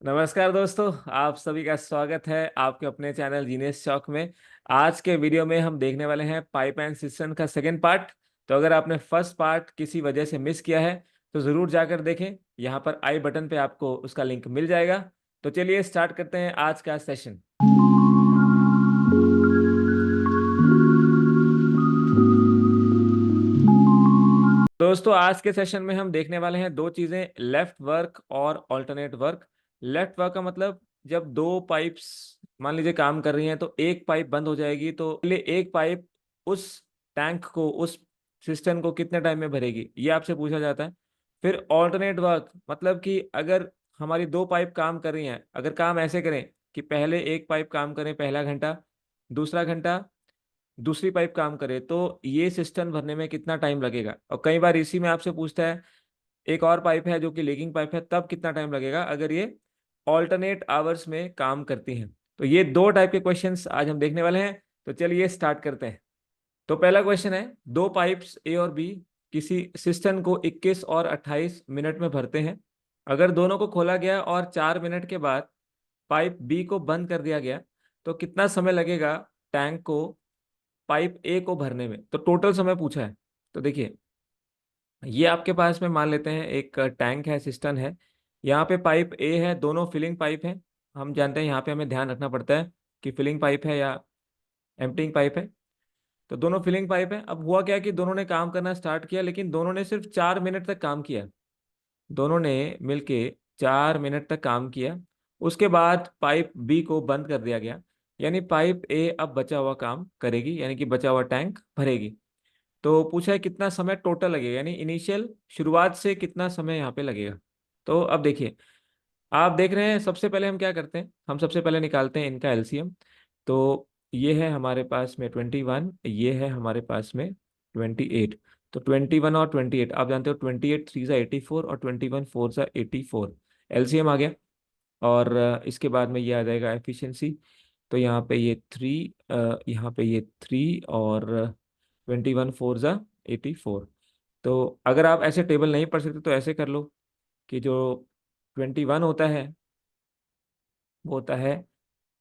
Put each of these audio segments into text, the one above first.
नमस्कार दोस्तों, आप सभी का स्वागत है आपके अपने चैनल जीनियस चौक में। आज के वीडियो में हम देखने वाले हैं पाइप एंड सिस्टम का सेकंड पार्ट। तो अगर आपने फर्स्ट पार्ट किसी वजह से मिस किया है तो ज़रूर जाकर देखें। यहाँ पर आई बटन पे आपको उसका लिंक मिल जाएगा। तो चलिए स्टार्ट करते हैं आज का सेशन। दोस्तों, आज के सेशन में हम देखने वाले हैं दो चीजें, लेफ्ट वर्क और ऑल्टरनेट वर्क। लेफ्ट वर्क का मतलब जब दो पाइप्स मान लीजिए काम कर रही हैं तो एक पाइप बंद हो जाएगी, तो पहले एक पाइप उस टैंक को, उस सिस्टम को कितने टाइम में भरेगी, ये आपसे पूछा जाता है। फिर ऑल्टरनेट वर्क मतलब कि अगर हमारी दो पाइप काम कर रही हैं, अगर काम ऐसे करें कि पहले एक पाइप काम करें पहला घंटा, दूसरा घंटा दूसरी पाइप काम करे, तो ये सिस्टम भरने में कितना टाइम लगेगा। और कई बार इसी में आपसे पूछता है एक और पाइप है जो कि लीकिंग पाइप है, तब कितना टाइम लगेगा अगर ये ऑल्टरनेट आवर्स में काम करती हैं। तो ये दो टाइप के क्वेश्चंस आज हम देखने वाले हैं। तो चलिए स्टार्ट करते हैं। तो पहला क्वेश्चन है, दो पाइप्स ए और बी किसी सिस्टम को 21 और 28 मिनट में भरते हैं। अगर दोनों को खोला गया और 4 मिनट के बाद पाइप बी को बंद कर दिया गया, तो कितना समय लगेगा टैंक को पाइप ए को भरने में। तो टोटल समय पूछा है। तो देखिए, ये आपके पास में मान लेते हैं एक टैंक है, सिस्टम है। यहाँ पे पाइप ए है, दोनों फिलिंग पाइप है। हम जानते हैं यहाँ पे हमें ध्यान रखना पड़ता है कि फिलिंग पाइप है या एम्प्टिंग पाइप है। तो दोनों फिलिंग पाइप है। अब हुआ क्या कि दोनों ने काम करना स्टार्ट किया, लेकिन दोनों ने सिर्फ 4 मिनट तक काम किया। दोनों ने मिलके 4 मिनट तक काम किया। उसके बाद पाइप बी को बंद कर दिया गया, यानी पाइप ए अब बचा हुआ काम करेगी, यानी कि बचा हुआ टैंक भरेगी। तो पूछा है कितना समय टोटल लगेगा, यानी इनिशियल शुरुआत से कितना समय यहाँ पे लगेगा। तो अब देखिए, आप देख रहे हैं सबसे पहले हम क्या करते हैं, हम सबसे पहले निकालते हैं इनका एलसीएम। तो ये है हमारे पास में 21, ये है हमारे पास में 28। तो 21 और 28 आप जानते हो, 28 3 सा 84 और 21 4 सा 84। एलसीएम आ गया। और इसके बाद में ये आ जाएगा एफिशिएंसी। तो यहाँ पे ये 3, यहाँ पे ये 3 और 21 4 ज़ा 84। तो अगर आप ऐसे टेबल नहीं पढ़ सकते तो ऐसे कर लो कि जो 21 होता है वो होता है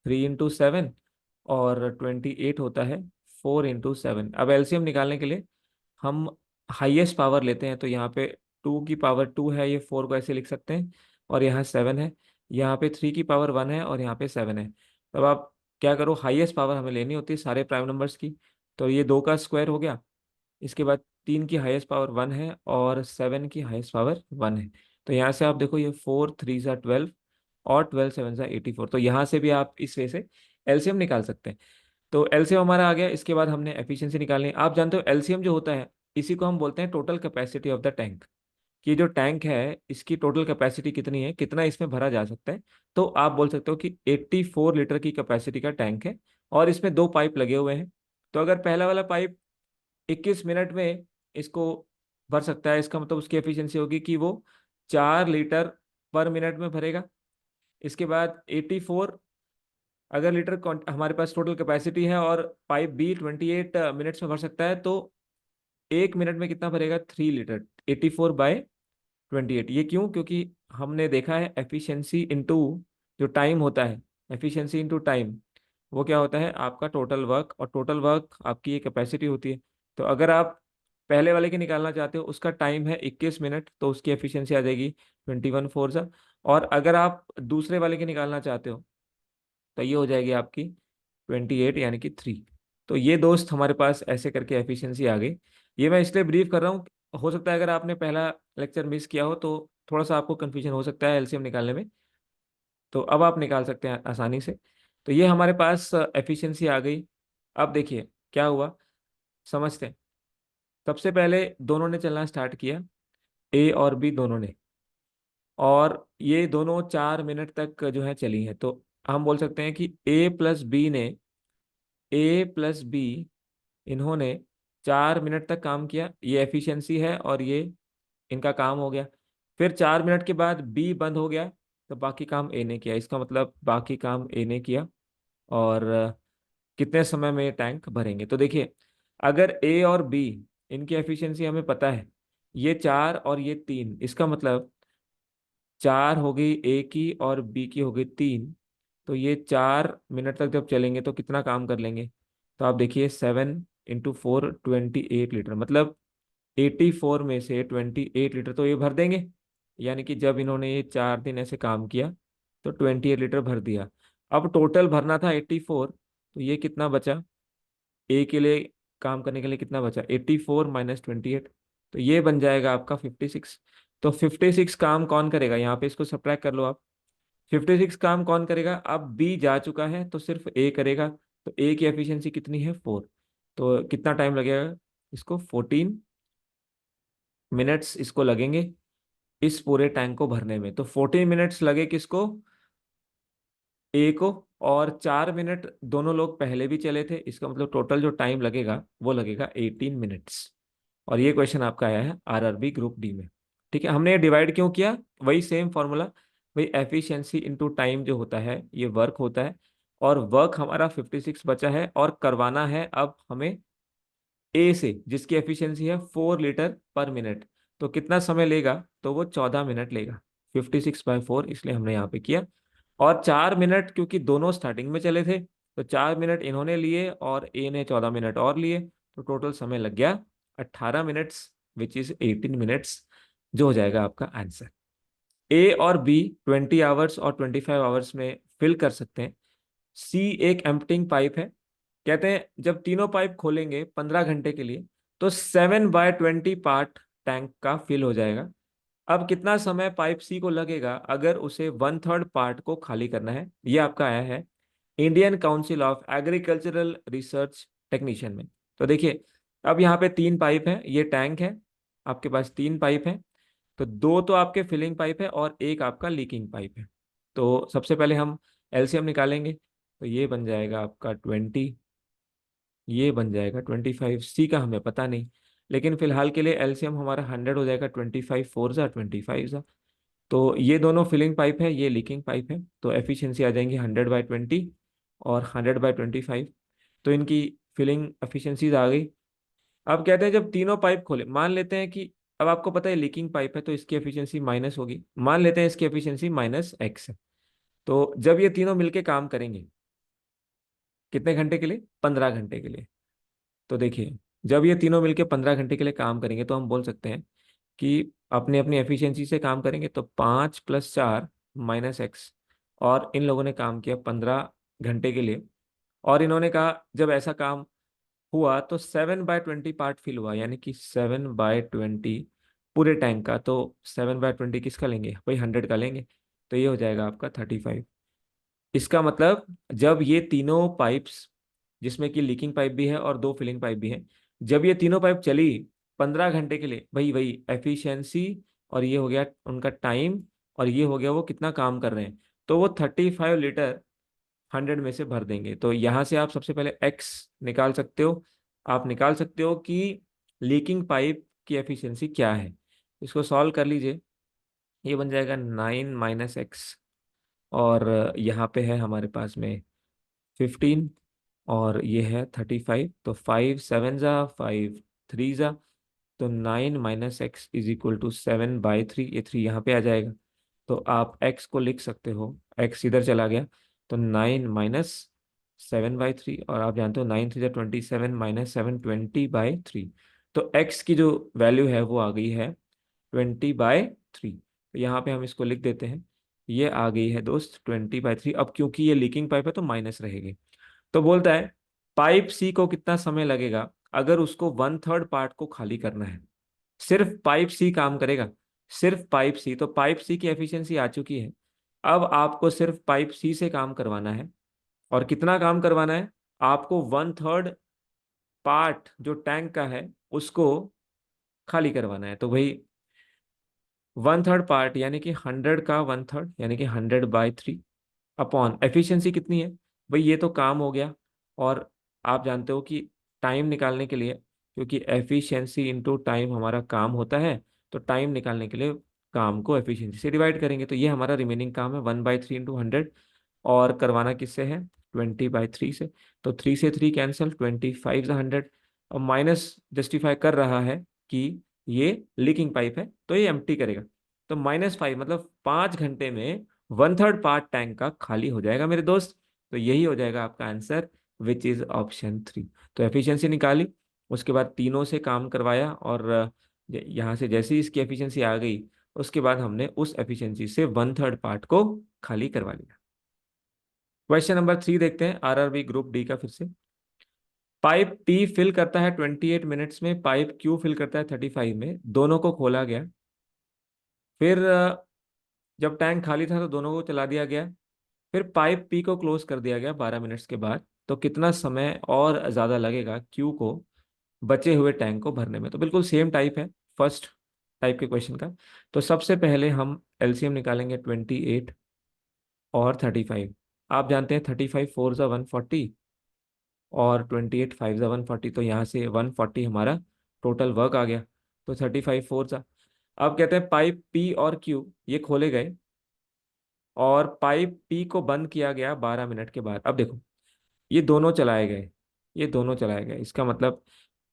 3 इंटू 7, और 28 होता है 4 इंटू 7। अब एलसीएम निकालने के लिए हम हाईएस्ट पावर लेते हैं। तो यहाँ पे 2 की पावर 2 है, ये 4 को ऐसे लिख सकते हैं, और यहाँ 7 है। यहाँ पे 3 की पावर 1 है और यहाँ पे 7 है। तब आप क्या करो, हाईएस्ट पावर हमें लेनी होती है सारे प्राइम नंबर्स की। तो ये 2 का स्क्वायर हो गया। इसके बाद 3 की हाईएस्ट पावर 1 है और 7 की हाईएस्ट पावर 1 है। तो यहाँ से आप देखो, ये 4 3 सा 12 और 12 7 सा 84। तो यहाँ से भी आप इस वे से एलसीएम निकाल सकते हैं। तो एलसीएम हमारा आ गया। इसके बाद हमने एफिशिएंसी निकालनी है। आप जानते हो एलसीएम जो होता है, इसी को हम बोलते हैं total capacity of the tank. कि जो टैंक है इसकी टोटल कैपेसिटी कितनी है, कितना इसमें भरा जा सकता है। तो आप बोल सकते हो कि 84 लीटर की कैपेसिटी का टैंक है, और इसमें दो पाइप लगे हुए हैं। तो अगर पहला वाला पाइप 21 मिनट में इसको भर सकता है, इसका मतलब उसकी एफिशिएंसी होगी कि वो 4 लीटर पर मिनट में भरेगा। इसके बाद 84 अगर लीटर हमारे पास टोटल कैपेसिटी है, और पाइप बी 28 मिनट्स में भर सकता है, तो 1 मिनट में कितना भरेगा, 3 लीटर। 84/28। ये क्यों? क्योंकि हमने देखा है एफिशिएंसी इंटू जो टाइम होता है, एफिशिएंसी इंटू टाइम, वो क्या होता है आपका टोटल वर्क, और टोटल वर्क आपकी ये कैपेसिटी होती है। तो अगर आप पहले वाले की निकालना चाहते हो, उसका टाइम है 21 मिनट, तो उसकी एफिशिएंसी आ जाएगी 21 4 सा। और अगर आप दूसरे वाले की निकालना चाहते हो तो ये हो जाएगी आपकी 28, यानी कि 3। तो ये दोस्त हमारे पास ऐसे करके एफिशिएंसी आ गई। ये मैं इसलिए ब्रीफ कर रहा हूँ, हो सकता है अगर आपने पहला लेक्चर मिस किया हो तो थोड़ा सा आपको कन्फ्यूजन हो सकता है एलसीएम निकालने में। तो अब आप निकाल सकते हैं आसानी से। तो ये हमारे पास एफिशिएंसी आ गई। अब देखिए क्या हुआ, समझते हैं। सबसे पहले दोनों ने चलना स्टार्ट किया, ए और बी दोनों ने, और ये दोनों 4 मिनट तक जो है चली हैं। तो हम बोल सकते हैं कि ए प्लस बी इन्होंने 4 मिनट तक काम किया, ये एफिशिएंसी है, और ये इनका काम हो गया। फिर 4 मिनट के बाद बी बंद हो गया, तो बाकी काम ए ने किया। इसका मतलब बाकी काम ए ने किया। और कितने समय में ये टैंक भरेंगे। तो देखिए, अगर ए और बी इनकी एफिशिएंसी हमें पता है, ये 4 और ये 3, इसका मतलब 4 हो गई ए की और बी की हो गई 3। तो ये 4 मिनट तक जब चलेंगे तो कितना काम कर लेंगे? तो आप देखिए 7 × 4 28 लीटर, मतलब 84 में से 28 लीटर तो ये भर देंगे। यानी कि जब इन्होंने ये 4 दिन ऐसे काम किया तो 28 लीटर भर दिया। अब टोटल भरना था 84, तो ये कितना बचा ए के लिए? काम करने के लिए कितना बचा? 84 - 28, तो ये बन जाएगा आपका 56। तो 56 काम कौन करेगा यहाँ पे? इसको सब्ट्रैक्ट कर लो आप। 56 काम कौन करेगा? अब बी जा चुका है तो सिर्फ ए करेगा। तो ए की एफिशिएंसी कितनी है? 4। तो कितना टाइम लगेगा इसको? 14 मिनट्स इसको लगेंगे इस पूरे टैंक को भरने में। तो 14 मिनट्स लगे किसको? ए को। और 4 मिनट दोनों लोग पहले भी चले थे, इसका मतलब टोटल जो टाइम लगेगा वो लगेगा 18 मिनट्स। और ये क्वेश्चन आपका आया है आरआरबी ग्रुप डी में। ठीक है, हमने ये डिवाइड क्यों किया? वही सेम फॉर्मूला, वही एफिशिएंसी इनटू टाइम जो होता है ये वर्क होता है। और वर्क हमारा 56 बचा है और करवाना है अब हमें ए से, जिसकी एफिशिएंसी है 4 लीटर पर मिनट। तो कितना समय लेगा? तो वो 14 मिनट लेगा। 56/4 इसलिए हमने यहाँ पे किया। और 4 मिनट क्योंकि दोनों स्टार्टिंग में चले थे, तो 4 मिनट इन्होंने लिए और ए ने 14 मिनट और लिए, तो टोटल समय लग गया 18 मिनट्स, विच इज 18 मिनट्स, जो हो जाएगा आपका आंसर। ए और बी 20 आवर्स और 25 आवर्स में फिल कर सकते हैं। सी एक एम्प्टिंग पाइप है। कहते हैं जब तीनों पाइप खोलेंगे 15 घंटे के लिए तो 7/20 पार्ट टैंक का फिल हो जाएगा। अब कितना समय पाइप सी को लगेगा अगर उसे 1/3 पार्ट को खाली करना है? ये आपका आया है Indian council of agricultural research technician में। तो देखिए, अब यहाँ पे 3 पाइप है, ये टैंक है, आपके पास 3 पाइप है। तो 2 तो आपके फिलिंग पाइप है और एक आपका लीकिंग पाइप है। तो सबसे पहले हम एलसीएम निकालेंगे। तो ये बन जाएगा आपका 20, ये बन जाएगा 25। सी का हमें पता नहीं, लेकिन फिलहाल के लिए एलसीएम हमारा 100 हो जाएगा। 25 4 × 25। तो ये दोनों फिलिंग पाइप है, ये लीकिंग पाइप है, तो एफिशिएंसी आ जाएंगी 100/20 और 100/25। तो इनकी फिलिंग एफिशिएंसीज आ गई। अब कहते हैं जब तीनों पाइप खोले, मान लेते हैं कि अब आपको पता है लीकिंग पाइप है तो इसकी एफिशिएंसी माइनस होगी, मान लेते हैं इसकी एफिशिएंसी -x है। तो जब ये तीनों मिलके काम करेंगे कितने घंटे के लिए? 15 घंटे के लिए। तो देखिए, जब ये तीनों मिलके 15 घंटे के लिए काम करेंगे तो हम बोल सकते हैं कि अपनी अपनी एफिशिएंसी से काम करेंगे। तो 5 + 4 - x। और इन लोगों ने काम किया 15 घंटे के लिए। और इन्होंने कहा जब ऐसा काम हुआ तो 7/20 पार्ट फिल हुआ, यानी कि 7/20 पूरे टैंक का। तो 7/20 किसका लेंगे भाई? 100 का लेंगे। तो ये हो जाएगा आपका 35। इसका मतलब जब ये तीनों पाइप्स, जिसमें कि लीकिंग पाइप भी है और 2 फिलिंग पाइप भी हैं, जब ये तीनों पाइप चली 15 घंटे के लिए, भाई वही एफिशिएंसी, और ये हो गया उनका टाइम, और ये हो गया वो कितना काम कर रहे हैं, तो वो 35 लीटर 100 में से भर देंगे। तो यहाँ से आप सबसे पहले एक्स निकाल सकते हो। आप निकाल सकते हो कि लीकिंग पाइप की एफिशिएंसी क्या है। इसको सॉल्व कर लीजिए, ये बन जाएगा 9 - x। और यहाँ पे है हमारे पास में 15 और ये है 35। तो 5 7 ज़ा 5 3 ज़ा, तो 9 - x = 7/3। ये 3 यहाँ पे आ जाएगा। तो आप x को लिख सकते हो, x इधर चला गया, तो 9 - 7/3। और आप जानते हो 9 3 ज़ा 27 -7 20/3। तो x की जो वैल्यू है वो आ गई है 20/3। तो यहाँ पे हम इसको लिख देते हैं, ये आ गई है दोस्त 20/3। अब क्योंकि ये लीकिंग पाइप है तो माइनस रहेगी। तो बोलता है पाइप सी को कितना समय लगेगा अगर उसको 1/3 पार्ट को खाली करना है? सिर्फ पाइप सी काम करेगा, सिर्फ पाइप सी। तो पाइप सी की एफिशिएंसी आ चुकी है। अब आपको सिर्फ पाइप सी से काम करवाना है। और कितना काम करवाना है? आपको 1/3 पार्ट जो टैंक का है उसको खाली करवाना है। तो भाई 1/3 पार्ट यानी कि 100 का 1/3 यानी कि 100/3 अपॉन एफिशिएंसी कितनी है? भाई ये तो काम हो गया। और आप जानते हो कि टाइम निकालने के लिए, क्योंकि एफिशिएंसी इंटू टाइम हमारा काम होता है, तो टाइम निकालने के लिए काम को एफिशिएंसी से डिवाइड करेंगे। तो ये हमारा रिमेनिंग काम है 1/3 × 100। और करवाना किससे है? 20/3 से। तो 3 से 3 कैंसिल, 25 ज़ा 100। और माइनस जस्टिफाई कर रहा है कि ये लीकिंग पाइप है तो ये एम्प्टी करेगा। तो -5 मतलब 5 घंटे में 1/3 पार्ट टैंक का खाली हो जाएगा मेरे दोस्त। तो यही हो जाएगा आपका आंसर, विच इज ऑप्शन 3। तो एफिशिएंसी निकाली, उसके बाद तीनों से काम करवाया, और यहाँ से जैसे ही इसकी एफिशिएंसी आ गई, उसके बाद हमने उस एफिशिएंसी से 1/3 पार्ट को खाली करवा लिया। क्वेश्चन नंबर 3 देखते हैं, आरआरबी ग्रुप डी का फिर से। पाइप टी फिल करता है 28 मिनट्स में, पाइप क्यू फिल करता है 35 में, दोनों को खोला गया। फिर जब टैंक खाली था तो दोनों को चला दिया गया। फिर पाइप पी को क्लोज कर दिया गया 12 मिनट्स के बाद। तो कितना समय और ज़्यादा लगेगा क्यू को बचे हुए टैंक को भरने में? तो बिल्कुल सेम टाइप है फर्स्ट टाइप के क्वेश्चन का। तो सबसे पहले हम एलसीएम निकालेंगे 28 और 35। आप जानते हैं 35 4 ज़ा 140 और 28 5 ज़ा 140, तो यहाँ से 140 हमारा टोटल वर्क आ गया। तो 35 4 ज़ा। अब कहते हैं पाइप पी और क्यू ये खोले गए, और पाइप पी को बंद किया गया 12 मिनट के बाद। अब देखो, ये दोनों चलाए गए, ये दोनों चलाए गए, इसका मतलब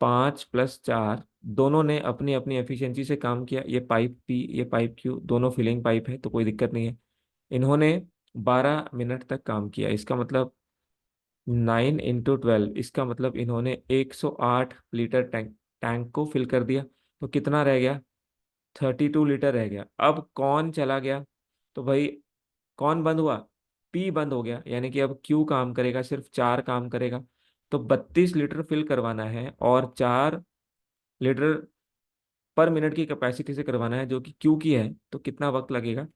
5 + 4, दोनों ने अपनी अपनी एफिशिएंसी से काम किया। ये पाइप पी, ये पाइप क्यू, दोनों फिलिंग पाइप है तो कोई दिक्कत नहीं है। इन्होंने 12 मिनट तक काम किया, इसका मतलब 9 × 12, इसका मतलब इन्होंने 108 लीटर टैंक टैंक को फिल कर दिया। तो कितना रह गया? 32 लीटर रह गया। अब कौन चला गया? तो भाई कौन बंद हुआ? पी बंद हो गया, यानी कि अब क्यू काम करेगा, सिर्फ 4 काम करेगा। तो 32 लीटर फिल करवाना है, और 4 लीटर पर मिनट की कैपेसिटी से करवाना है, जो कि क्यू की है। तो कितना वक्त लगेगा?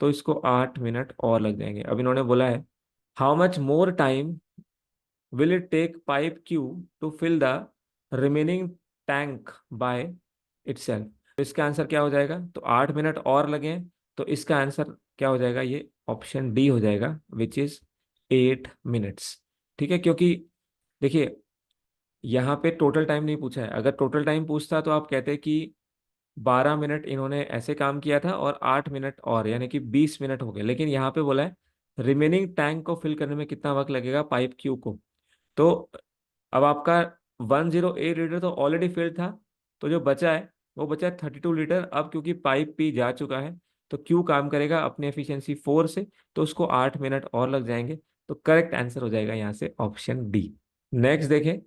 तो इसको 8 मिनट और लग जाएंगे। अब इन्होंने बोला है, how much more time will it take pipe Q to fill the remaining tank by itself? तो इसका आंसर क्या हो जाएगा? तो 8 मिनट और लगे, तो इसका आंसर क्या हो जाएगा? ये ऑप्शन डी हो जाएगा, विच इज 8 मिनट्स। ठीक है, क्योंकि देखिए यहाँ पे टोटल टाइम नहीं पूछा है। अगर टोटल टाइम पूछता तो आप कहते कि 12 मिनट इन्होंने ऐसे काम किया था और 8 मिनट और, यानी कि 20 मिनट हो गए। लेकिन यहाँ पे बोला है रिमेनिंग टैंक को फिल करने में कितना वक्त लगेगा पाइप क्यू को। तो अब आपका 108 लीटर तो ऑलरेडी फिल्ड था, तो जो बचा है वो बचा है 32 लीटर। अब क्योंकि पाइप पी जा चुका है, तो क्यू काम करेगा अपनी एफिशिएंसी 4 से, तो उसको 8 मिनट और लग जाएंगे। तो करेक्ट आंसर हो जाएगा यहाँ से ऑप्शन डी। नेक्स्ट देखें,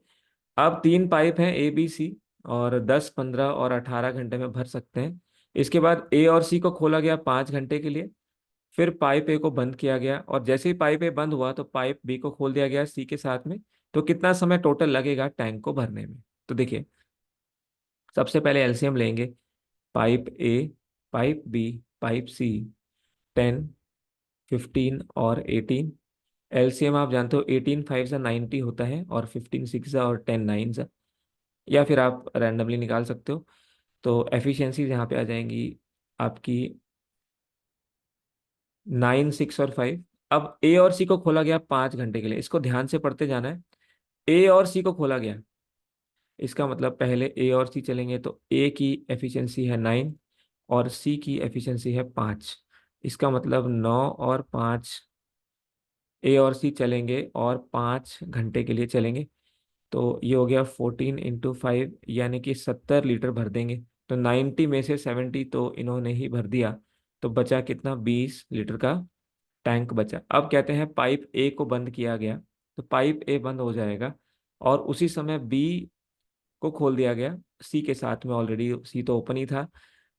अब 3 पाइप हैं ए बी सी, और 10 15 और 18 घंटे में भर सकते हैं। इसके बाद ए और सी को खोला गया 5 घंटे के लिए। फिर पाइप ए को बंद किया गया, और जैसे ही पाइप ए बंद हुआ तो पाइप बी को खोल दिया गया सी के साथ में। तो कितना समय टोटल लगेगा टैंक को भरने में? तो देखिए, सबसे पहले एलसीएम लेंगे। Pipe A, pipe B, pipe C, 10 15 और 18। एलसीएम आप जानते हो, 18 5 सा 90 होता है, और 15 6 सा और 10 9 सा, या फिर आप रैंडमली निकाल सकते हो। तो एफिशिएंसीज यहाँ पे आ जाएंगी आपकी 9 6 और 5। अब ए और सी को खोला गया 5 घंटे के लिए, इसको ध्यान से पढ़ते जाना है। ए और सी को खोला गया, इसका मतलब पहले ए और सी चलेंगे, तो ए की एफिशिएंसी है 9 और सी की एफिशिएंसी है 5। इसका मतलब 9 और 5 ए और सी चलेंगे, और 5 घंटे के लिए चलेंगे। तो ये हो गया 14 × 5, यानी कि 70 लीटर भर देंगे। तो 90 में से 70 तो इन्होंने ही भर दिया। तो बचा कितना? 20 लीटर का टैंक बचा। अब कहते हैं पाइप ए को बंद किया गया, तो पाइप ए बंद हो जाएगा, और उसी समय बी को खोल दिया गया सी के साथ में। ऑलरेडी सी तो ओपन ही था।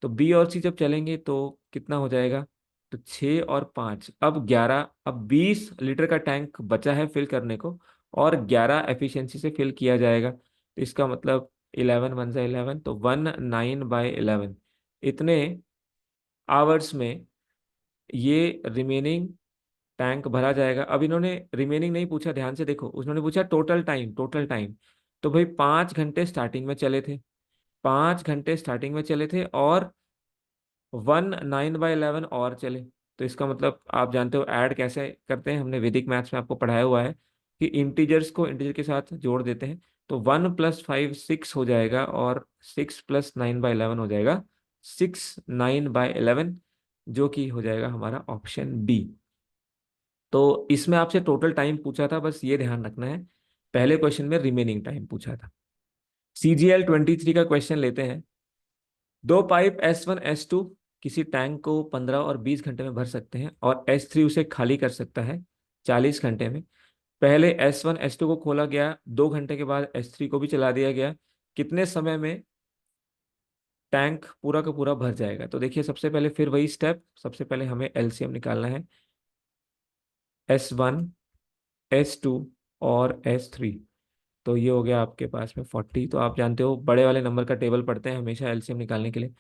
तो बी और सी जब चलेंगे तो कितना हो जाएगा? तो 6 और 5, अब 11। अब 20 लीटर का टैंक बचा है फिल करने को, और 11 एफिशिएंसी से फिल किया जाएगा। तो इसका मतलब 11 1 सा 11, तो 19/11 इतने आवर्स में ये रिमेनिंग टैंक भरा जाएगा। अब इन्होंने रिमेनिंग नहीं पूछा, ध्यान से देखो, उन्होंने पूछा टोटल टाइम, टोटल टाइम। तो भाई 5 घंटे स्टार्टिंग में चले थे, 5 घंटे स्टार्टिंग में चले थे, और 19/11 और चले। तो इसका मतलब आप जानते हो ऐड कैसे करते हैं, हमने वैदिक मैथ्स में आपको पढ़ाया हुआ है कि इंटीजर्स को इंटीजर के साथ जोड़ देते हैं। तो 1 + 5 6 हो जाएगा, और 6 + 9/11 हो जाएगा 69/11, जो कि हो जाएगा हमारा ऑप्शन बी। तो इसमें आपसे टोटल टाइम पूछा था, बस ये ध्यान रखना है, पहले क्वेश्चन में रिमेनिंग टाइम पूछा था। CGL 23 का क्वेश्चन लेते हैं। दो पाइप S1 S2 किसी टैंक को 15 और 20 घंटे में भर सकते हैं और S3 उसे खाली कर सकता है 40 घंटे में। पहले S1 S2 को खोला गया, 2 घंटे के बाद S3 को भी चला दिया गया, कितने समय में टैंक पूरा का पूरा भर जाएगा? तो देखिए सबसे पहले फिर वही स्टेप, सबसे पहले हमें एलसीएम निकालना है। S1 S2 और S3, तो ये हो गया आपके पास में 40। तो आप जानते हो बड़े वाले नंबर का टेबल पढ़ते हैं हमेशा एलसीएम निकालने के लिए।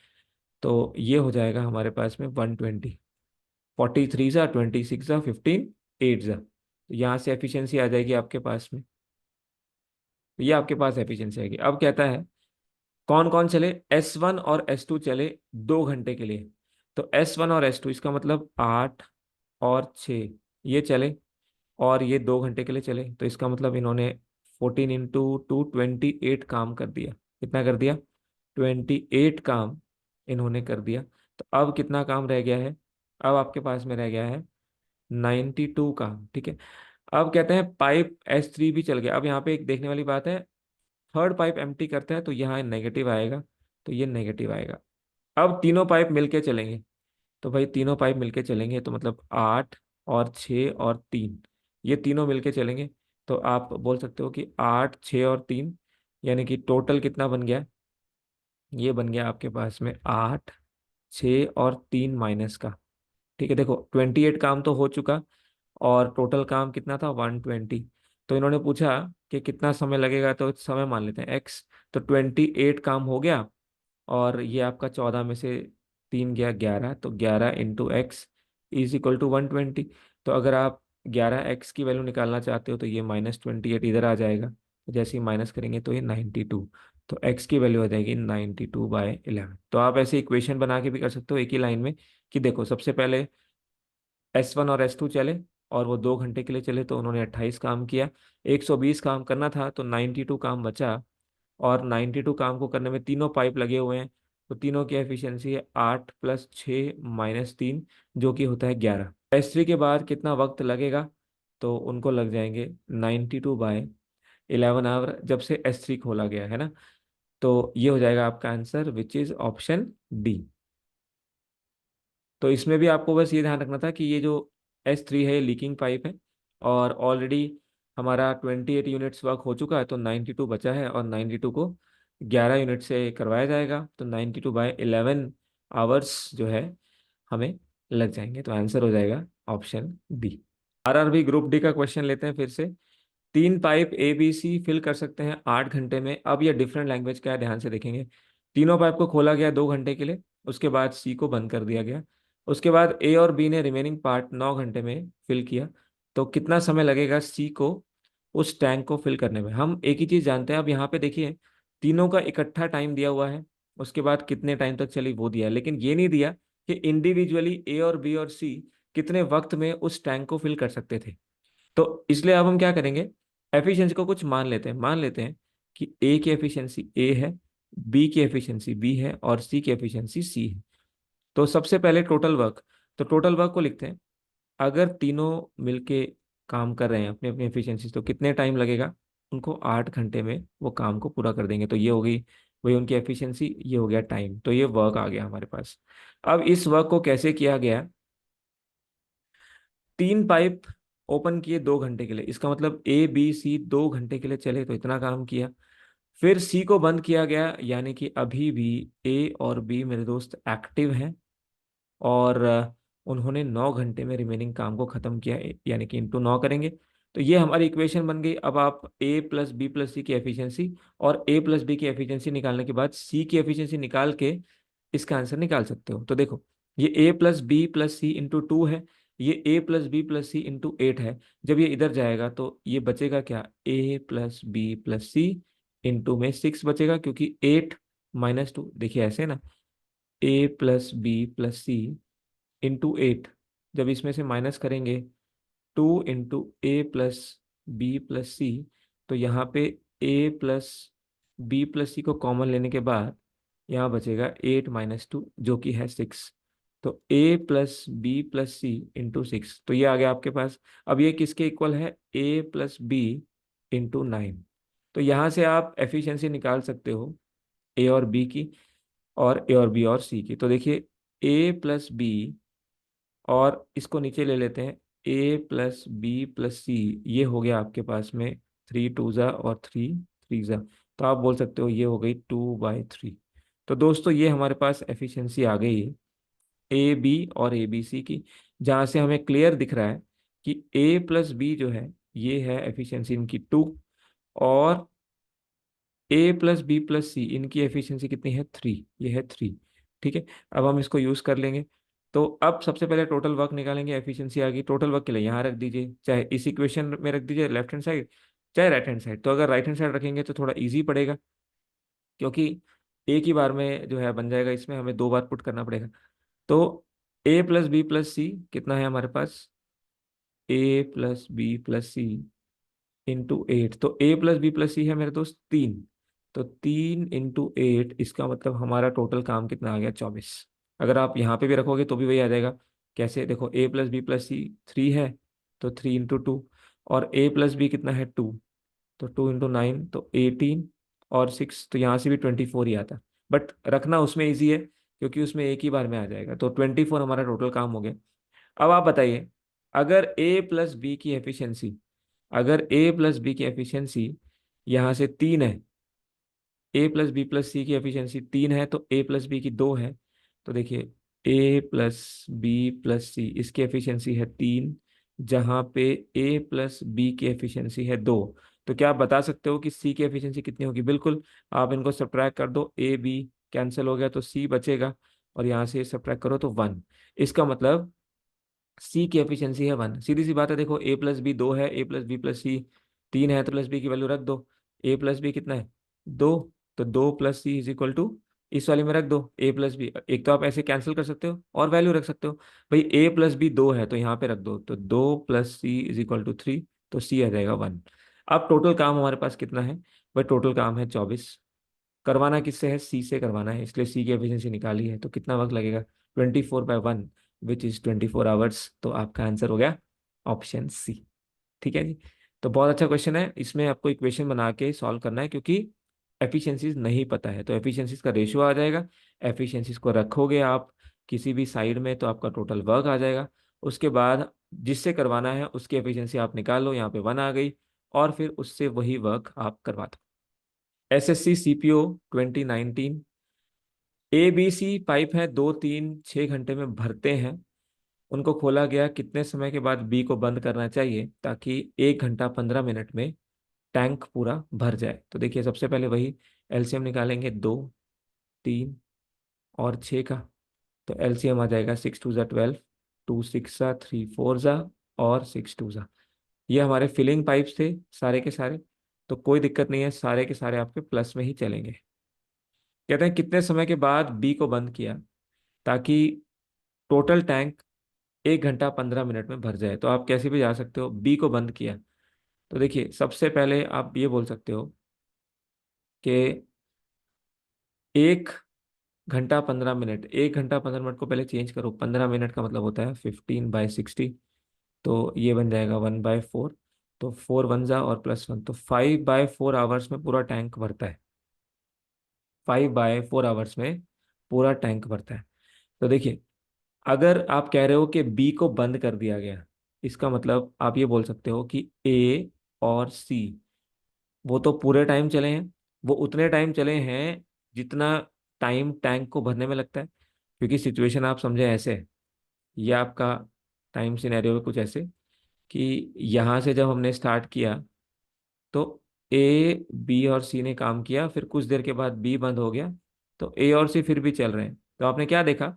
तो ये हो जाएगा हमारे पास में 120। 43 जा 26 जा 15 8 जा, तो यहाँ से एफिशिएंसी आ जाएगी आपके पास में। तो ये आपके पास एफिशिएंसी आएगी। अब कहता है कौन कौन चले, S1 और S2 चले 2 घंटे के लिए। तो S1 और S2 इसका मतलब 8 और 6 ये चले, और ये 2 घंटे के लिए चले, तो इसका मतलब इन्होंने 14 × 2 28 काम कर दिया। कितना कर दिया? 28 काम इन्होंने कर दिया। तो अब कितना काम रह गया है? अब आपके पास में रह गया है 92 काम। ठीक है। अब कहते हैं पाइप S3 भी चल गया। अब यहाँ पे एक देखने वाली बात है, थर्ड पाइप एम्प्टी करता है तो यहाँ नेगेटिव आएगा, तो ये नेगेटिव आएगा। अब तीनों पाइप मिलके चलेंगे, तो भाई तीनों पाइप मिलके चलेंगे तो मतलब 8 और 6 और 3, ये तीनों मिलके चलेंगे। तो आप बोल सकते हो कि 8 6 और 3, यानी कि टोटल कितना बन गया? ये बन गया आपके पास में 8 6 और 3 माइनस का। ठीक है, देखो 28 काम तो हो चुका, और टोटल काम कितना था? 120। तो इन्होंने पूछा कि कितना समय लगेगा, तो समय मान लेते हैं एक्स। तो 28 काम हो गया, और ये आपका 14 में से 3 गया 11, तो 11 × X = 120। तो अगर आप 11X की वैल्यू निकालना चाहते हो तो ये -28 इधर आ जाएगा, तो जैसे ही माइनस करेंगे तो ये 92। तो X की वैल्यू आ जाएगी 92/11। तो आप ऐसे इक्वेशन बना के भी कर सकते हो एक ही लाइन में, कि देखो सबसे पहले S1 और S2 चले, और वो 2 घंटे के लिए चले, तो उन्होंने 28 काम किया। 120 काम करना था तो 92 काम बचा, और 92 काम को करने में तीनों पाइप लगे हुए हैं, तो तीनों की एफिशिएंसी है 8 + 6 - 3, जो कि होता है 11। S3 के बाद कितना वक्त लगेगा? तो उनको लग जाएंगे 92/11 आवर, जब से S3 खोला गया है ना। तो ये हो जाएगा आपका answer, which is option D. तो इसमें भी आपको बस ये ध्यान रखना था कि ये जो S3 है ये लीकिंग पाइप है, और ऑलरेडी हमारा 28 यूनिट्स वर्क हो चुका है, तो 92 बचा है, और 92 को 11 यूनिट से करवाया जाएगा, तो 92/11 आवर्स जो है हमें लग जाएंगे। तो आंसर हो जाएगा option B. RRB group D का क्वेश्चन लेते हैं फिर से। 3 पाइप ABC फिल कर सकते हैं 8 घंटे में। अब ये डिफरेंट लैंग्वेज का है, ध्यान से देखेंगे। तीनों पाइप को खोला गया 2 घंटे के लिए, उसके बाद सी को बंद कर दिया गया, उसके बाद ए और बी ने रिमेनिंग पार्ट 9 घंटे में फिल किया। तो कितना समय लगेगा सी को उस टैंक को फिल करने में? हम एक ही चीज जानते हैं। अब यहाँ पे देखिए तीनों का इकट्ठा टाइम दिया हुआ है, उसके बाद कितने टाइम तक चली वो दिया है, लेकिन ये नहीं दिया कि इंडिविजुअली ए और बी और सी कितने वक्त में उस टैंक को फिल कर सकते थे। तो इसलिए अब हम क्या करेंगे, एफिशिएंसी को कुछ मान लेते हैं। मान लेते हैं कि ए की एफिशिएंसी ए है, बी की एफिशिएंसी बी है, और सी की एफिशिएंसी सी है। तो सबसे पहले टोटल वर्क, तो टोटल वर्क को लिखते हैं। अगर तीनों मिलके काम कर रहे हैं अपनी अपनी एफिशिएंसी, तो कितने टाइम लगेगा? उनको 8 घंटे में वो काम को पूरा कर देंगे। तो ये हो गई वही उनकी एफिशिएंसी, ये हो गया टाइम, तो ये वर्क आ गया हमारे पास। अब इस वर्क को कैसे किया गया? 3 पाइप ओपन किए 2 घंटे के लिए, इसका मतलब ABC 2 घंटे के लिए चले, तो इतना काम किया। फिर सी को बंद किया गया, यानी कि अभी भी ए और बी मेरे दोस्त एक्टिव हैं, और उन्होंने 9 घंटे में रिमेनिंग काम को खत्म किया, यानी कि इंटू 9 करेंगे। तो ये हमारी इक्वेशन बन गई। अब आप A + B + C की एफिशिएंसी और A + B की एफिशिएंसी निकालने के बाद सी की एफिशिएंसी निकाल के इसका आंसर निकाल सकते हो। तो देखो ये A + B + C इंटू 2 है, ये A + B + C इंटू 8 है। जब ये इधर जाएगा तो ये बचेगा क्या? A + B + C इंटू में 6 बचेगा, क्योंकि 8 - 2, देखिए ऐसे ना, A + B + C इंटू 8, जब इसमें से माइनस करेंगे 2 × A + B + C, तो यहाँ पे A + B + C को कॉमन लेने के बाद यहाँ बचेगा 8 - 2, जो कि है 6। तो A + B + C इंटू 6, तो ये आ गया आपके पास। अब ये किसके इक्वल है? A + B into 9। तो यहाँ से आप एफिशिएंसी निकाल सकते हो ए और बी की, और ए और बी और सी की। तो देखिए ए प्लस बी, और इसको नीचे ले लेते हैं, ए प्लस बी प्लस सी, ये हो गया आपके पास में 3 2 और 3 3। तो आप बोल सकते हो ये हो गई 2/3। तो दोस्तों ये हमारे पास एफिशिएंसी आ गई है ए बी और ए बी सी की, जहाँ से हमें क्लियर दिख रहा है कि ए प्लस बी जो है ये है एफिशिएंसी इनकी 2, और ए प्लस बी प्लस सी इनकी एफिशिएंसी कितनी है 3, ये है 3। ठीक है, अब हम इसको यूज कर लेंगे। तो अब सबसे पहले टोटल वर्क निकालेंगे, एफिशिएंसी आ गई। टोटल वर्क के लिए यहाँ रख दीजिए, चाहे इस इक्वेशन में रख दीजिए लेफ्ट हैंड साइड, चाहे राइट हैंड साइड। तो अगर राइट हैंड साइड रखेंगे तो थोड़ा इजी पड़ेगा, क्योंकि एक ही बार में जो है बन जाएगा, इसमें हमें 2 बार पुट करना पड़ेगा। तो ए प्लस बी प्लस सी कितना है हमारे पास, ए प्लस बी प्लस सी इंटू 8। तो ए प्लस बी प्लस सी है मेरे दोस्त 3, तो 3 इंटू 8, इसका मतलब हमारा टोटल काम कितना आ गया 24। अगर आप यहाँ पे भी रखोगे तो भी वही आ जाएगा। कैसे, देखो ए प्लस बी प्लस सी 3 है, तो 3 इंटू 2, और ए प्लस बी कितना है 2, तो 2 इंटू 9 तो 18, और 6, तो यहाँ से भी 24 ही आता। बट रखना उसमें ईजी है, क्योंकि उसमें एक ही बार में आ जाएगा। तो 24 हमारा टोटल काम हो गया। अब आप बताइए, अगर ए प्लस बी की एफिशिएंसी, अगर ए प्लस बी की एफिशिएंसी यहाँ से 3 है, ए प्लस बी प्लस सी की एफिशिएंसी 3 है, तो ए प्लस बी की 2 है। तो देखिए ए प्लस बी प्लस सी इसकी एफिशिएंसी है 3, जहाँ पे ए प्लस बी की एफिशिएंसी है 2। तो क्या आप बता सकते हो कि सी की एफिशिएंसी कितनी होगी? बिल्कुल, आप इनको सब्ट्रैक्ट कर दो, ए बी कैंसिल हो गया तो सी बचेगा, और यहाँ से सब्ट्रैक्ट करो तो 1। इसका मतलब सी की एफिशिएंसी है 1। सीधी सी बात है, देखो ए प्लस बी 2 है, ए प्लस बी प्लस सी 3 है, तो प्लस बी की वैल्यू रख दो। ए प्लस बी कितना है 2, तो 2 plus C is equal to, इस वाले में रख दो ए प्लस बी। एक तो आप ऐसे कैंसिल कर सकते हो और वैल्यू रख सकते हो। भाई ए प्लस बी 2 है तो यहाँ पे रख दो, तो 2 + c = 3, तो सी आ जाएगा 1। अब टोटल काम हमारे पास कितना है? भाई टोटल काम है 24। करवाना किससे है? सी से करवाना है, इसलिए सी की एफिशिएंसी निकाली है। तो कितना वक्त लगेगा? 24/1, विच इज 24 आवर्स। तो आपका आंसर हो गया ऑप्शन सी। ठीक है जी। तो बहुत अच्छा क्वेश्चन है, इसमें आपको इक्वेशन बना के सॉल्व करना है, क्योंकि एफिशिएंसीज नहीं पता है। तो एफिशिएंसीज का रेशियो आ जाएगा, एफिशिएंसीज को रखोगे आप किसी भी साइड में तो आपका टोटल वर्क आ जाएगा। उसके बाद जिससे करवाना है उसकी एफिशिएंसी आप निकाल लो, यहाँ पे 1 आ गई, और फिर उससे वही वर्क आप करवा दो। एसएससी सीपीओ 2019, एबीसी पाइप है, 2 3 6 घंटे में भरते हैं। उनको खोला गया, कितने समय के बाद बी को बंद करना चाहिए ताकि 1 घंटा 15 मिनट में टैंक पूरा भर जाए? तो देखिए सबसे पहले वही एलसीएम निकालेंगे, 2 3 और 6 का। तो एलसीएम आ जाएगा 6 2 = 12, 2 6 3 4 और 6 2। ये हमारे फिलिंग पाइप्स थे सारे के सारे, तो कोई दिक्कत नहीं है, सारे के सारे आपके प्लस में ही चलेंगे। कहते हैं कितने समय के बाद बी को बंद किया ताकि टोटल टैंक 1 घंटा 15 मिनट में भर जाए? तो आप कैसे भी जा सकते हो, बी को बंद किया तो देखिए सबसे पहले आप ये बोल सकते हो कि 1 घंटा 15 मिनट, 1 घंटा 15 मिनट को पहले चेंज करो, 15 मिनट का मतलब होता है 15/60, तो ये बन जाएगा 1/4। तो 4 1 और +1, तो 5/4 आवर्स में पूरा टैंक भरता है। 5/4 आवर्स में पूरा टैंक भरता है। तो देखिए अगर आप कह रहे हो कि बी को बंद कर दिया गया, इसका मतलब आप ये बोल सकते हो कि ए और सी वो तो पूरे टाइम चले हैं, वो उतने टाइम चले हैं जितना टाइम टैंक को भरने में लगता है। क्योंकि सिचुएशन आप समझे ऐसे है, ये आपका टाइम सिनेरियो है कुछ ऐसे कि यहाँ से जब हमने स्टार्ट किया तो ए बी और सी ने काम किया, फिर कुछ देर के बाद बी बंद हो गया, तो ए और सी फिर भी चल रहे हैं। तो आपने क्या देखा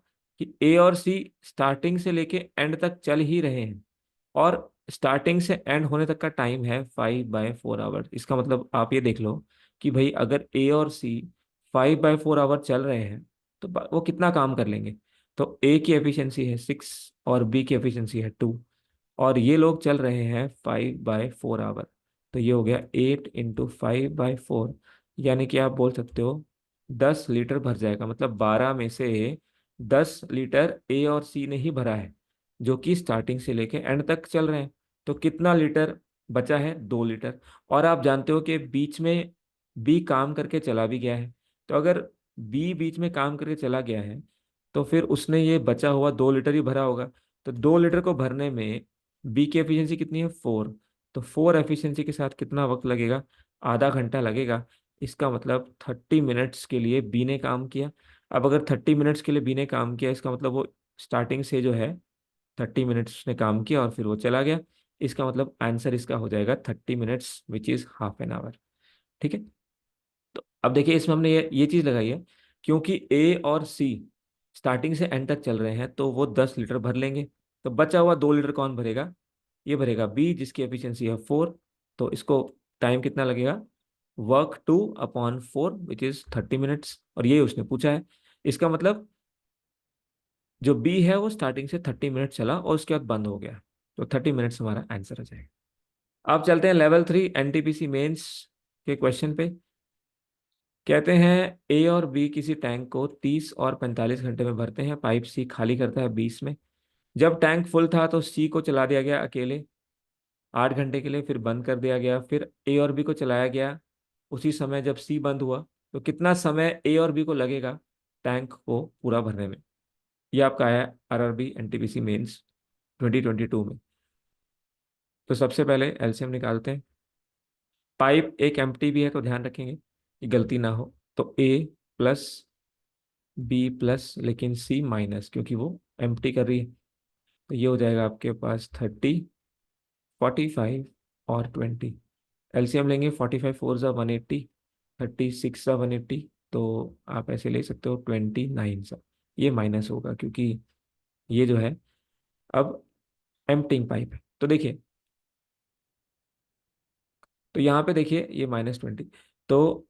कि ए और सी स्टार्टिंग से लेके एंड तक चल ही रहे हैं, और स्टार्टिंग से एंड होने तक का टाइम है 5/4 आवर। इसका मतलब आप ये देख लो कि भाई अगर ए और सी 5/4 आवर चल रहे हैं तो वो कितना काम कर लेंगे? तो ए की एफिशिएंसी है 6 और बी की एफिशिएंसी है 2, और ये लोग चल रहे हैं 5/4 आवर। तो ये हो गया 8 × 5/4, यानी कि आप बोल सकते हो 10 लीटर भर जाएगा। मतलब 12 में से 10 लीटर ए और सी ने ही भरा है, जो कि स्टार्टिंग से लेके एंड तक चल रहे हैं। तो कितना लीटर बचा है? 2 लीटर। और आप जानते हो कि बीच में बी काम करके चला भी गया है। तो अगर बी बीच में काम करके चला गया है तो फिर उसने ये बचा हुआ 2 लीटर ही भरा होगा। तो 2 लीटर को भरने में बी की एफिशिएंसी कितनी है, 4। तो 4 एफिशिएंसी के साथ कितना वक्त लगेगा, आधा घंटा लगेगा। इसका मतलब 30 मिनट्स के लिए बी ने काम किया। अब अगर 30 मिनट्स के लिए बी ने काम किया, इसका मतलब वो स्टार्टिंग से जो है 30 मिनट्स उसने काम किया और फिर वो चला गया। इसका मतलब आंसर इसका हो जाएगा 30 minutes, which is half an hour. ठीक है। तो अब देखिए इसमें हमने ये चीज लगाई है, क्योंकि ए और सी स्टार्टिंग से एंड तक चल रहे हैं तो वो 10 लीटर भर लेंगे। तो बचा हुआ 2 लीटर कौन भरेगा, ये भरेगा बी, जिसकी एफिशिएंसी है 4। तो इसको टाइम कितना लगेगा, वर्क 2/4 विच इज 30 मिनट्स, और ये उसने पूछा है। इसका मतलब जो बी है वो स्टार्टिंग से 30 मिनट चला और उसके बाद बंद हो गया। तो 30 मिनट्स हमारा आंसर हो जाएगा। अब चलते हैं लेवल 3 एनटीपीसी मेंस के क्वेश्चन पे। कहते हैं ए और बी किसी टैंक को 30 और 45 घंटे में भरते हैं। पाइप सी खाली करता है 20 में। जब टैंक फुल था तो सी को चला दिया गया अकेले 8 घंटे के लिए, फिर बंद कर दिया गया। फिर ए और बी को चलाया गया उसी समय जब सी बंद हुआ। तो कितना समय ए और बी को लगेगा टैंक को पूरा भरने में। ये आपका है आरआरबी एनटीपीसी मेंस 2022 में। तो सबसे पहले एलसीएम निकालते हैं। पाइप एक एम्प्टी भी है तो ध्यान रखेंगे कि गलती ना हो। तो ए प्लस बी प्लस, लेकिन सी माइनस, क्योंकि वो एम्प्टी कर रही है। तो ये हो जाएगा आपके पास 30, 45 और 20। एलसीएम लेंगे, 45 4 ज़ा 180, 36 ज़ा 180। तो आप ऐसे ले सकते हो 29 सा। ये माइनस होगा क्योंकि ये जो है अब एम्प्टिंग पाइप है। तो देखिए, तो यहाँ पे देखिए ये -20, तो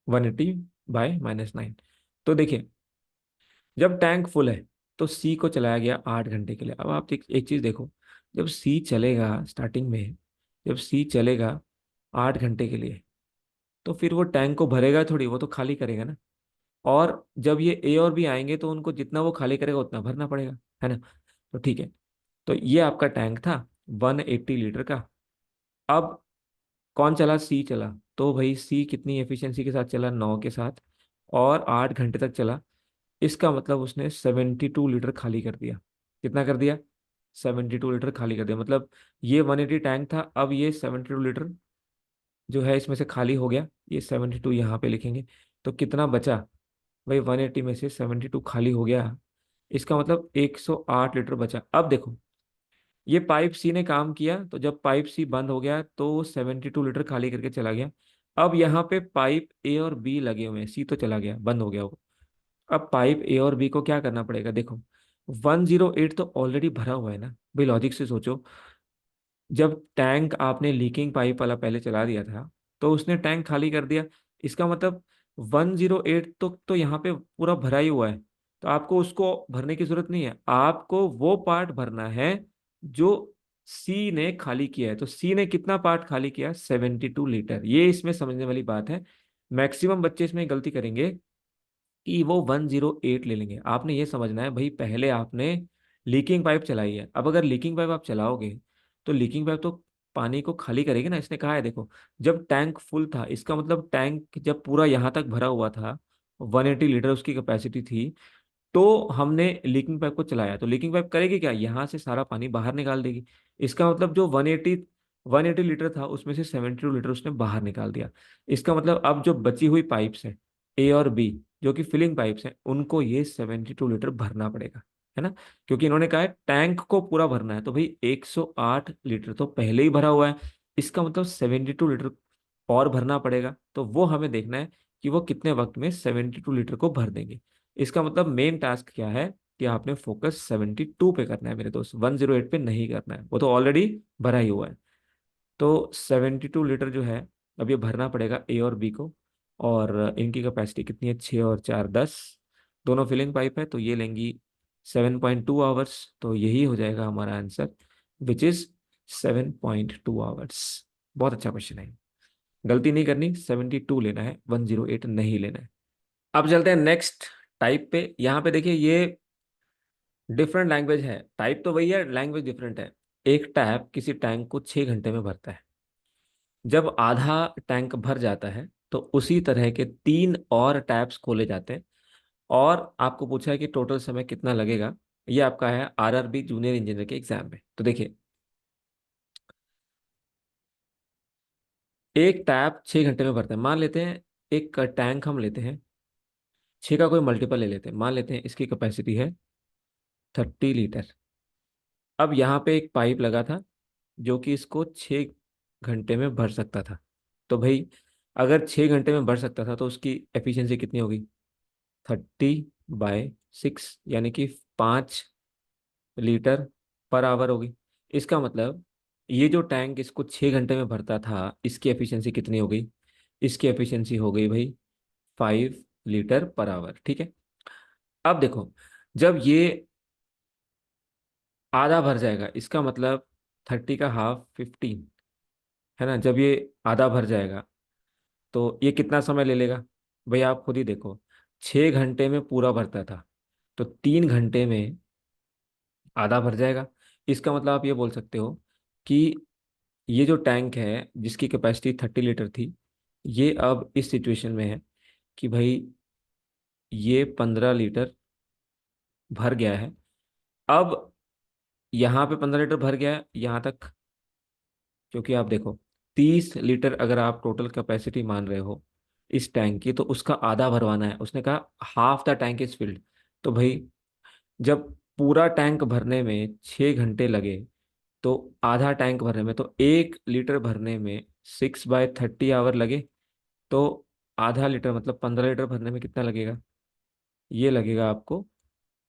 180/-9। तो देखिए जब टैंक फुल है तो सी को चलाया गया 8 घंटे के लिए। अब आप एक चीज देखो, जब सी चलेगा स्टार्टिंग में, जब सी चलेगा 8 घंटे के लिए, तो फिर वो टैंक को भरेगा थोड़ी, वो तो खाली करेगा ना। और जब ये ए और बी आएंगे तो उनको जितना वो खाली करेगा उतना भरना पड़ेगा, है ना। तो ठीक है। तो ये आपका टैंक था 180 लीटर का। अब कौन चला, सी चला। तो भाई सी कितनी एफिशिएंसी के साथ चला, 9 के साथ, और 8 घंटे तक चला। इसका मतलब उसने 72 लीटर खाली कर दिया। कितना कर दिया, 72 लीटर खाली कर दिया। मतलब ये 180 टैंक था, अब ये 72 लीटर जो है इसमें से खाली हो गया। ये 72 यहाँ पे लिखेंगे। तो कितना बचा भाई, 180 में से 72 खाली हो गया। इसका मतलब 108 लीटर बचा। अब देखो, ये पाइप सी ने काम किया, तो जब पाइप सी बंद हो गया तो 72 लीटर खाली करके चला गया। अब यहाँ पे पाइप ए और बी लगे हुए हैं, सी तो चला गया, बंद हो गया वो। अब पाइप ए और बी को क्या करना पड़ेगा, देखो 108 तो ऑलरेडी भरा हुआ है ना भाई। लॉजिक से सोचो, जब टैंक आपने लीकिंग पाइप वाला पहले चला दिया था तो उसने टैंक खाली कर दिया। इसका मतलब 108 तो यहाँ पे पूरा भरा ही हुआ है। तो आपको उसको भरने की जरूरत नहीं है, आपको वो पार्ट भरना है जो सी ने खाली किया है। तो सी ने कितना पार्ट खाली किया, 72 लीटर। ये इसमें समझने वाली बात है। मैक्सिमम बच्चे इसमें गलती करेंगे कि वो 108 ले लेंगे। आपने ये समझना है भाई, पहले आपने लीकिंग पाइप चलाई है। अब अगर लीकिंग पाइप आप चलाओगे तो लीकिंग पाइप तो पानी को खाली करेगी ना। इसने कहा है देखो, जब टैंक फुल था, इसका मतलब टैंक जब पूरा यहाँ तक भरा हुआ था, 180 लीटर उसकी कैपेसिटी थी, तो हमने लीकिंग पाइप को चलाया। तो लीकिंग पाइप करेगी क्या, यहाँ से सारा पानी बाहर निकाल देगी। इसका मतलब जो 180 लीटर था उसमें से 72 लीटर उसने बाहर निकाल दिया। इसका मतलब अब जो बची हुई पाइप्स हैं ए और बी, जो कि फिलिंग पाइप्स हैं, उनको ये 72 लीटर भरना पड़ेगा, है ना। क्योंकि इन्होंने कहा है टैंक को पूरा भरना है, तो भाई 108 लीटर तो पहले ही भरा हुआ है। इसका मतलब 72 लीटर और भरना पड़ेगा। तो वो हमें देखना है कि वो कितने वक्त में 72 लीटर को भर देंगे। इसका मतलब मेन टास्क क्या है कि आपने फोकस 72 पे करना है मेरे दोस्त, 108 पे नहीं करना है, वो तो ऑलरेडी भरा ही हुआ है। तो 72 लीटर जो है अब ये भरना पड़ेगा ए और बी को। और इनकी कैपेसिटी कितनी है, 6 और 4 10। दोनों फिलिंग पाइप है तो ये लेंगी 7.2 आवर्स। तो यही हो जाएगा हमारा आंसर, विच इज 7.2 आवर्स। बहुत अच्छा क्वेश्चन है। गलती नहीं करनी, 72 लेना है, 108 नहीं लेना है। अब चलते हैं नेक्स्ट टाइप पे। यहाँ पे देखिए ये डिफरेंट लैंग्वेज है, टाइप तो वही है, लैंग्वेज डिफरेंट है। एक टैप किसी टैंक को 6 घंटे में भरता है। जब आधा टैंक भर जाता है तो उसी तरह के 3 और टैप्स खोले जाते हैं और आपको पूछा है कि टोटल समय कितना लगेगा। ये आपका है आरआरबी जूनियर इंजीनियर के एग्जाम में। तो देखिए, एक टैप 6 घंटे में भरता है, मान लेते हैं। एक टैंक हम लेते हैं, 6 का कोई मल्टीपल ले लेते हैं, मान लेते हैं इसकी कैपेसिटी है 30 लीटर। अब यहाँ पे एक पाइप लगा था जो कि इसको 6 घंटे में भर सकता था। तो भाई, अगर 6 घंटे में भर सकता था तो उसकी एफिशिएंसी कितनी होगी? 30/6, यानी कि 5 लीटर पर आवर होगी। इसका मतलब ये जो टैंक इसको 6 घंटे में भरता था, इसकी एफिशिएंसी कितनी हो गई? इसकी एफिशिएंसी हो गई भाई 5 लीटर पर आवर। ठीक है। अब देखो, जब ये आधा भर जाएगा, इसका मतलब 30 का हाफ 15, है ना। जब ये आधा भर जाएगा तो ये कितना समय ले लेगा? भाई आप खुद ही देखो, 6 घंटे में पूरा भरता था, तो 3 घंटे में आधा भर जाएगा। इसका मतलब आप ये बोल सकते हो कि ये जो टैंक है जिसकी कैपेसिटी 30 लीटर थी, ये अब इस सिचुएशन में है कि भाई ये 15 लीटर भर गया है। अब यहाँ पे 15 लीटर भर गया है यहाँ तक, क्योंकि आप देखो 30 लीटर अगर आप टोटल कैपेसिटी मान रहे हो इस टैंक की, तो उसका आधा भरवाना है। उसने कहा half the tank is filled. तो भाई, जब पूरा टैंक भरने में 6 घंटे लगे, तो आधा टैंक भरने में, तो 1 लीटर भरने में 6/30 आवर लगे। तो आधा लीटर मतलब 15 लीटर भरने में कितना लगेगा? ये लगेगा आपको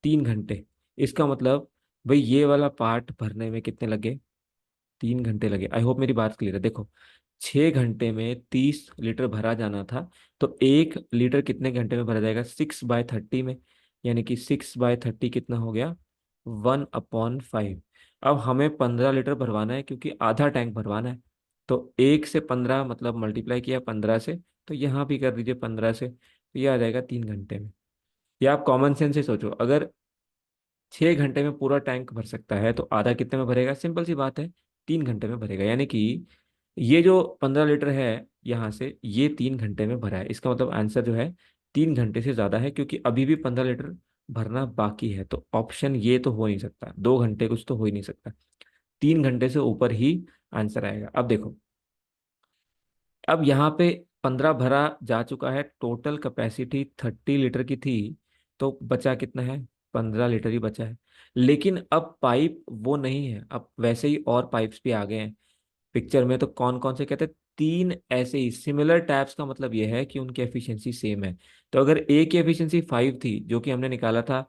3 घंटे। इसका मतलब भाई ये वाला पार्ट भरने में कितने लगे? 3 घंटे लगे। आई होप मेरी बात क्लियर है। देखो, 6 घंटे में 30 लीटर भरा जाना था, तो 1 लीटर कितने घंटे में भरा जाएगा? 6/30 में, यानी कि 6/30 कितना हो गया? 1/5। अब हमें 15 लीटर भरवाना है क्योंकि आधा टैंक भरवाना है। तो 1 से 15 मतलब मल्टीप्लाई किया 15 से, तो यहाँ भी कर दीजिए 15 से, तो ये आ जाएगा 3 घंटे में। या आप कॉमन सेंस से सोचो, अगर 6 घंटे में पूरा टैंक भर सकता है तो आधा कितने में भरेगा? सिंपल सी बात है, 3 घंटे में भरेगा। यानी कि ये जो 15 लीटर है यहाँ से, ये 3 घंटे में भरा है। इसका मतलब आंसर जो है 3 घंटे से ज्यादा है, क्योंकि अभी भी 15 लीटर भरना बाकी है। तो ऑप्शन ये तो हो नहीं सकता, 2 घंटे कुछ तो हो ही नहीं सकता, 3 घंटे से ऊपर ही आंसर आएगा। अब देखो, अब यहाँ पे 15 भरा जा चुका है, टोटल कैपेसिटी 30 लीटर की थी, तो बचा कितना है? 15 लीटर ही बचा है। लेकिन अब पाइप वो नहीं है, अब वैसे ही और पाइप्स भी आ गए हैं पिक्चर में। तो कौन कौन से कहते हैं? 3 ऐसे ही सिमिलर टैप्स का मतलब ये है कि उनकी एफिशिएंसी सेम है। तो अगर ए की एफिशिएंसी 5 थी, जो कि हमने निकाला था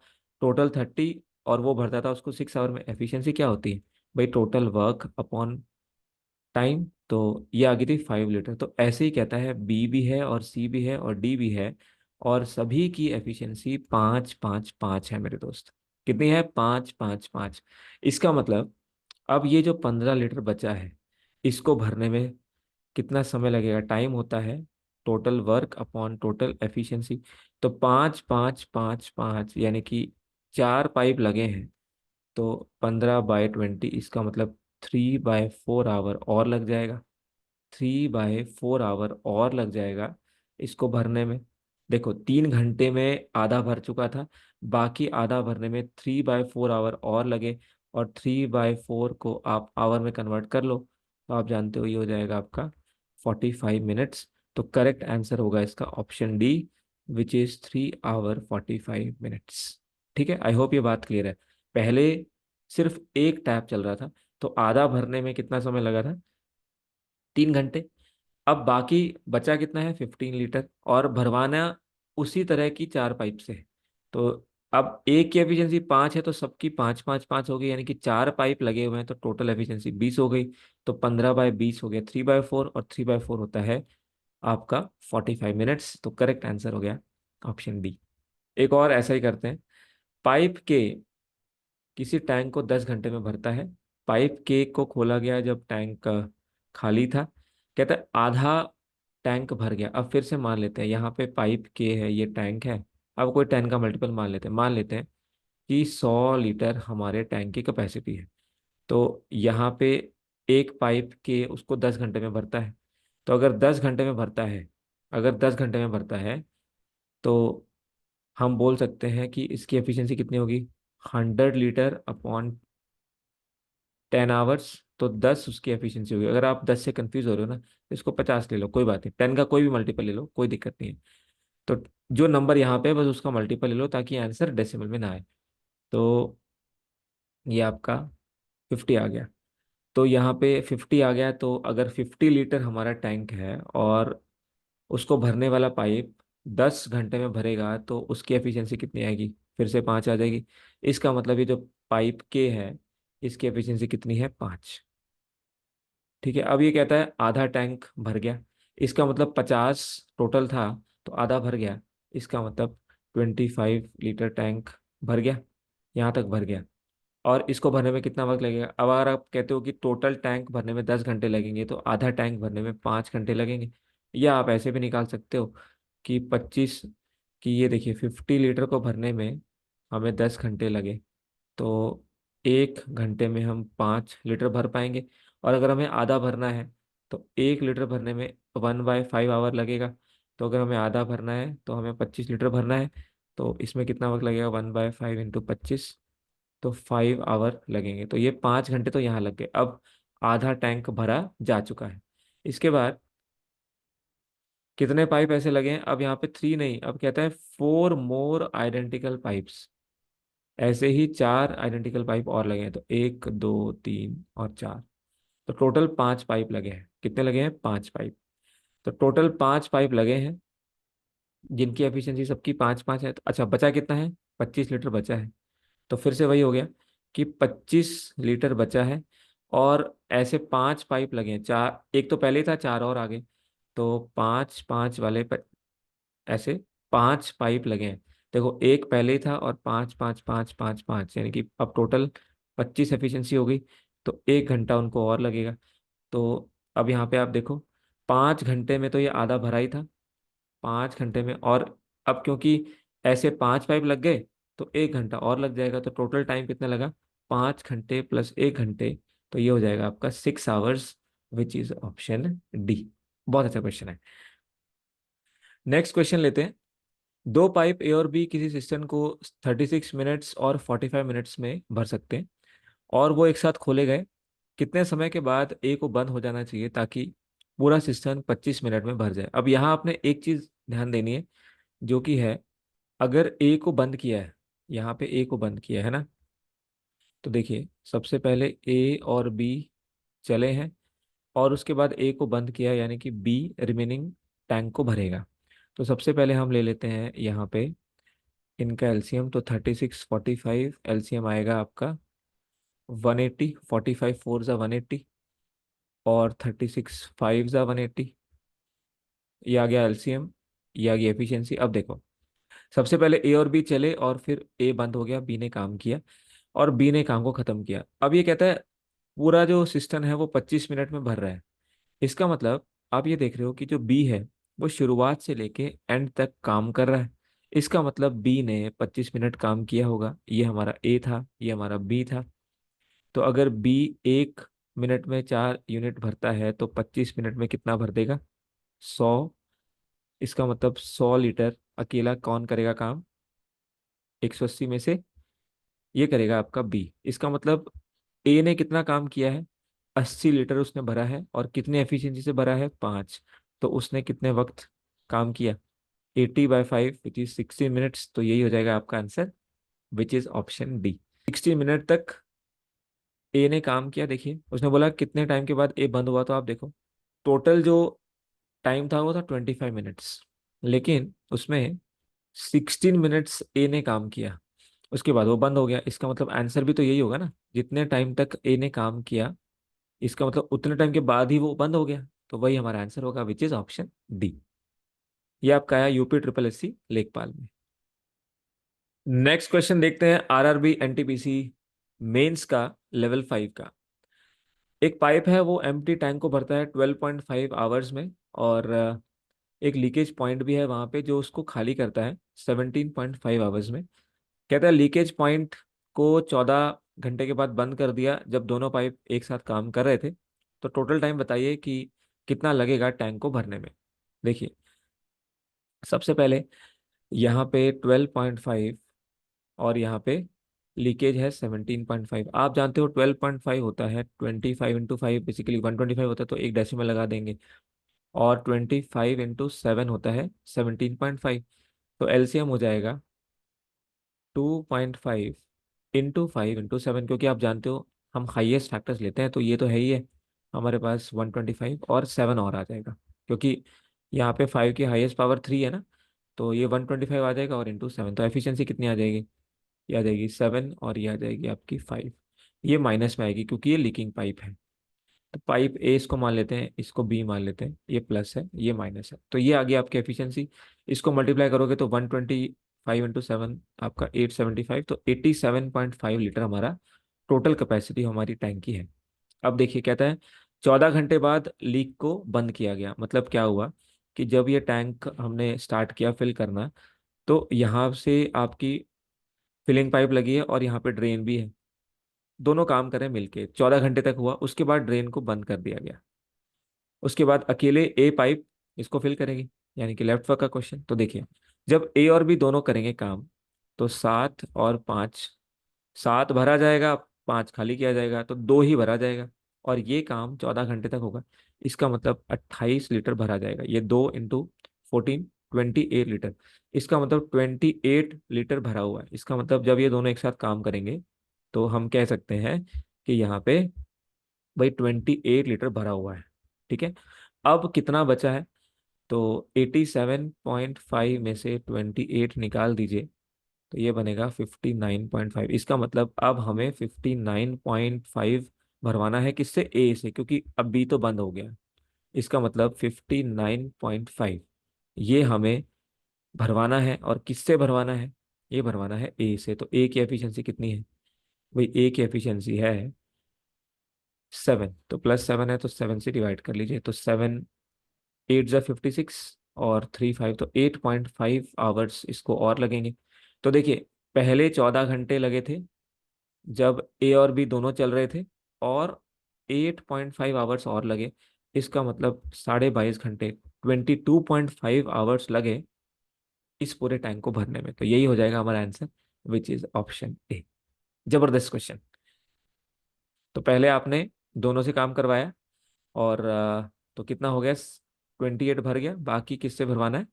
टोटल 30, और वो भरता था उसको 6 आवर में, एफिशिएंसी क्या होती है भाई? Total work upon time. तो ये आ गई थी 5 लीटर। तो ऐसे ही कहता है, बी भी है और सी भी है और डी भी है, और सभी की एफिशिएंसी 5 5 5 है मेरे दोस्त। कितनी है? 5 5 5। इसका मतलब अब ये जो 15 लीटर बचा है, इसको भरने में कितना समय लगेगा? टाइम होता है total work upon total efficiency. तो 5 5 5 5, यानी कि 4 पाइप लगे हैं, तो 15/20, इसका मतलब 3/4 आवर और लग जाएगा। 3/4 आवर और लग जाएगा इसको भरने में। देखो, 3 घंटे में आधा भर चुका था, बाकी आधा भरने में 3/4 आवर और लगे, और 3/4 को आप आवर में कन्वर्ट कर लो, तो आप जानते हो ये हो जाएगा आपका 45 मिनट्स। तो करेक्ट आंसर होगा इसका option D, which is 3 hour 45 minutes। ठीक है, आई होप ये बात क्लियर है। पहले सिर्फ एक टैप चल रहा था, तो आधा भरने में कितना समय लगा था? 3 घंटे। अब बाकी बचा कितना है? 15 लीटर, और भरवाना उसी तरह की 4 पाइप से है। तो अब एक की एफिशिएंसी 5 है, तो सबकी 5 5 5 हो गई, यानी कि 4 पाइप लगे हुए हैं, तो टोटल एफिशिएंसी 20 हो गई। तो 15/20 हो गया 3/4, और 3/4 होता है आपका 45 मिनट्स। तो करेक्ट आंसर हो गया ऑप्शन बी। एक और ऐसा ही करते हैं। पाइप के किसी टैंक को 10 घंटे में भरता है। पाइप के को खोला गया जब टैंक खाली था। कहता है आधा टैंक भर गया। अब फिर से मान लेते हैं, यहाँ पे पाइप के है, ये टैंक है। अब कोई टैंक का मल्टीपल मान लेते हैं कि 100 लीटर हमारे टैंक की कैपेसिटी है। तो यहाँ पे एक पाइप के उसको 10 घंटे में भरता है। तो अगर 10 घंटे में भरता है, तो हम बोल सकते हैं कि इसकी एफिशिएंसी कितनी होगी, 100 लीटर अपॉन 10 आवर्स, तो 10 उसकी एफिशिएंसी होगी। अगर आप 10 से कंफ्यूज हो रहे हो ना, तो इसको 50 ले लो, कोई बात नहीं, 10 का कोई भी मल्टीपल ले लो, कोई दिक्कत नहीं है। तो जो नंबर यहाँ पे है, बस उसका मल्टीपल ले लो ताकि आंसर डेसिमल में ना आए। तो ये आपका 50 आ गया। तो यहाँ पे 50 आ गया, तो अगर 50 लीटर हमारा टैंक है और उसको भरने वाला पाइप 10 घंटे में भरेगा, तो उसकी एफिशिएंसी कितनी आएगी, फिर से 5 आ जाएगी। इसका मतलब ये जो पाइप के है, इसकी एफिशिएंसी कितनी है, 5। ठीक है, अब ये कहता है आधा टैंक भर गया। इसका मतलब 50 टोटल था, तो आधा भर गया। इसका मतलब 25 लीटर टैंक भर गया, यहाँ तक भर गया। और इसको भरने में कितना वक्त लगेगा, अब अगर आप कहते हो कि टोटल टैंक भरने में 10 घंटे लगेंगे, तो आधा टैंक भरने में 5 घंटे लगेंगे। या आप ऐसे भी निकाल सकते हो कि 25, कि ये देखिए 50 लीटर को भरने में हमें 10 घंटे लगे, तो 1 घंटे में हम 5 लीटर भर पाएंगे। और अगर हमें आधा भरना है, तो 1 लीटर भरने में 1/5 आवर लगेगा। तो अगर हमें आधा भरना है, तो हमें 25 लीटर भरना है, तो इसमें कितना वक्त लगेगा, 1/5 × 25, तो 5 आवर लगेंगे। तो ये 5 घंटे तो यहाँ लग गए। अब आधा टैंक भरा जा चुका है। इसके बाद कितने पाइप ऐसे लगे हैं, अब यहाँ पे 3 नहीं, अब कहता है 4 मोर आइडेंटिकल पाइप्स। ऐसे ही 4 आइडेंटिकल पाइप और लगे हैं, तो 1, 2, 3 और 4, तो टोटल 5 पाइप लगे हैं। कितने लगे हैं, 5 पाइप। तो टोटल 5 पाइप लगे हैं, जिनकी एफिशिएंसी सबकी 5-5 है। तो अच्छा, बचा कितना है, 25 लीटर बचा है। तो फिर से वही हो गया कि 25 लीटर बचा है। और ऐसे 5 पाइप लगे हैं, चार, एक तो पहले ही था, 4 और आगे। तो 5-5 वाले ऐसे 5 पाइप लगे हैं। देखो, एक पहले ही था और 5-5-5-5-5, यानी कि अब टोटल 25 एफिशिएंसी हो गई। तो 1 घंटा उनको और लगेगा। तो अब यहाँ पे आप देखो, 5 घंटे में तो ये आधा भरा ही था, 5 घंटे में। और अब क्योंकि ऐसे 5 पाइप लग गए, तो 1 घंटा और लग जाएगा। तो टोटल टाइम कितना लगा, 5 घंटे प्लस 1 घंटे, तो ये हो जाएगा आपका 6 hours, which is option D. बहुत अच्छा क्वेश्चन है। नेक्स्ट क्वेश्चन लेते हैं। दो पाइप ए और बी किसी सिस्टम को 36 मिनट्स और 45 मिनट्स में भर सकते हैं, और वो एक साथ खोले गए। कितने समय के बाद ए को बंद हो जाना चाहिए ताकि पूरा सिस्टम 25 मिनट में भर जाए। अब यहाँ आपने एक चीज ध्यान देनी है, जो कि है, अगर ए को बंद किया है, यहाँ पे ए को बंद किया है ना, तो देखिए सबसे पहले ए और बी चले हैं, और उसके बाद ए को बंद किया है, यानी कि बी रिमेनिंग टैंक को भरेगा। तो सबसे पहले हम ले लेते हैं यहाँ पे इनका एलसीएम। तो 36 45 एलसीएम आएगा आपका 180, 45 4 × 180, और 36 5 × 180। ये आ गया एलसीएम, ये आ गया एफिशिएंसी। अब देखो, सबसे पहले ए और बी चले, और फिर ए बंद हो गया, बी ने काम किया, और बी ने काम को खत्म किया। अब ये कहता है पूरा जो सिस्टम है वो 25 मिनट में भर रहा है। इसका मतलब आप ये देख रहे हो कि जो बी है, वो शुरुआत से लेके एंड तक काम कर रहा है। इसका मतलब बी ने 25 मिनट काम किया होगा। ये हमारा ए था, ये हमारा बी था। तो अगर बी 1 मिनट में 4 यूनिट भरता है, तो 25 मिनट में कितना भर देगा, 100। इसका मतलब 100 लीटर अकेला कौन करेगा काम, 180 में से ये करेगा आपका बी। इसका मतलब ए ने कितना काम किया है, 80 लीटर उसने भरा है, और कितने एफिशिएंसी से भरा है, 5। तो उसने कितने वक्त काम किया, 80/5 विच इज 60 मिनट्स। तो यही हो जाएगा आपका answer, which is option D. 60 minute तक ए ने काम किया। देखिए उसने बोला कितने टाइम के बाद ए बंद हुआ, तो आप देखो टोटल जो टाइम था वो था 25 मिनट्स, लेकिन उसमें 16 मिनट्स ए ने काम किया, उसके बाद वो बंद हो गया। इसका मतलब आंसर भी तो यही होगा ना, जितने टाइम तक ए ने काम किया, इसका मतलब उतने टाइम के बाद ही वो बंद हो गया। तो वही हमारा आंसर होगा, विच इज ऑप्शन डी। ये आपका आया यूपी ट्रिपल एससी लेखपाल में। नेक्स्ट क्वेश्चन देखते हैं, आरआरबी एनटीपीसी मेंस का लेवल 5 का। एक पाइप है, वो एम्प्टी टैंक को भरता है 12.5 आवर्स में, और एक लीकेज पॉइंट भी है वहां पे जो उसको खाली करता है 17.5 आवर्स में। कहता है लीकेज पॉइंट को 14 घंटे के बाद बंद कर दिया, जब दोनों पाइप एक साथ काम कर रहे थे। तो टोटल टाइम बताइए कि कितना लगेगा टैंक को भरने में। देखिए सबसे पहले यहाँ पे 12.5 और यहाँ पे लीकेज है 17.5। आप जानते हो 12.5 होता है 25 × 5, बेसिकली 125 होता है, तो एक डेसिमल लगा देंगे। और 25 × 7 होता है 17.5। तो एलसीएम हो जाएगा 2.5 × 5 × 7, क्योंकि आप जानते हो हम हाईएस्ट फैक्टर्स लेते हैं, तो ये तो है ही है हमारे पास 125 और 7 और आ जाएगा, क्योंकि यहाँ पे 5 की हाईएस्ट पावर 3 है ना। तो ये 125 आ जाएगा और × 7, तो एफिशिएंसी कितनी आ जाएगी? ये आ जाएगी 7 और ये आ जाएगी आपकी 5। ये माइनस में आएगी क्योंकि ये लीकिंग पाइप है। तो पाइप ए इसको मान लेते हैं, इसको बी मान लेते हैं, ये प्लस है ये माइनस है, तो ये आ गया आपकी एफिशिएंसी। इसको मल्टीप्लाई करोगे तो 125 × 7 आपका 875, तो 87.5 लीटर हमारा टोटल कैपेसिटी हमारी टैंक की है। अब देखिए कहता है 14 घंटे बाद लीक को बंद किया गया। मतलब क्या हुआ कि जब ये टैंक हमने स्टार्ट किया फिल करना, तो यहाँ से आपकी फिलिंग पाइप लगी है और यहाँ पे ड्रेन भी है, दोनों काम करें मिलके। 14 घंटे तक हुआ, उसके बाद ड्रेन को बंद कर दिया गया। उसके बाद अकेले ए पाइप इसको फिल करेगी, यानी कि लेफ्ट वर्क का क्वेश्चन। तो देखिए जब ए और बी दोनों करेंगे काम, तो 7 और 5, 7 भरा जाएगा, 5 खाली किया जाएगा, तो 2 ही भरा जाएगा। और ये काम 14 घंटे तक होगा, इसका मतलब 28 लीटर भरा जाएगा। ये 2 × 14, 28 लीटर। इसका मतलब 28 लीटर भरा हुआ है। इसका मतलब जब ये दोनों एक साथ काम करेंगे तो हम कह सकते हैं कि यहाँ पे भाई 28 लीटर भरा हुआ है। ठीक है, अब कितना बचा है? तो 87.5 में से 28 निकाल दीजिए, तो ये बनेगा 59.5। इसका मतलब अब हमें 59.5 भरवाना है, किससे? ए से, क्योंकि अब बी तो बंद हो गया। इसका मतलब 59.5 ये हमें भरवाना है। और किससे भरवाना है? ये भरवाना है ए से। तो ए की एफिशिएंसी कितनी है भाई? ए की एफिशिएंसी है 7, तो +7 है तो 7 से डिवाइड कर लीजिए। तो 7 8 × 56 और 3 5, तो 8.5 आवर्स इसको और लगेंगे। तो देखिए पहले 14 घंटे लगे थे जब ए और बी दोनों चल रहे थे, और 8.5 आवर्स और लगे। इसका मतलब 22.5 घंटे, 22.5 आवर्स लगे इस पूरे टैंक को भरने में। तो यही हो जाएगा हमारा answer, which is option A. जबरदस्त क्वेश्चन। तो पहले आपने दोनों से काम करवाया, और तो कितना हो गया? 28 भर गया। बाकी किससे भरवाना है?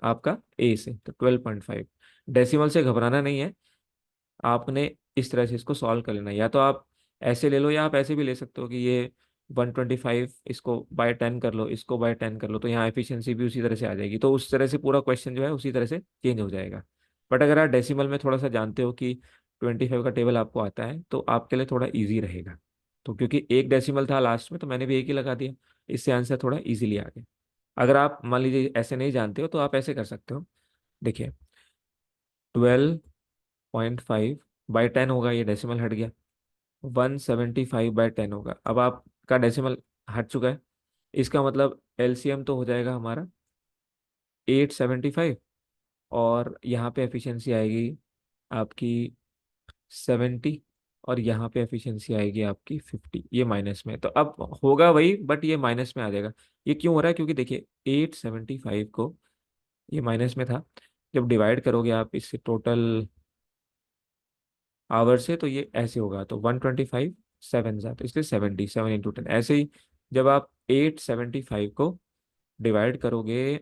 आपका ए से। तो 12.5। डेसिमल से घबराना नहीं है, आपने इस तरह से इसको सॉल्व कर लेना है। या तो आप ऐसे ले लो, या आप ऐसे भी ले सकते हो कि ये 125 इसको बाय 10 कर लो, इसको बाय 10 कर लो, तो यहाँ एफिशिएंसी भी उसी तरह से आ जाएगी। तो उस तरह से पूरा क्वेश्चन जो है उसी तरह से चेंज हो जाएगा। बट अगर आप डेसिमल में थोड़ा सा जानते हो कि 25 का टेबल आपको आता है, तो आपके लिए थोड़ा ईजी रहेगा। तो क्योंकि एक डेसिमल था लास्ट में, तो मैंने भी एक ही लगा दिया, इससे आंसर थोड़ा ईजिली आ गया। अगर आप मान लीजिए ऐसे नहीं जानते हो, तो आप ऐसे कर सकते हो। देखिए 12.5/10 होगा, ये डेसिमल हट गया। 175/10 होगा, अब आपका डेसिमल हट चुका है। इसका मतलब एलसीएम तो हो जाएगा हमारा 875, और यहाँ पे एफिशिएंसी आएगी आपकी 70, और यहाँ पे एफिशिएंसी आएगी आपकी 50। ये माइनस में है। तो अब होगा वही, बट ये माइनस में आ जाएगा। ये क्यों हो रहा है? क्योंकि देखिए 875 को, ये माइनस में था, जब डिवाइड करोगे आप इससे टोटल आवर से, तो ये ऐसे होगा। तो 125 7 ज़ा, तो इसलिए 70, 7 × 10। ऐसे ही जब आप 875 को डिवाइड करोगे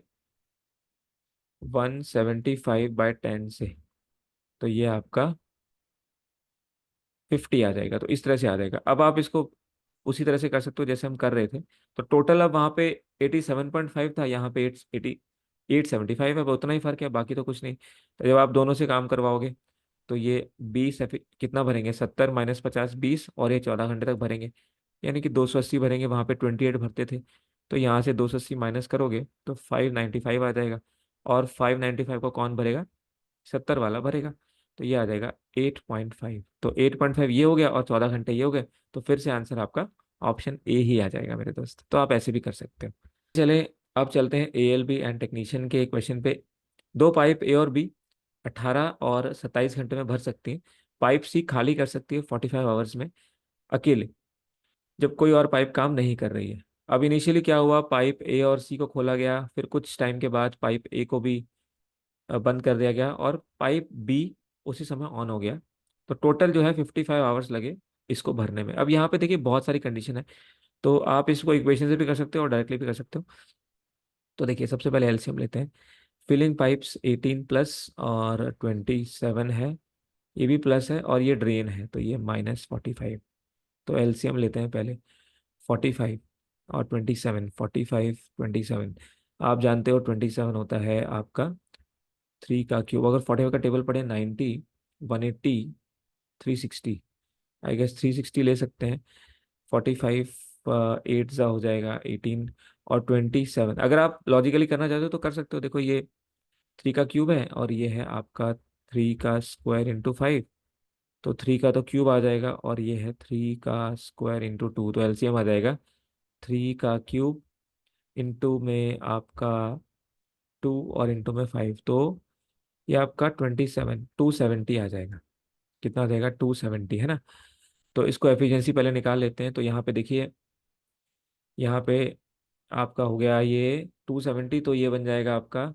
175/10 से, तो ये आपका 50 आ जाएगा। तो इस तरह से आ जाएगा। अब आप इसको उसी तरह से कर सकते हो जैसे हम कर रहे थे। तो टोटल अब वहाँ पे 87.5 था, यहाँ पे 875 है, अब उतना ही फर्क है, बाकी तो कुछ नहीं। तो जब आप दोनों से काम करवाओगे, तो ये 20 कितना भरेंगे? 70 - 50 20, और ये 14 घंटे तक भरेंगे, यानी कि 280 भरेंगे। वहाँ पे 28 भरते थे, तो यहाँ से 280 माइनस करोगे तो 595 आ जाएगा। और 595 को कौन भरेगा? 70 वाला भरेगा। तो ये आ जाएगा 8.5। तो 8.5 ये हो गया, और 14 घंटे ये हो गए। तो फिर से आंसर आपका ऑप्शन ए ही आ जाएगा मेरे दोस्त। तो आप ऐसे भी कर सकते हो। चले, अब चलते हैं एएलबी एंड टेक्नीशियन के क्वेश्चन पे। दो पाइप ए और बी 18 और 27 घंटे में भर सकती हैं। पाइप सी खाली कर सकती है 45 आवर्स में अकेले, जब कोई और पाइप काम नहीं कर रही है। अब इनिशियली क्या हुआ? पाइप ए और सी को खोला गया, फिर कुछ टाइम के बाद पाइप ए को भी बंद कर दिया गया और पाइप बी उसी समय ऑन हो गया। तो टोटल जो है 55 आवर्स लगे इसको भरने में। अब यहाँ पे देखिए बहुत सारी कंडीशन है, तो आप इसको इक्वेशन से भी कर सकते हो और डायरेक्टली भी कर सकते हो। तो देखिए सबसे पहले एलसीएम लेते हैं। फिलिंग पाइप्स 18 प्लस और 27 है, ये भी प्लस है, और ये ड्रेन है तो ये -45। तो एलसीएम लेते हैं पहले। 45 और 27, 45 27, आप जानते हो 27 होता है आपका 3 का क्यूब। अगर 45 का टेबल पढ़े 90, 180, 360, आई गेस 360 ले सकते हैं। 45 8 ज़ा हो जाएगा 18, और 27 अगर आप लॉजिकली करना चाहते हो तो कर सकते हो। देखो ये 3 का क्यूब है और ये है आपका 3 का स्क्वायर इंटू 5, तो 3 का तो क्यूब आ जाएगा, और ये है 3 का स्क्वायर इंटू 2, तो एलसीएम आ जाएगा 3 का क्यूब इंटू में आपका 2 और इंटू में 5, तो ये आपका 270 आ जाएगा। कितना आ जाएगा? 270, है ना। तो इसको एफिशिएंसी पहले निकाल लेते हैं। तो यहाँ पे देखिए, यहाँ पे आपका हो गया ये 270, तो ये बन जाएगा आपका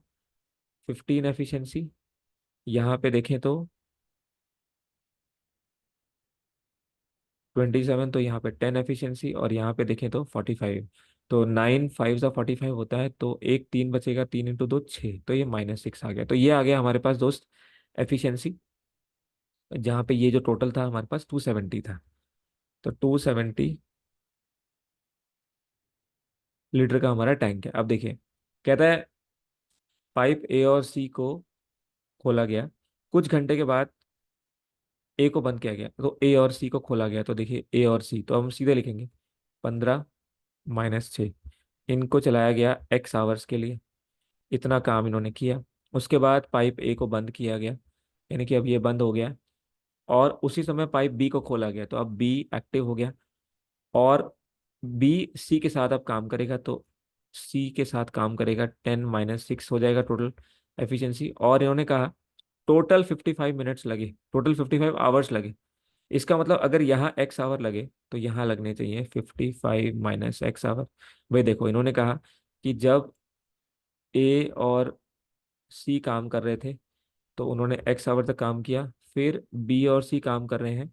15 एफिशिएंसी। यहाँ पे देखें तो 27, तो यहाँ पे 10 एफिशिएंसी, और यहाँ पे देखें तो 45। तो 9 5 ज़ा 45 होता है, तो एक 3 बचेगा, 3 इंटू 2 6, तो ये -6 आ गया। तो ये आ गया हमारे पास दोस्त एफिशिएंसी, जहाँ पे ये जो टोटल था हमारे पास 270 था। तो 270 लीटर का हमारा टैंक है। अब देखिए, कहता है पाइप ए और सी को खोला गया, कुछ घंटे के बाद ए को बंद किया गया, तो ए और सी को खोला गया। तो देखिए ए और सी तो हम सीधे लिखेंगे 15 - 6, इनको चलाया गया एक्स आवर्स के लिए, इतना काम इन्होंने किया। उसके बाद पाइप ए को बंद किया गया, यानी कि अब ये बंद हो गया, और उसी समय पाइप बी को खोला गया, तो अब बी एक्टिव हो गया, और बी सी के साथ अब काम करेगा, तो सी के साथ काम करेगा, 10 - 6 हो जाएगा टोटल एफिशिएंसी। और इन्होंने कहा टोटल 55 मिनट्स लगे, टोटल 55 आवर्स लगे। इसका मतलब अगर यहाँ एक्स आवर लगे तो यहाँ लगने चाहिए 55 - X आवर। भाई देखो इन्होंने कहा कि जब ए और सी काम कर रहे थे तो उन्होंने एक्स आवर तक काम किया, फिर बी और सी काम कर रहे हैं,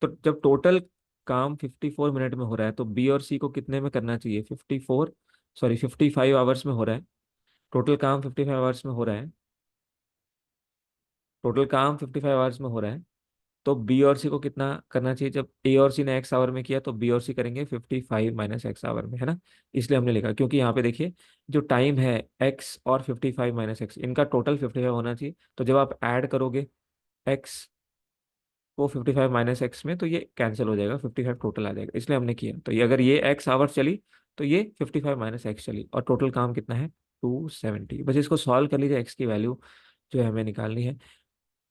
तो जब टोटल काम 54 मिनट में हो रहा है तो बी और सी को कितने में करना चाहिए? 55 आवर्स में हो रहा है। टोटल काम 55 आवर्स में हो रहा है, टोटल काम 55 आवर्स में हो रहा है। तो बी और सी को कितना करना चाहिए? जब ए और सी ने एक्स आवर में किया तो बी और सी करेंगे 55 - X आवर में, है ना। इसलिए हमने लिखा, क्योंकि यहाँ पे देखिए जो टाइम है एक्स और 55 - X, इनका टोटल 55 होना चाहिए। तो जब आप ऐड करोगे एक्स वो 55 - X में, तो ये कैंसिल हो जाएगा, 55 टोटल आ जाएगा, इसलिए हमने किया। तो ये अगर ये एक्स आवर्स चली तो ये 55 - X चली, और टोटल काम कितना है? 270। बस इसको सॉल्व कर लीजिए, एक्स की वैल्यू जो है हमें निकालनी है।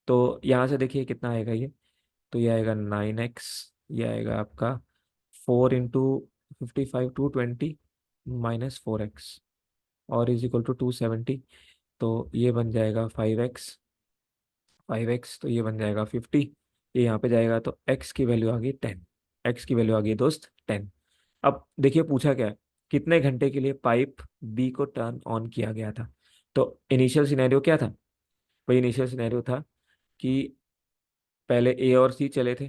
तो यहाँ से देखिए कितना आएगा ये, तो ये आएगा 9x, ये आएगा आपका 4 × 55 220 -4x, और इज इक्वल टू 270। तो ये बन जाएगा 5x, 5x तो ये बन जाएगा 50, ये यहाँ पे जाएगा, तो x की वैल्यू आ गई 10। x की वैल्यू आ गई दोस्त 10। अब देखिए पूछा क्या है, कितने घंटे के लिए पाइप बी को टर्न ऑन किया गया था। तो इनिशियल सिनेरियो क्या था? वही इनिशियल सिनेरियो था कि पहले ए और सी चले थे,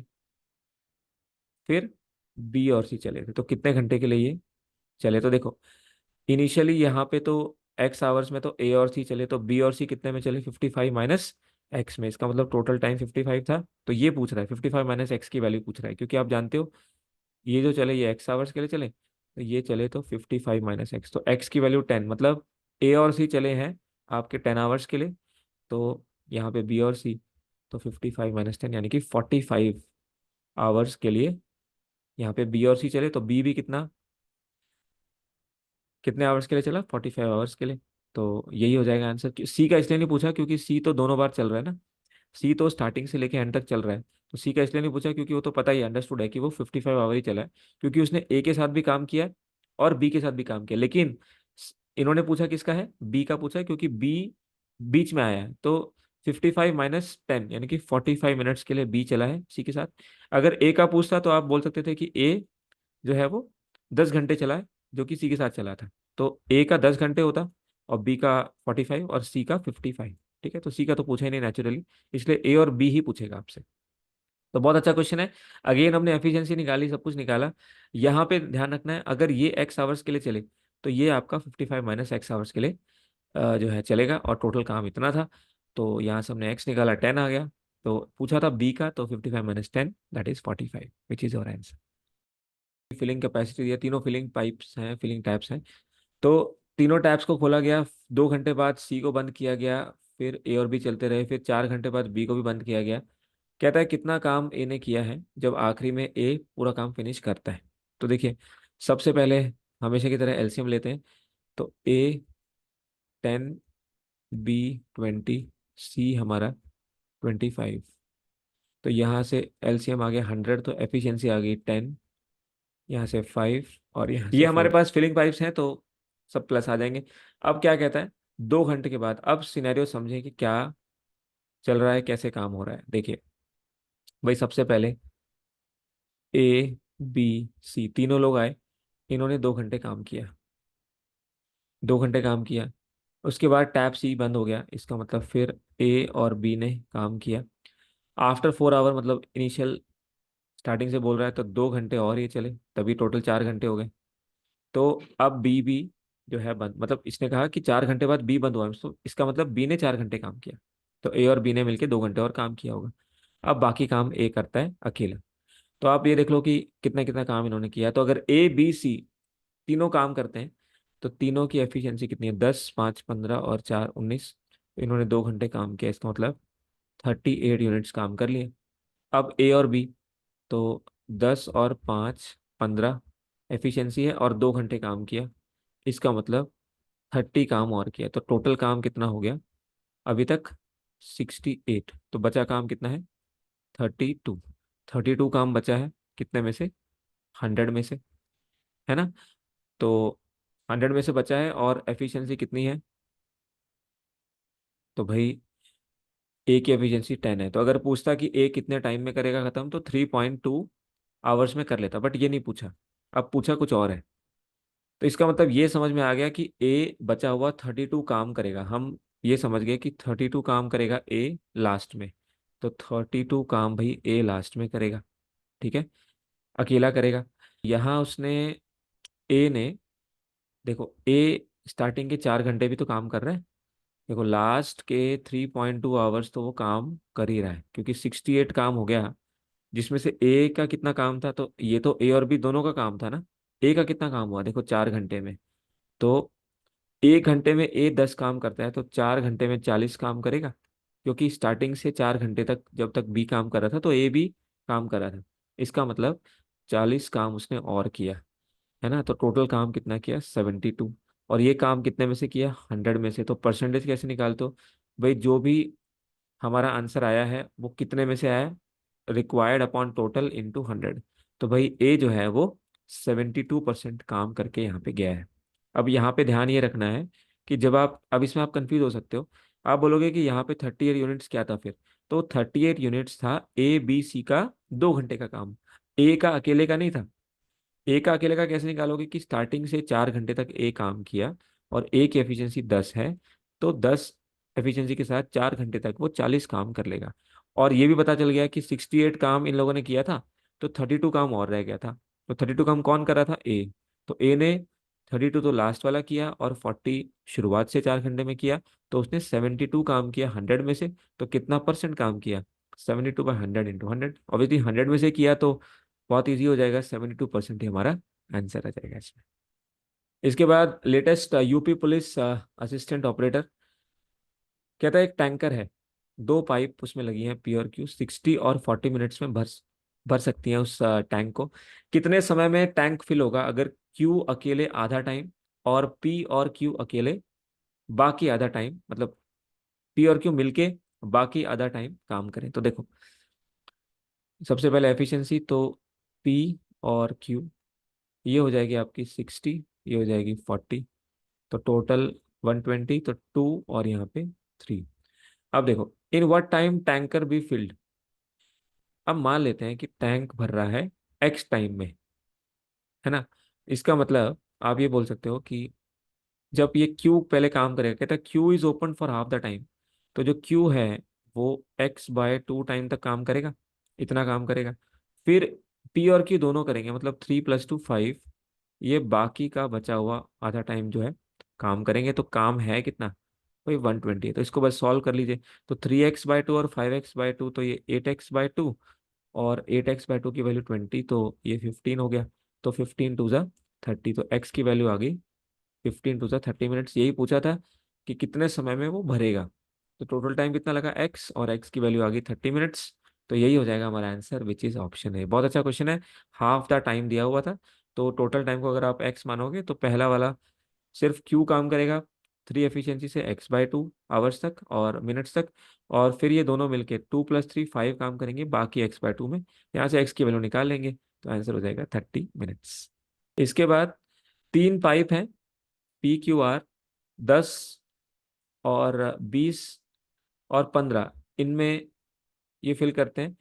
फिर बी और सी चले थे, तो कितने घंटे के लिए ये चले? तो देखो इनिशियली यहाँ पे तो एक्स आवर्स में तो ए और सी चले, तो बी और सी कितने में चले? 55 - X में। इसका मतलब टोटल टाइम 55 था। तो ये पूछ रहा है 55 - X की वैल्यू पूछ रहा है, क्योंकि आप जानते हो ये जो चले ये एक्स आवर्स के लिए चले, तो ये चले तो 55 - X, तो एक्स की वैल्यू 10, मतलब ए और सी चले हैं आपके 10 आवर्स के लिए, तो यहाँ पे बी और सी, तो 55 - 10 यानी कि 45 आवर्स के लिए यहाँ पे बी और सी चले। तो बी भी कितना, कितने आवर्स के लिए चला? 45 आवर्स के लिए। तो यही हो जाएगा आंसर। सी का इसलिए नहीं पूछा क्योंकि सी तो दोनों बार चल रहा है ना, सी तो स्टार्टिंग से लेके एंड तक चल रहा है। तो सी का इसलिए नहीं पूछा क्योंकि वो तो पता ही अंडरस्टूड है कि वो 55 आवर ही चला है, क्योंकि उसने ए के साथ भी काम किया है और बी के साथ भी काम किया। लेकिन इन्होंने पूछा किसका है? बी का पूछा है, क्योंकि बी बीच में आया है। तो 55 - 10 यानी कि 45 मिनट्स के लिए बी चला है सी के साथ। अगर ए का पूछता तो आप बोल सकते थे कि ए जो है वो 10 घंटे चला है, जो कि सी के साथ चला था। तो ए का 10 घंटे होता, और बी का 45 और सी का 55। ठीक है, तो सी का तो पूछा ही नहीं नेचुरली, इसलिए ए और बी ही पूछेगा आपसे। तो बहुत अच्छा क्वेश्चन है। अगेन हमने एफिशिएंसी निकाली, सब कुछ निकाला। यहाँ पे ध्यान रखना है, अगर ये एक्स आवर्स के लिए चले तो ये आपका 55 माइनस एक्स आवर्स के लिए जो है चलेगा, और टोटल काम इतना था। तो यहाँ से हमने एक्स निकाला, 10 आ गया। तो पूछा था बी का, तो 55 minus 10 that is 45, which is और आंसर। फिलिंग कैपेसिटी दिया, तीनों फिलिंग पाइप्स हैं, फिलिंग टैप्स हैं। तो तीनों टैप्स को खोला गया, 2 घंटे बाद सी को बंद किया गया, फिर ए और बी चलते रहे, फिर 4 घंटे बाद बी को भी बंद किया गया। कहता है कितना काम ए ने किया है जब आखिरी में ए पूरा काम फिनिश करता है। तो देखिए, सबसे पहले हमेशा की तरह एलसीएम लेते हैं। तो ए 10, बी 20, सी हमारा 25। तो यहाँ से एलसीएम आ गया 100, तो एफिशिएंसी आ गई 10, यहाँ से 5, और यहाँ से ये हमारे 4। पास फिलिंग पाइप्स हैं तो सब प्लस आ जाएंगे। अब क्या कहता है, 2 घंटे के बाद, अब सिनेरियो समझें कि क्या चल रहा है, कैसे काम हो रहा है। देखिए भाई, सबसे पहले ए बी सी तीनों लोग आए, इन्होंने 2 घंटे काम किया, 2 घंटे काम किया। उसके बाद टैप सी बंद हो गया, इसका मतलब फिर ए और बी ने काम किया। आफ्टर 4 आवर, मतलब इनिशियल स्टार्टिंग से बोल रहा है, तो 2 घंटे और ये चले, तभी टोटल 4 घंटे हो गए। तो अब बी भी जो है बंद, मतलब इसने कहा कि 4 घंटे बाद बी बंद हुआ, तो इसका मतलब बी ने 4 घंटे काम किया। तो ए और बी ने मिलकर 2 घंटे और काम किया होगा। अब बाकी काम ए करता है अकेला। तो आप ये देख लो कि कितना कितना काम इन्होंने किया। तो अगर ए बी सी तीनों काम करते हैं, तो तीनों की एफिशिएंसी कितनी है, 10, 5, 15 और 4, 19। इन्होंने 2 घंटे काम किया, इसका मतलब 38 यूनिट्स काम कर लिए। अब ए और बी, तो 10 और 5, 15 एफिशिएंसी है, और 2 घंटे काम किया, इसका मतलब 30 काम और किया। तो टोटल काम कितना हो गया अभी तक, 68। तो बचा काम कितना है, 32। 32 काम बचा है, कितने में से, 100 में से, है ना। तो 100 में से बचा है, और एफिशिएंसी कितनी है, तो भाई ए की एफिशिएंसी 10 है। तो अगर पूछता कि ए कितने टाइम में करेगा खत्म, तो 3.2 आवर्स में कर लेता, बट ये नहीं पूछा। अब पूछा कुछ और है। तो इसका मतलब ये समझ में आ गया कि ए बचा हुआ 32 काम करेगा। हम ये समझ गए कि 32 काम करेगा ए लास्ट में। तो 32 काम भाई ए लास्ट में करेगा, ठीक है, अकेला करेगा। यहाँ उसने, ए ने, देखो ए स्टार्टिंग के 4 घंटे भी तो काम कर रहा है। देखो लास्ट के 3.2 आवर्स तो वो काम कर ही रहा है, क्योंकि 68 काम हो गया, जिसमें से ए का कितना काम था, तो ये तो ए और बी दोनों का काम था ना। ए का कितना काम हुआ, देखो 4 घंटे में। तो 1 घंटे में ए 10 काम करता है, तो 4 घंटे में 40 काम करेगा, क्योंकि स्टार्टिंग से 4 घंटे तक जब तक बी काम कर रहा था, तो ए भी काम कर रहा था। इसका मतलब 40 काम उसने और किया, है ना। तो टोटल काम कितना किया, 72। और ये काम कितने में से किया, 100 में से। तो परसेंटेज कैसे निकालते हो भाई, जो भी हमारा आंसर आया है वो कितने में से आया है, रिक्वायर्ड अपॉन टोटल इंटू 100। तो भाई ए जो है वो 72% काम करके यहाँ पे गया है। अब यहाँ पे ध्यान ये रखना है कि जब आप, अब इसमें आप कंफ्यूज हो सकते हो। आप बोलोगे कि यहाँ पे 38 यूनिट्स क्या था फिर, तो 38 यूनिट्स था ए बी सी का 2 घंटे का काम, ए का अकेले का नहीं था। ए का अकेले का कैसे निकालोगे कि स्टार्टिंग से 4 घंटे तक ए काम किया, और ए की एफिशिएंसी 10 है, तो 10 एफिशिएंसी के साथ 4 घंटे तक वो 40 काम कर लेगा। और ये भी पता चल गया कि 68 काम इन लोगों ने किया था, तो 32 काम और रह गया था। तो 32 काम कौन कर रहा था, ए। तो ए ने 32 तो लास्ट वाला किया, और 40 शुरुआत से 4 घंटे में किया। तो उसने 72 काम किया 100 में से। तो कितना परसेंट काम किया, 72/100 इंटू 100। ऑब्वियसली 100 में से किया तो बहुत इजी हो जाएगा, 72% ही हमारा आंसर आ जाएगा इसमें। इसके बाद latest UP police assistant operator, कहता है एक टैंकर है, 2 पाइप उसमें लगी हैं, पी और क्यू 60 और 40 मिनट्स में भर भर सकती हैं उस टैंक को। कितने समय में टैंक फिल होगा अगर क्यू अकेले आधा टाइम, और पी और क्यू अकेले बाकी आधा टाइम, मतलब पी और क्यू मिलके बाकी आधा टाइम काम करें। तो देखो, सबसे पहले एफिशिएंसी, तो पी और क्यू ये हो जाएगी आपकी 60, ये हो जाएगी 40, तो टोटल 120। तो 2 और यहाँ पे 3। अब देखो, in what time tanker be filled. अब मान लेते हैं कि टैंक भर रहा है एक्स टाइम में, है ना। इसका मतलब आप ये बोल सकते हो कि जब ये क्यू पहले काम करेगा, कहता है Q is open for half the time, तो जो क्यू है वो x/2 टाइम तक काम करेगा, इतना काम करेगा। फिर पी और क्यू दोनों करेंगे, मतलब 3 + 2 5। ये बाकी का बचा हुआ आधा टाइम जो है काम करेंगे। तो काम है कितना, भाई 120 है। तो इसको बस सॉल्व कर लीजिए। तो 3x/2 और 5x/2, तो ये 8x/2, और 8x/2 की वैल्यू 20, तो ये 15 हो गया। तो 15 × 2 = 30, तो x की वैल्यू आ गई 15 × 2 = 30 मिनट्स। यही पूछा था कि कितने समय में वो भरेगा। तो टोटल टाइम कितना लगा x, और x की वैल्यू आ गई 30 मिनट्स। तो यही हो जाएगा हमारा आंसर, विच इज ऑप्शन है। बहुत अच्छा क्वेश्चन है। हाफ द टाइम दिया हुआ था, तो टोटल टाइम को अगर आप x मानोगे तो पहला वाला सिर्फ क्यू काम करेगा 3 एफिशिएंसी से x/2 आवर्स तक और मिनट्स तक। और फिर ये दोनों मिलके 2 + 3 5 काम करेंगे बाकी x/2 में। यहाँ से x की वैल्यू निकाल लेंगे, तो आंसर हो जाएगा 30 मिनट्स। इसके बाद तीन पाइप हैं PQR, 10 और 20 और 15, इनमें ये फिल करते हैं।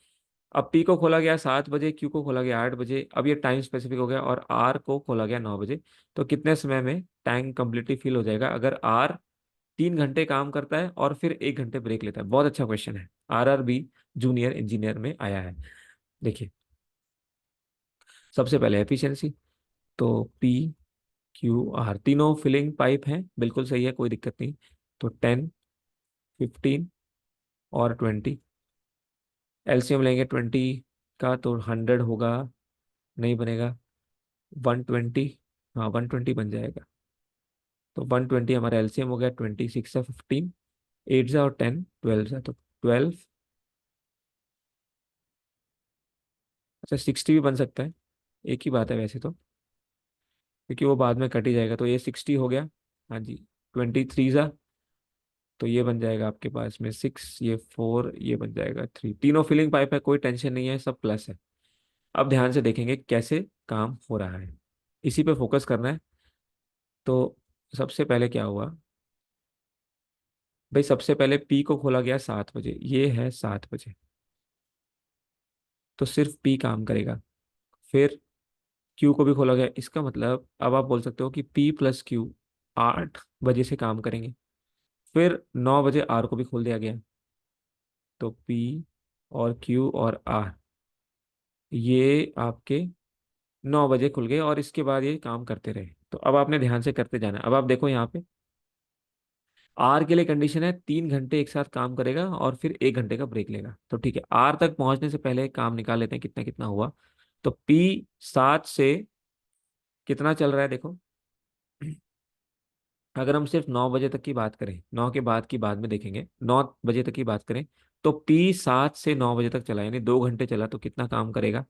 अब पी को खोला गया 7 बजे, क्यू को खोला गया 8 बजे। अब ये टाइम स्पेसिफिक हो गया, और आर को खोला गया 9 बजे। तो कितने समय में टैंक कंप्लीटली फिल हो जाएगा अगर आर 3 घंटे काम करता है और फिर 1 घंटे ब्रेक लेता है? बहुत अच्छा क्वेश्चन है, RRB जूनियर इंजीनियर में आया है। देखिए, सबसे पहले एफिशिएंसी। तो PQR तीनों फिलिंग पाइप हैं, बिल्कुल सही है, कोई दिक्कत नहीं। तो 10, 15 और 20। एलसीएम लेंगे 20 का, तो 100 होगा, नहीं बनेगा। 120, हाँ 120 बन जाएगा। तो 120 हमारा एलसीएम हो गया। 26 है 15, 8 और 10 12 है, तो 12। अच्छा 60 भी बन सकता है, एक ही बात है वैसे तो, क्योंकि वो बाद में कट ही जाएगा। तो ये 60 हो गया। हाँ जी। 23 तो ये बन जाएगा आपके पास में 6, ये 4, ये बन जाएगा 3। तीनों फिलिंग पाइप है, कोई टेंशन नहीं है, सब प्लस है। अब ध्यान से देखेंगे कैसे काम हो रहा है, इसी पे फोकस करना है। तो सबसे पहले क्या हुआ भाई, सबसे पहले पी को खोला गया 7 बजे, ये है 7 बजे, तो सिर्फ पी काम करेगा। फिर क्यू को भी खोला गया, इसका मतलब अब आप बोल सकते हो कि P + Q 8 बजे से काम करेंगे। फिर 9 बजे आर को भी खोल दिया गया, तो पी और क्यू और आर ये आपके 9 बजे खुल गए, और इसके बाद ये काम करते रहे। तो अब आपने ध्यान से करते जाना है। अब आप देखो यहाँ पे आर के लिए कंडीशन है 3 घंटे एक साथ काम करेगा और फिर 1 घंटे का ब्रेक लेगा। तो ठीक है, आर तक पहुंचने से पहले काम निकाल लेते हैं कितना कितना हुआ। तो पी 7 से कितना चल रहा है देखो। अगर हम सिर्फ 9 बजे तक की बात करें, 9 के बाद की बाद में देखेंगे, 9 बजे तक की बात करें, तो पी 7 से 9 बजे तक चला, यानी 2 घंटे चला, तो कितना काम करेगा?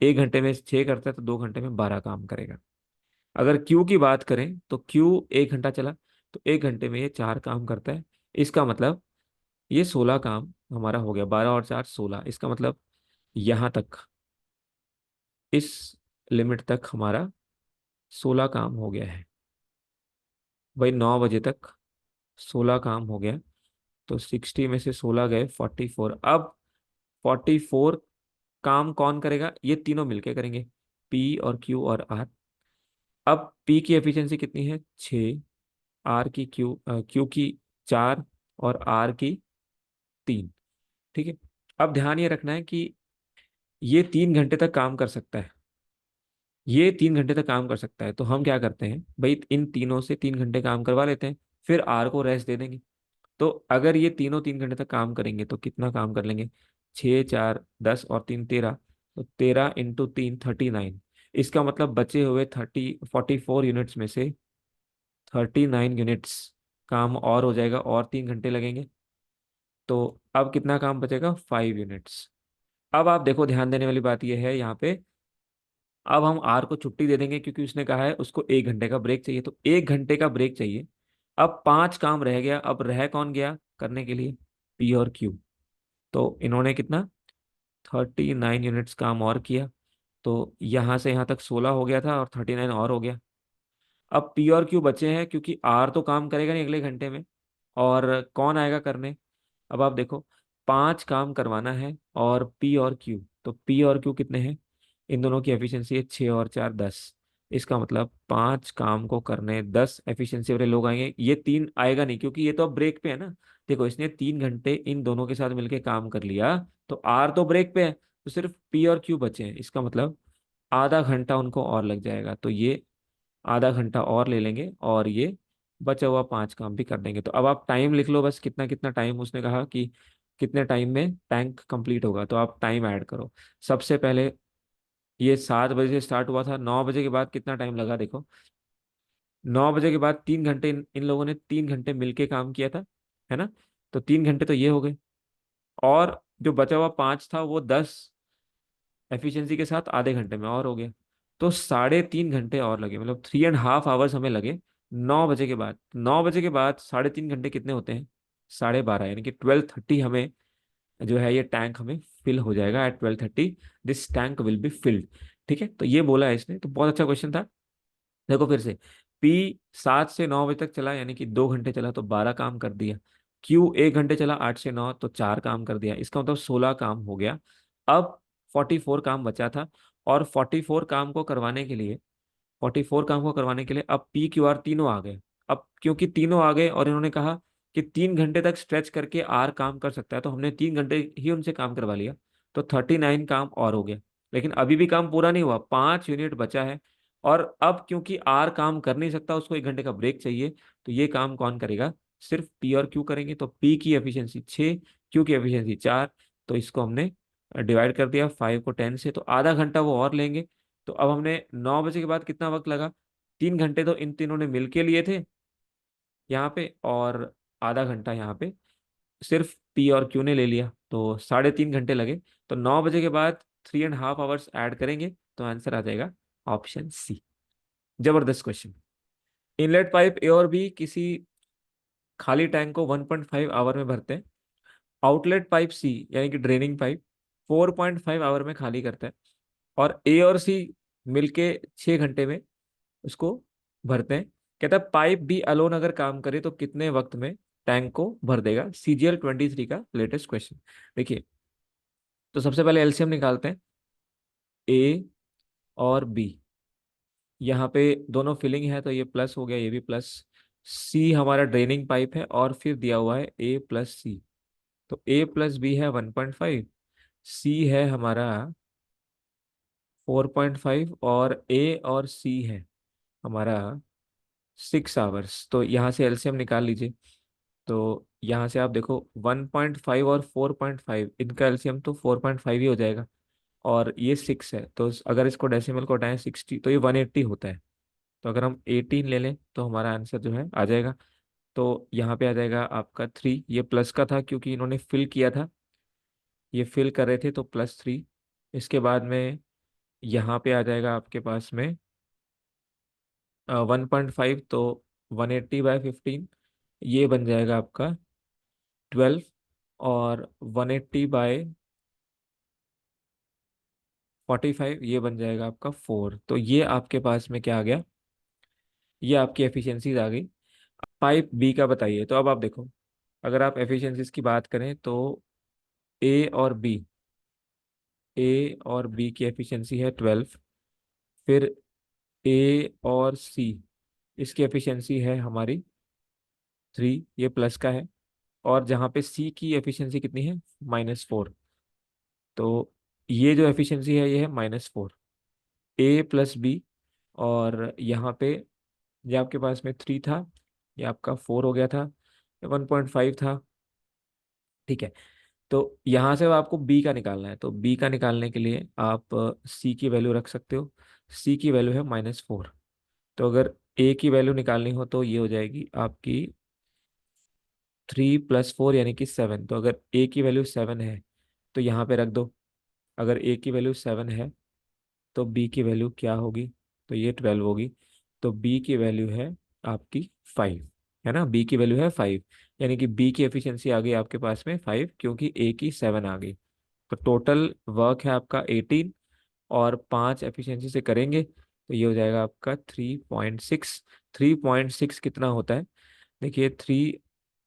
1 घंटे में 6 करता है, तो 2 घंटे में 12 काम करेगा। अगर क्यू की बात करें तो क्यू 1 घंटा चला, तो 1 घंटे में ये 4 काम करता है। इसका मतलब ये 16 काम हमारा हो गया, 12 और 4 16। इसका मतलब यहाँ तक, इस लिमिट तक हमारा 16 काम हो गया है। भाई 9 बजे तक 16 काम हो गया, तो 60 में से 16 गए 44। अब 44 काम कौन करेगा? ये तीनों मिलके करेंगे, पी और क्यू और आर। अब पी की एफिशिएंसी कितनी है? 6, आर की क्यू की 4 और आर की 3। ठीक है। अब ध्यान ये रखना है कि ये 3 घंटे तक काम कर सकता है, ये 3 घंटे तक काम कर सकता है। तो हम क्या करते हैं भाई, इन तीनों से 3 घंटे काम करवा लेते हैं, फिर आर को रेस्ट दे देंगे। तो अगर ये तीनों 3 घंटे तक काम करेंगे तो कितना काम कर लेंगे? 6 4 10 और 3 13, तो 13 × 3 39। इसका मतलब बचे हुए 44 यूनिट्स में से 39 यूनिट्स काम और हो जाएगा, और 3 घंटे लगेंगे। तो अब कितना काम बचेगा? 5 यूनिट्स। अब आप देखो, ध्यान देने वाली बात यह है यहाँ पे, अब हम आर को छुट्टी दे देंगे क्योंकि उसने कहा है उसको 1 घंटे का ब्रेक चाहिए, तो 1 घंटे का ब्रेक चाहिए। अब 5 काम रह गया, अब रह कौन गया करने के लिए? पी और क्यू। तो इन्होंने कितना, 39 यूनिट्स काम और किया। तो यहाँ से यहाँ तक 16 हो गया था, और 39 और हो गया। अब पी और क्यू बचे हैं, क्योंकि आर तो काम करेगा नहीं अगले घंटे में, और कौन आएगा करने? अब आप देखो, 5 काम करवाना है, और पी और क्यू, तो पी और क्यू कितने हैं? इन दोनों की एफिशिएंसी है 6 और 4 10। इसका मतलब 5 काम को करने 10 एफिशिएंसी वाले लोग आएंगे। ये 3 आएगा नहीं क्योंकि ये तो अब ब्रेक पे है ना। देखो इसने 3 घंटे इन दोनों के साथ मिलके काम कर लिया, तो आर तो ब्रेक पे है, तो सिर्फ पी और क्यू बचे हैं। इसका मतलब आधा घंटा उनको और लग जाएगा, तो ये आधा घंटा और ले लेंगे और ये बचा हुआ 5 काम भी कर देंगे। तो अब आप टाइम लिख लो बस, कितना कितना टाइम उसने कहा कि कितने टाइम में टैंक कंप्लीट होगा, तो आप टाइम ऐड करो। सबसे पहले ये 7 बजे से स्टार्ट हुआ था, 9 बजे के बाद कितना टाइम लगा देखो। 9 बजे के बाद 3 घंटे, इन लोगों ने 3 घंटे मिलके काम किया था, है ना। तो 3 घंटे तो ये हो गए, और जो बचा हुआ 5 था वो 10 एफिशिएंसी के साथ आधे घंटे में और हो गया। तो 3.5 घंटे और लगे, मतलब 3.5 आवर्स हमें लगे 9 बजे के बाद। 9 बजे के बाद 3.5 घंटे कितने होते हैं, 12:30, यानी कि 12:30 हमें जो है ये टैंक हमें फिल हो जाएगा। At 12:30 this tank will be filled. ठीक है, तो ये बोला है इसने, तो बहुत अच्छा क्वेश्चन था। देखो फिर से, पी 7 से 9 बजे तक चला, यानी कि 2 घंटे चला तो 12 काम कर दिया। क्यू 1 घंटे चला, 8 से 9 तो 4 काम कर दिया। इसका मतलब 16 काम हो गया। अब 44 काम बचा था, और 44 काम को करवाने के लिए 44 काम को करवाने के लिए अब पी क्यू आर तीनों आ गए। अब क्योंकि तीनों आ गए और इन्होंने कहा कि 3 घंटे तक स्ट्रेच करके आर काम कर सकता है, तो हमने 3 घंटे ही उनसे काम करवा लिया, तो 39 काम और हो गया। लेकिन अभी भी काम पूरा नहीं हुआ, 5 यूनिट बचा है। और अब क्योंकि आर काम कर नहीं सकता, उसको 1 घंटे का ब्रेक चाहिए, तो ये काम कौन करेगा, सिर्फ पी और क्यू करेंगे। तो पी की एफिशिएंसी 6, क्यू की एफिशिएंसी 4, तो इसको हमने डिवाइड कर दिया 5 को 10 से, तो आधा घंटा वो और लेंगे। तो अब हमने 9 बजे के बाद कितना वक्त लगा, 3 घंटे तो इन तीनों ने मिलके लिए थे यहाँ पे, और आधा घंटा यहाँ पे सिर्फ पी और क्यू ने ले लिया, तो 3.5 घंटे लगे। तो 9 बजे के बाद 3.5 आवर्स ऐड करेंगे, तो आंसर आ जाएगा ऑप्शन सी। जबरदस्त क्वेश्चन। इनलेट पाइप ए और बी किसी खाली टैंक को 1.5 आवर में भरते हैं। आउटलेट पाइप सी यानी कि ड्रेनिंग पाइप 4.5 आवर में खाली करता है। और ए और सी मिलके 6 घंटे में उसको भरते हैं। कहता है पाइप बी अलोन अगर काम करे तो कितने वक्त में टैंक को भर देगा। CGL 23 का लेटेस्ट क्वेश्चन। देखिए, तो सबसे पहले एलसीएम निकालते हैं, ए और बी। यहाँ पे दोनों फिलिंग है तो ये प्लस हो गया, ये भी प्लस। सी हमारा ड्रेनिंग पाइप है, और फिर दिया हुआ है ए प्लस सी। तो ए प्लस बी है 1.5, सी है हमारा 4.5, और ए और सी है हमारा 6 आवर्स। तो यहाँ से एलसीएम निकाल लीजिए। तो यहाँ से आप देखो 1.5 और 4.5, इनका एलसीएम तो 4.5 ही हो जाएगा, और ये 6 है, तो अगर इसको डेसिमल को हटाएं 60, तो ये 180 होता है। तो अगर हम 18 ले लें तो हमारा आंसर जो है आ जाएगा। तो यहाँ पे आ जाएगा आपका 3, ये प्लस का था क्योंकि इन्होंने फिल किया था, ये फिल कर रहे थे तो +3। इसके बाद में यहाँ पे आ जाएगा आपके पास में 1.5, तो 180/15, ये बन जाएगा आपका 12, और 180/45 ये बन जाएगा आपका 4। तो ये आपके पास में क्या आ गया, ये आपकी एफिशिएंसीज आ गई। पाइप बी का बताइए। तो अब आप देखो, अगर आप एफिशिएंसीज की बात करें तो ए और बी, की एफिशिएंसी है 12। फिर ए और सी, इसकी एफिशिएंसी है हमारी 3, ये प्लस का है। और जहाँ पे सी की एफिशिएंसी कितनी है, -4, तो ये जो एफिशिएंसी है ये है -4। ए प्लस बी, और यहाँ पे ये आपके पास में 3 था, ये आपका 4 हो गया था, ये 1.5 था। ठीक है, तो यहाँ से अब आपको बी का निकालना है, तो बी का निकालने के लिए आप सी की वैल्यू रख सकते हो। सी की वैल्यू है -4। तो अगर ए की वैल्यू निकालनी हो तो ये हो जाएगी आपकी 3 + 4 यानी कि 7। तो अगर ए की वैल्यू 7 है तो यहाँ पे रख दो। अगर ए की वैल्यू 7 है तो बी की वैल्यू क्या होगी, तो ये 12 होगी। तो बी की वैल्यू है आपकी 5, है ना। बी की वैल्यू है 5, यानी कि बी की एफिशिएंसी आ गई आपके पास में 5, क्योंकि ए की 7 आ गई। तो टोटल वर्क है आपका 18, और 5 एफिशिएंसी से करेंगे तो ये हो जाएगा आपका 3.6। 3.6 कितना होता है, देखिए 3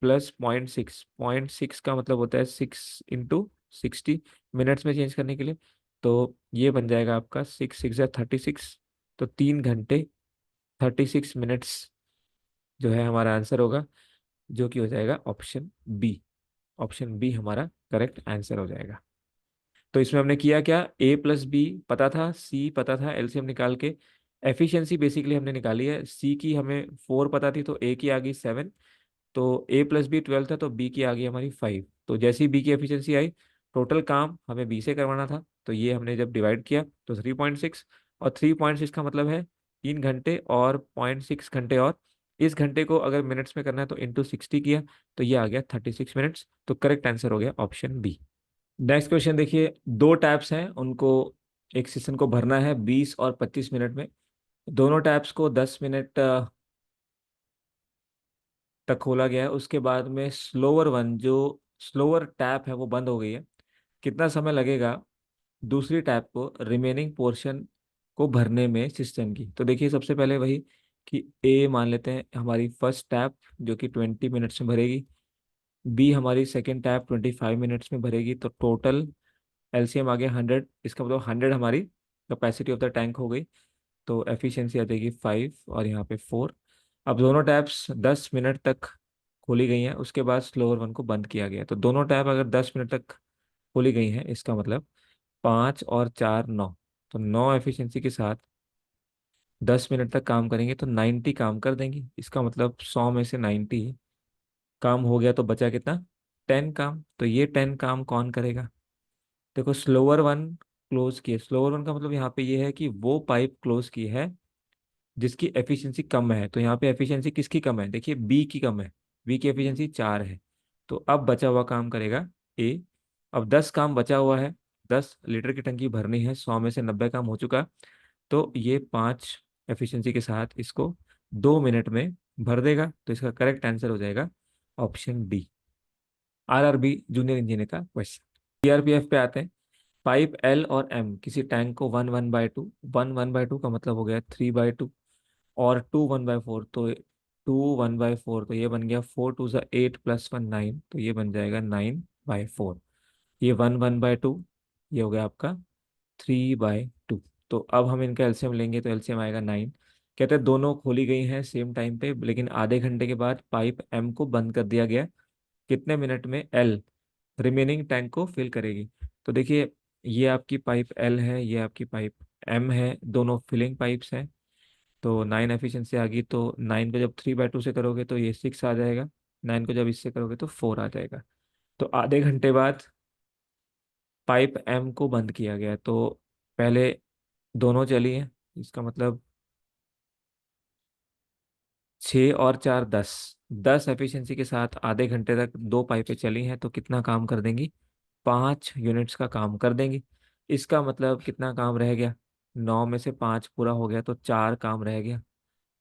+ 0.6, 0.6 का मतलब होता है 6 × 60 मिनट्स में चेंज करने के लिए। तो ये बन जाएगा आपका 6 × 6 = 36, तो 3 घंटे 36 मिनट्स जो है हमारा आंसर होगा, जो कि हो जाएगा ऑप्शन बी। ऑप्शन बी हमारा करेक्ट आंसर हो जाएगा। तो इसमें हमने किया क्या, ए प्लस बी पता था, सी पता था, एलसीएम निकाल के एफिशिएंसी बेसिकली हमने निकाली है। सी की हमें 4 पता थी, तो ए की आ गई 7। तो ए प्लस बी 12 था, तो बी की आ गई हमारी 5। तो जैसे ही बी की एफिशिएंसी आई, टोटल काम हमें बी से करवाना था, तो ये हमने जब डिवाइड किया तो 3.6। और 3.6 का मतलब है 3 घंटे, और 0.6 घंटे, और इस घंटे को अगर मिनट्स में करना है तो इंटू 60 किया, तो ये आ गया 36 मिनट्स। तो करेक्ट आंसर हो गया ऑप्शन बी। नेक्स्ट क्वेश्चन देखिए, दो टैप्स हैं, उनको एक सेशन को भरना है 20 और 25 मिनट में। दोनों टैप्स को 10 मिनट तक खोला गया है। उसके बाद में स्लोअर वन, जो स्लोअर टैप है वो बंद हो गई है। कितना समय लगेगा दूसरी टैप को रिमेनिंग पोर्शन को भरने में सिस्टम की? तो देखिए, सबसे पहले वही कि ए मान लेते हैं हमारी फर्स्ट टैप, जो कि 20 मिनट्स में भरेगी। बी हमारी सेकेंड टैप 25 मिनट्स में भरेगी। तो टोटल एलसीएम आ गया 100, इसका मतलब 100 हमारी कैपेसिटी ऑफ द टैंक हो गई। तो एफिशिएंसी आ जाएगी 5 और यहाँ पे 4। अब दोनों टैप्स 10 मिनट तक खोली गई हैं, उसके बाद स्लोअर वन को बंद किया गया है। तो दोनों टैप अगर 10 मिनट तक खोली गई हैं, इसका मतलब 5 और 4 9। तो 9 एफिशिएंसी के साथ 10 मिनट तक काम करेंगे तो 90 काम कर देंगी। इसका मतलब 100 में से 90 काम हो गया, तो बचा कितना, 10 काम। तो ये 10 काम कौन करेगा? देखो, स्लोअर वन क्लोज की है। स्लोअर वन का मतलब यहाँ पे ये है कि वो पाइप क्लोज की है जिसकी एफिशिएंसी कम है। तो यहाँ पे एफिशिएंसी किसकी कम है? देखिए, बी की कम है। बी की एफिशिएंसी 4 है। तो अब बचा हुआ काम करेगा ए। अब 10 काम बचा हुआ है, 10 लीटर की टंकी भरनी है, 100 में से 90 काम हो चुका। तो ये 5 एफिशिएंसी के साथ इसको 2 मिनट में भर देगा। तो इसका करेक्ट आंसर हो जाएगा option D, RRB junior engineer का क्वेश्चन। सीआरपीएफ पे आते हैं। पाइप एल और एम किसी टैंक को 1/1/2, 1/1/2 का मतलब हो गया 3/2, और 2/1/4, तो 2/1/4, तो ये बन गया 4 2 8 +1 9, तो ये बन जाएगा 9/4। ये 1/1/2, ये हो गया आपका 3/2। तो अब हम इनका एलसीएम लेंगे, तो एलसीएम आएगा 9। कहते हैं दोनों खोली गई हैं सेम टाइम पे, लेकिन आधे घंटे के बाद पाइप एम को बंद कर दिया गया। कितने मिनट में एल रिमेनिंग टैंक को फिल करेगी? तो देखिए, ये आपकी पाइप एल है, ये आपकी पाइप एम है, दोनों फिलिंग पाइप्स हैं। तो 9 एफिशिएंसी आ गई। तो 9 को जब 3/2 से करोगे तो ये 6 आ जाएगा। 9 को जब इससे करोगे तो 4 आ जाएगा। तो आधे घंटे बाद पाइप एम को बंद किया गया। तो पहले दोनों चली हैं, इसका मतलब 6 और 4 10। 10 एफिशिएंसी के साथ आधे घंटे तक दो पाइपें चली हैं, तो कितना काम कर देंगी? 5 यूनिट्स का काम कर देंगी। इसका मतलब कितना काम रह गया? 9 में से 5 पूरा हो गया, तो 4 काम रह गया।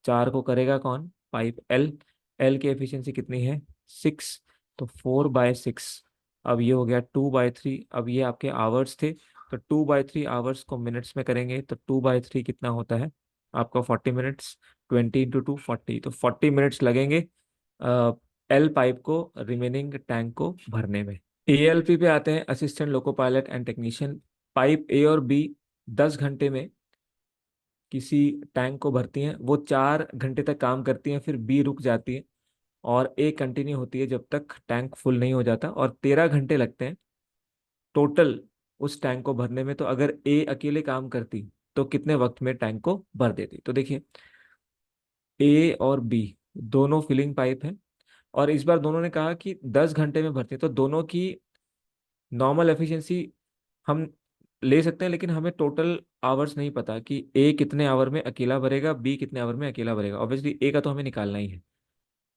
4 को करेगा कौन? Pipe L. एल की एफिशिएंसी कितनी है? 6। तो 4/6। अब ये हो गया 2/3। अब ये आपके आवर्स थे, तो 2/3 आवर्स को मिनट्स में करेंगे, तो 2/3 कितना होता है आपका? 40 मिनट्स। 20 × 2 40, तो 40 मिनट्स लगेंगे एल पाइप को रिमेनिंग टैंक को भरने में। एएलपी पे आते हैं, assistant loco pilot and technician. Pipe ए और बी 10 घंटे में किसी टैंक को भरती हैं। वो 4 घंटे तक काम करती हैं, फिर बी रुक जाती है, और ए कंटिन्यू होती है जब तक टैंक फुल नहीं हो जाता, और 13 घंटे लगते हैं टोटल उस टैंक को भरने में। तो अगर ए अकेले काम करती तो कितने वक्त में टैंक को भर देती? तो देखिए, ए और बी दोनों फिलिंग पाइप हैं, और इस बार दोनों ने कहा कि 10 घंटे में भरती है। तो दोनों की नॉर्मल एफिशिएंसी हम ले सकते हैं, लेकिन हमें टोटल आवर्स नहीं पता कि ए कितने आवर में अकेला भरेगा, बी कितने आवर में अकेला भरेगा। ऑब्वियसली ए का तो हमें निकालना ही है।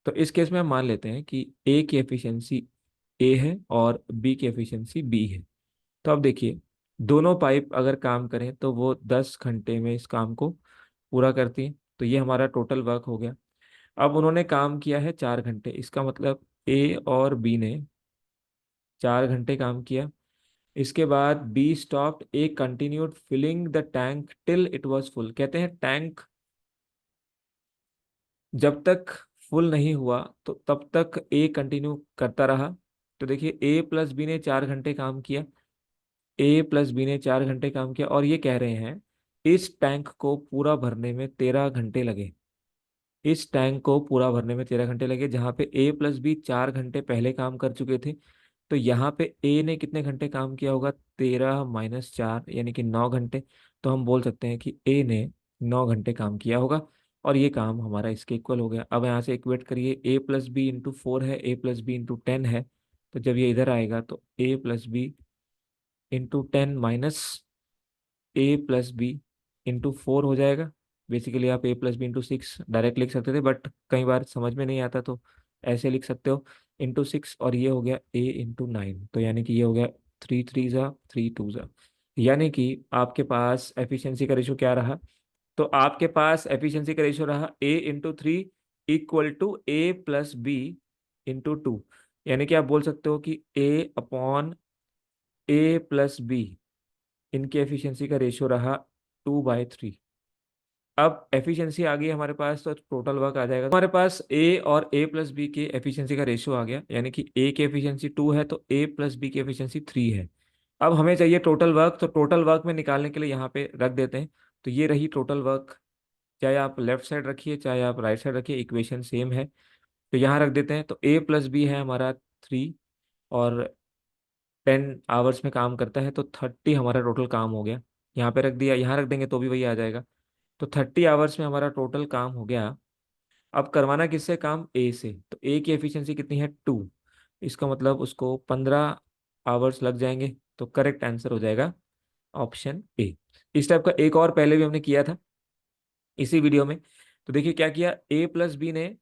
तो इस केस में हम मान लेते हैं कि ए की एफिशिएंसी ए है और बी की एफिशिएंसी बी है। तो अब देखिए, दोनों पाइप अगर काम करें तो वो 10 घंटे में इस काम को पूरा करती है। तो ये हमारा टोटल वर्क हो गया। अब उन्होंने काम किया है 4 घंटे, इसका मतलब ए और बी ने 4 घंटे काम किया। इसके बाद B stopped, A continued filling the tank till it was full. कहते हैं टैंक जब तक फुल नहीं हुआ तो तब तक ए कंटिन्यू करता रहा। तो देखिए, ए प्लस बी ने 4 घंटे काम किया। ए प्लस बी ने 4 घंटे काम किया, और ये कह रहे हैं इस टैंक को पूरा भरने में 13 घंटे लगे। इस टैंक को पूरा भरने में 13 घंटे लगे, जहाँ पे ए प्लस बी 4 घंटे पहले काम कर चुके थे। तो यहाँ पे ए ने कितने घंटे काम किया होगा, 13 - 4 यानी कि 9 घंटे। तो हम बोल सकते हैं कि ए ने 9 घंटे काम किया होगा, और ये काम हमारा इसके इक्वल हो गया। अब यहाँ से इक्वेट करिए, ए प्लस बी इंटू 4 है, ए प्लस बी इंटू 10 है। तो जब ये इधर आएगा तो ए प्लस बी इंटू 10 माइनस ए प्लस बी इंटू 4 हो जाएगा। बेसिकली आप ए प्लस बी इंटू 6 डायरेक्ट लिख सकते थे, बट कई बार समझ में नहीं आता तो ऐसे लिख सकते हो, इंटू 6। और ये हो गया ए इंटू 9, तो यानी कि ये हो गया 3 3 ज़ा 3 2 ज़ा। यानी कि आपके पास एफिशिएंसी का रेशो क्या रहा, तो आपके पास एफिशिएंसी का रेशो रहा A into 3 equal to A plus B into 2। यानी कि आप बोल सकते हो कि A upon A plus B, इनकी एफिशिएंसी का रेशियो रहा 2/3। अब एफिशिएंसी आ गई हमारे पास, तो टोटल वर्क आ जाएगा। तो हमारे पास ए और ए प्लस बी के एफिशिएंसी का रेशियो आ गया, यानी कि ए की एफिशिएंसी 2 है तो ए प्लस बी की एफिशिएंसी 3 है। अब हमें चाहिए टोटल वर्क, तो टोटल वर्क में निकालने के लिए यहाँ पे रख देते हैं। तो ये रही टोटल वर्क, चाहे आप लेफ्ट साइड रखिए चाहे आप राइट साइड रखिए, इक्वेशन सेम है। तो यहाँ रख देते हैं, तो ए प्लस बी है हमारा 3, और 10 आवर्स में काम करता है, तो 30 हमारा टोटल काम हो गया। यहाँ पे रख दिया, यहाँ रख देंगे तो भी वही आ जाएगा। तो 30 आवर्स में हमारा टोटल काम हो गया। अब करवाना किससे काम, ए से, तो ए की एफिशिएंसी कितनी है 2। इसका मतलब उसको 15 आवर्स लग जाएंगे। तो करेक्ट आंसर हो जाएगा ऑप्शन ए। इस टाइप का एक और पहले भी हमने किया था इसी वीडियो में। तो देखिए क्या किया, ए प्लस बी ने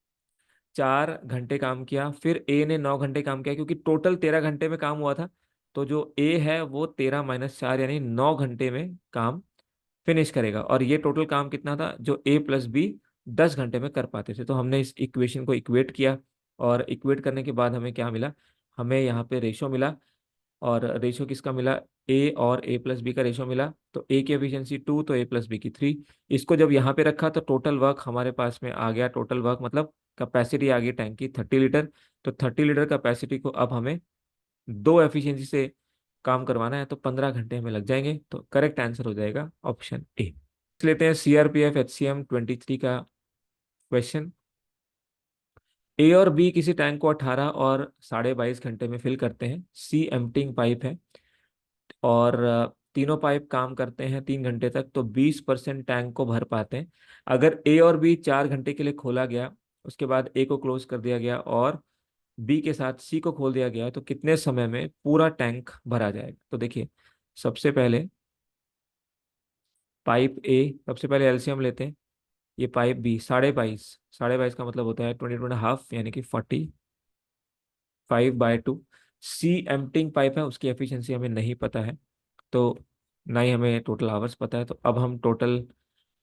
4 घंटे काम किया, फिर ए ने 9 घंटे काम किया, क्योंकि टोटल 13 घंटे में काम हुआ था। तो जो ए है वो 13 - 4 यानी 9 घंटे में काम फिनिश करेगा। और ये टोटल काम कितना था, जो ए प्लस बी 10 घंटे में कर पाते थे। तो हमने इस इक्वेशन को इक्वेट किया, और इक्वेट करने के बाद हमें क्या मिला, हमें यहाँ पे रेशो मिला। और रेशो किसका मिला, ए और ए प्लस बी का रेशो मिला। तो ए की एफिशिएंसी 2 तो ए प्लस बी की 3। इसको जब यहाँ पे रखा तो टोटल वर्क हमारे पास में आ गया, टोटल वर्क मतलब कैपेसिटी आ गई टैंक की 30 लीटर। तो 30 लीटर कैपेसिटी को अब हमें दो एफिशिएंसी से काम करवाना है, तो 15 घंटे हमें लग जाएंगे। तो करेक्ट आंसर हो जाएगा ऑप्शन ए। लेते हैं सीआरपीएफ एचसीएम 23 का क्वेश्चन। ए और बी किसी टैंक को 18 और 22.5 घंटे में फिल करते हैं। सी एम्प्टिंग पाइप है, और तीनों पाइप काम करते हैं 3 घंटे तक, तो 20% टैंक को भर पाते हैं। अगर ए और बी 4 घंटे के लिए खोला गया, उसके बाद ए को क्लोज कर दिया गया और बी के साथ सी को खोल दिया गया, तो कितने समय में पूरा टैंक भरा जाएगा। तो देखिए, सबसे पहले पाइप ए, सबसे पहले एलसीएम लेते हैं। ये पाइप बी 22.5, 22.5 का मतलब होता है 22.5 यानी कि 45/2। सी एम्प्टिंग पाइप है, उसकी एफिशिएंसी हमें नहीं पता है, तो ना ही हमें टोटल आवर्स पता है। तो अब हम टोटल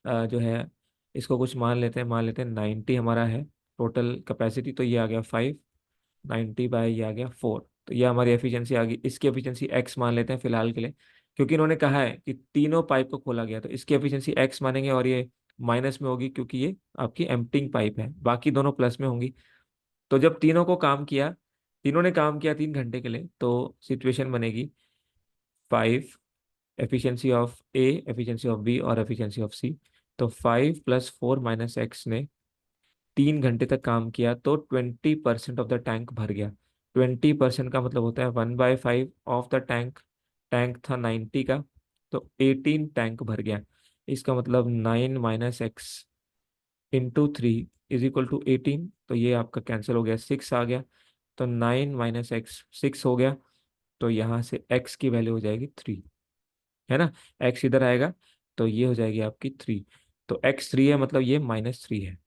जो है इसको कुछ मान लेते हैं 90 हमारा है टोटल कैपेसिटी। तो ये आ गया 5, 90 बाय ये आ गया 4। तो ये हमारी एफिशिएंसी आ गई। इसकी एफिशिएंसी एक्स मान लेते हैं फिलहाल के लिए, क्योंकि इन्होंने कहा है कि तीनों पाइप को खोला गया, तो इसकी एफिशिएंसी एक्स मानेंगे, और ये माइनस में होगी क्योंकि ये आपकी एम्प्टिंग पाइप है, बाकी दोनों प्लस में होंगी। तो जब तीनों को काम किया, तीनों ने काम किया 3 घंटे के लिए, तो सिचुएशन बनेगी 5 efficiency of A, efficiency of B और एफिशिएंसी ऑफ सी। तो 5 + 4 - एक्स ने 3 घंटे तक काम किया, तो 20% ऑफ द टैंक भर गया। 20% का मतलब होता है 1/5 ऑफ द टैंक। टैंक था 90 का, तो 18 टैंक भर गया। इसका मतलब 9 - x × 3 = 18। तो ये आपका कैंसिल हो गया, 6 आ गया। तो 9 - x 6 हो गया। तो यहाँ से x की वैल्यू हो जाएगी 3, है ना। x इधर आएगा, तो ये हो जाएगी आपकी 3। तो x 3 है, मतलब ये -3 है।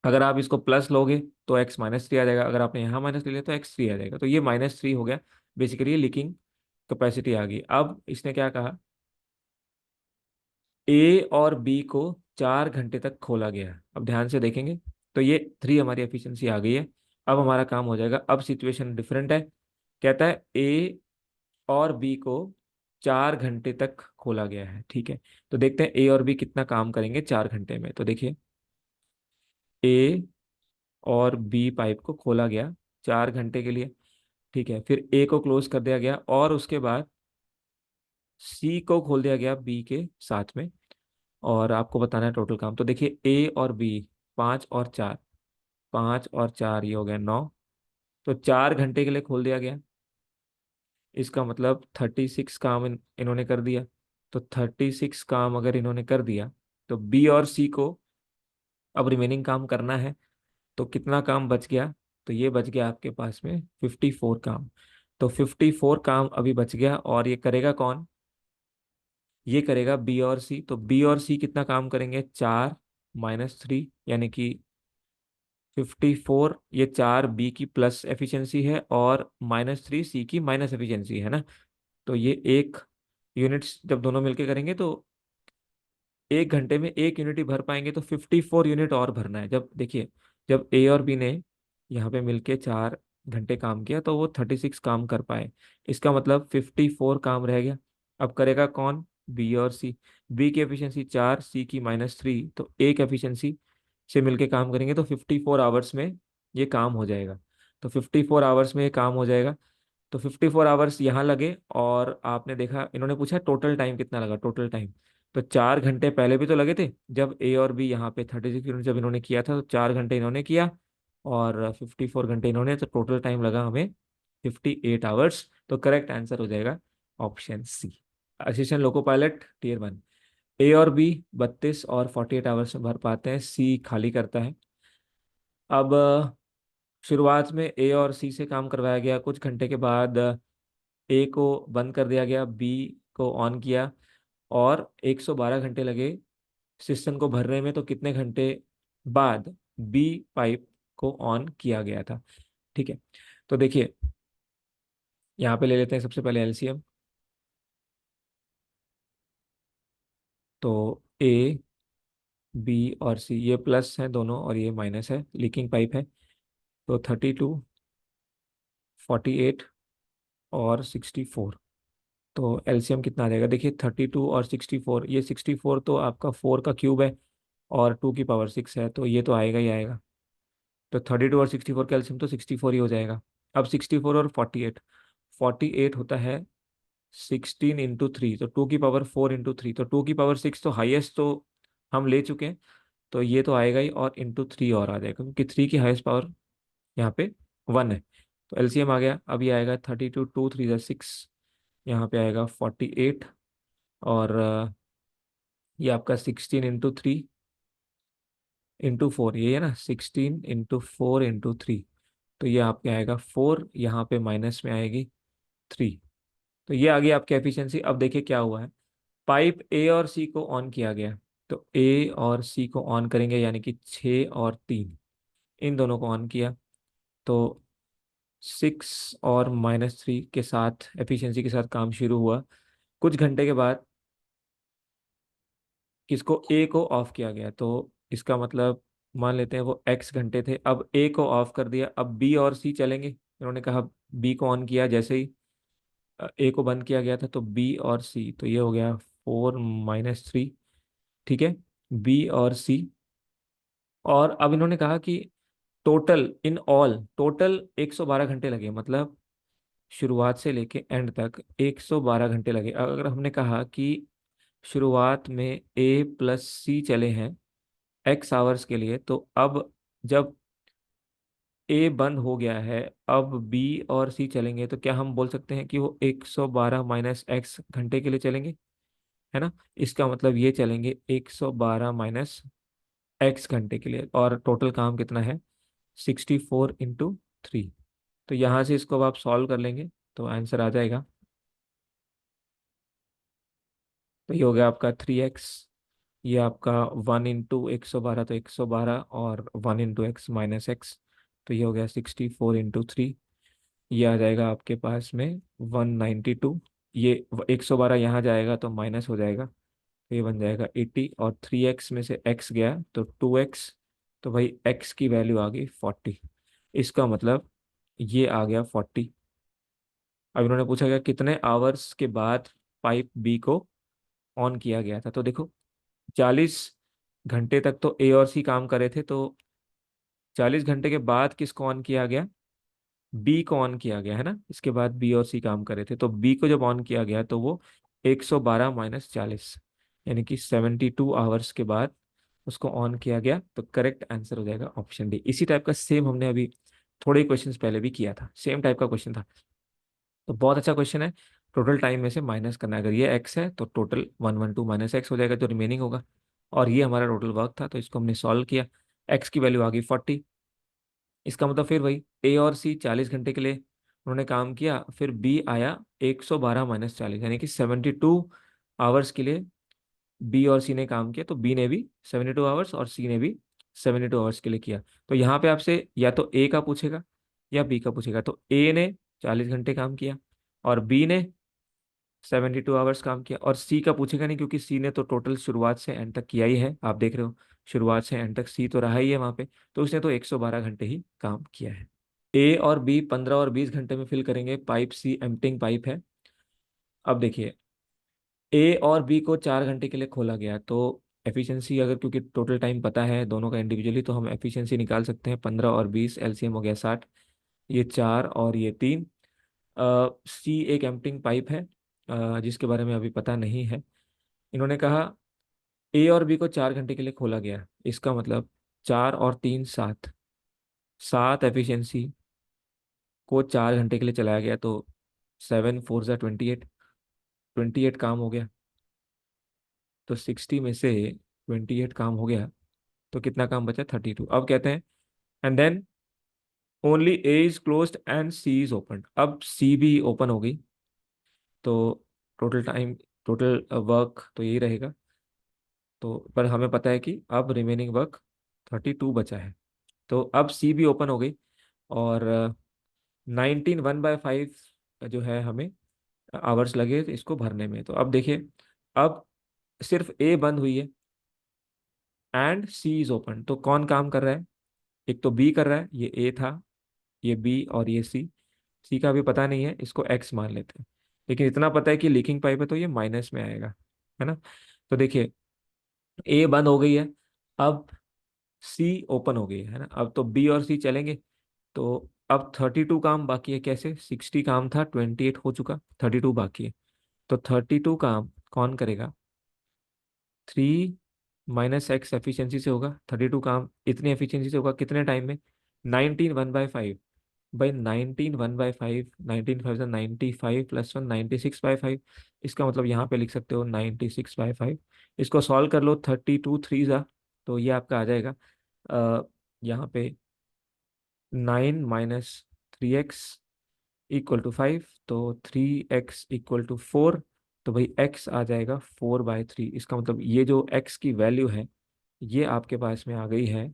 अगर आप इसको प्लस लोगे तो x -3 आ जाएगा, अगर आपने यहाँ माइनस ले लिया तो x 3 आ जाएगा। तो ये -3 हो गया। बेसिकली लीकिंग कैपेसिटी आ गई। अब इसने क्या कहा, ए और बी को 4 घंटे तक खोला गया। अब ध्यान से देखेंगे, तो ये 3 हमारी एफिशिएंसी आ गई है। अब हमारा काम हो जाएगा। अब सिचुएशन डिफरेंट है, कहता है ए और बी को 4 घंटे तक खोला गया है, ठीक है। तो देखते हैं ए और बी कितना काम करेंगे 4 घंटे में। तो देखिए, ए और बी पाइप को खोला गया 4 घंटे के लिए, ठीक है। फिर ए को क्लोज कर दिया गया, और उसके बाद सी को खोल दिया गया बी के साथ में। और आपको बताना है टोटल काम। तो देखिए ए और बी, 5 और 4, 5 और 4 ये हो गया 9। तो 4 घंटे के लिए खोल दिया गया। इसका मतलब 36 काम इन्होंने कर दिया। तो 36 काम अगर इन्होंने कर दिया, तो बी और सी को अब रिमेनिंग काम करना है। तो कितना काम बच गया? तो ये बच गया आपके पास में 54 काम। तो 54 काम अभी बच गया, और ये करेगा कौन? ये करेगा बी और सी। तो बी और सी कितना काम करेंगे? 4 - 3, यानी कि 54। ये 4 बी की प्लस एफिशिएंसी है और -3 सी की माइनस एफिशिएंसी है ना। तो ये 1 यूनिट्स जब दोनों मिलके करेंगे तो 1 घंटे में 1 यूनिट ही भर पाएंगे। तो 54 यूनिट और भरना है। जब देखिए, जब ए और बी ने यहाँ पे मिलके 4 घंटे काम किया तो वो 36 काम कर पाए। इसका मतलब 54 काम रह गया। अब करेगा कौन? बी और सी। बी की एफिशिएंसी 4, सी की -3, तो एक एफिशिएंसी से मिलके काम करेंगे तो 54 आवर्स में ये काम हो जाएगा। तो 54 आवर्स में ये काम हो जाएगा। तो 54 आवर्स यहाँ लगे, और आपने देखा इन्होंने पूछा टोटल टाइम कितना लगा, टोटल टाइम। तो 4 घंटे पहले भी तो लगे थे, जब ए और बी यहाँ पे 36 यूनिट जब इन्होंने किया था, तो 4 घंटे इन्होंने किया और 54 घंटे इन्होंने, तो टोटल टाइम लगा हमें 58 आवर्स। तो करेक्ट आंसर हो जाएगा option C. Assistant loco pilot tier 1, A और बी 32 और 48 आवर्स में भर पाते हैं, सी खाली करता है। अब शुरुआत में ए और सी से काम करवाया गया, कुछ घंटे के बाद ए को बंद कर दिया गया, बी को ऑन किया, और 112 घंटे लगे सिस्टम को भरने में। तो कितने घंटे बाद बी पाइप को ऑन किया गया था? ठीक है, तो देखिए यहाँ पे ले लेते हैं सबसे पहले एलसीएम। तो ए, बी और सी ये प्लस है दोनों, और ये माइनस है, लीकिंग पाइप है। तो 32, 48 और 64। तो एलसीएम कितना आ जाएगा? देखिए 32 और 64, ये 64 तो आपका 4 का क्यूब है और 2 की पावर 6 है, तो ये तो आएगा ही आएगा। तो 32 और 64 का एलसीएम तो 64 ही हो जाएगा। अब 64 और 48, 48 होता है 16 × 3, तो 2 की पावर 4 × 3, तो 2 की पावर 6 तो हाईएस्ट तो हम ले चुके हैं। तो ये तो आएगा ही, और ×3 और आ जाएगा, क्योंकि 3 की हाईएस्ट पावर यहाँ पे 1 है। तो एलसीएम आ गया। अब ये आएगा 32, 2 × 3 = 6, यहाँ पे आएगा 48, और ये आपका 16 × 3 × 4, ये है ना, 16 × 4 × 3। तो ये आपके आएगा 4, यहाँ पे माइनस में आएगी 3। तो ये आ गई आपकी एफिशिएंसी। अब देखिए क्या हुआ है, पाइप ए और सी को ऑन किया गया। तो ए और सी को ऑन करेंगे, यानी कि 6 और 3, इन दोनों को ऑन किया। तो 6 और -3 के साथ एफिशिएंसी के साथ काम शुरू हुआ। कुछ घंटे के बाद किसको? ए को ऑफ किया गया। तो इसका मतलब मान लेते हैं वो एक्स घंटे थे, अब ए को ऑफ कर दिया। अब बी और सी चलेंगे, इन्होंने कहा बी को ऑन किया, जैसे ही ए को बंद किया गया था, तो बी और सी, तो ये हो गया 4 - 3। ठीक है, बी और सी। और अब इन्होंने कहा कि टोटल इन ऑल टोटल 112 घंटे लगे, मतलब शुरुआत से लेके एंड तक 112 घंटे लगे। अगर हमने कहा कि शुरुआत में ए प्लस सी चले हैं एक्स आवर्स के लिए, तो अब जब ए बंद हो गया है, अब बी और सी चलेंगे, तो क्या हम बोल सकते हैं कि वो 112 - एक्स घंटे के लिए चलेंगे, है ना। इसका मतलब ये चलेंगे 112 - एक्स घंटे के लिए, और टोटल काम कितना है? 64 × 3। तो यहाँ से इसको अब आप सॉल्व कर लेंगे तो आंसर आ जाएगा। तो ये हो गया आपका 3x, ये आपका 1 × 112, तो 112, और 1 × x - x, तो ये हो गया 64 × 3। ये आ जाएगा आपके पास में 192। ये 112 यहाँ जाएगा तो माइनस हो जाएगा, तो ये बन जाएगा 80, और 3x में से x गया तो 2x, तो भाई x की वैल्यू आ गई 40। इसका मतलब ये आ गया 40। अब इन्होंने पूछा गया कितने आवर्स के बाद पाइप बी को ऑन किया गया था। तो देखो 40 घंटे तक तो ए और सी काम करे थे, तो 40 घंटे के बाद किसको ऑन किया गया? बी को ऑन किया गया, है ना। इसके बाद बी और सी काम करे थे, तो बी को जब ऑन किया गया तो वो 112 - 40, यानी कि 72 आवर्स के बाद उसको ऑन किया गया, तो करेक्ट आंसर हो जाएगा ऑप्शन डी। इसी टाइप का सेम हमने अभी थोड़े क्वेश्चंस पहले भी किया था, सेम टाइप का क्वेश्चन था। तो बहुत अच्छा क्वेश्चन है। टोटल टाइम में से माइनस करना है, अगर ये एक्स है तो टोटल 112 माइनस एक्स हो जाएगा जो रिमेनिंग होगा। और ये हमारा टोटल वर्क था, तो इसको हमने सॉल्व किया। एक्स की वैल्यू आ गई 40। इसका मतलब फिर वही ए और सी 40 घंटे के लिए उन्होंने काम किया, फिर बी आया 112 माइनस 40, यानी कि 72 आवर्स के लिए बी और सी ने काम किया। तो बी ने भी 72 आवर्स और सी ने भी 72 आवर्स के लिए किया। तो यहाँ पे आपसे या तो ए का पूछेगा या बी का पूछेगा। तो ए ने 40 घंटे काम किया और बी ने 72 आवर्स काम किया, और सी का पूछेगा नहीं क्योंकि सी ने तो टोटल शुरुआत से एंड तक किया ही है। आप देख रहे हो शुरुआत से एंड तक सी तो रहा ही है वहां पे, तो उसने तो 112 घंटे ही काम किया है। ए और बी 15 और 20 घंटे में फिल करेंगे पाइप, सी एम्प्टिंग पाइप है। अब देखिए ए और बी को 4 घंटे के लिए खोला गया, तो एफिशिएंसी अगर, क्योंकि टोटल टाइम पता है दोनों का इंडिविजुअली, तो हम एफिशिएंसी निकाल सकते हैं। 15 और 20 एलसीएम हो गया 60। ये 4 और ये 3। सी एक एम्प्टिंग पाइप है जिसके बारे में अभी पता नहीं है। इन्होंने कहा ए और बी को 4 घंटे के लिए खोला गया, इसका मतलब 4 और 3 7, 7 एफिशिएंसी को 4 घंटे के लिए चलाया गया, तो 7 4 जा 28, 28 काम हो गया। तो 60 में से 28 काम हो गया, तो कितना काम बचा? 32। अब कहते हैं and then only A is closed and C is open. अब सी भी ओपन हो गई, तो टोटल टाइम, टोटल वर्क तो यही रहेगा। तो पर हमें पता है कि अब रिमेनिंग वर्क 32 बचा है। तो अब सी भी ओपन हो गई और 19 1/5 जो है हमें आवर्स लगे इसको भरने में। तो अब देखिए, अब सिर्फ ए बंद हुई है एंड सी इज ओपन, तो कौन काम कर रहा है? एक तो बी कर रहा है, ये ए था, ये बी और ये सी। सी का भी पता नहीं है, इसको एक्स मान लेते हैं। लेकिन इतना पता है कि लीकिंग पाइप है तो ये माइनस में आएगा, है ना। तो देखिए ए बंद हो गई है, अब सी ओपन हो गई है ना। अब तो बी और सी चलेंगे। तो अब 32 काम बाकी है। कैसे? 60 काम था, 28 हो चुका, 32 बाकी है। तो 32 काम कौन करेगा? 3 - एक्स एफिशिएंसी से होगा। 32 काम इतनी एफिशिएंसी से होगा कितने टाइम में? 19 1/5। भाई 19 1/5, 19 5 95 +1 96/5। इसका मतलब यहाँ पे लिख सकते हो 96/5। इसको सॉल्व कर लो, 32 3 जा, तो ये आपका आ जाएगा यहाँ पे 9 - 3x = 5, तो 3x = 4। तो भाई x आ जाएगा 4/3। इसका मतलब ये जो x की वैल्यू है ये आपके पास में आ गई है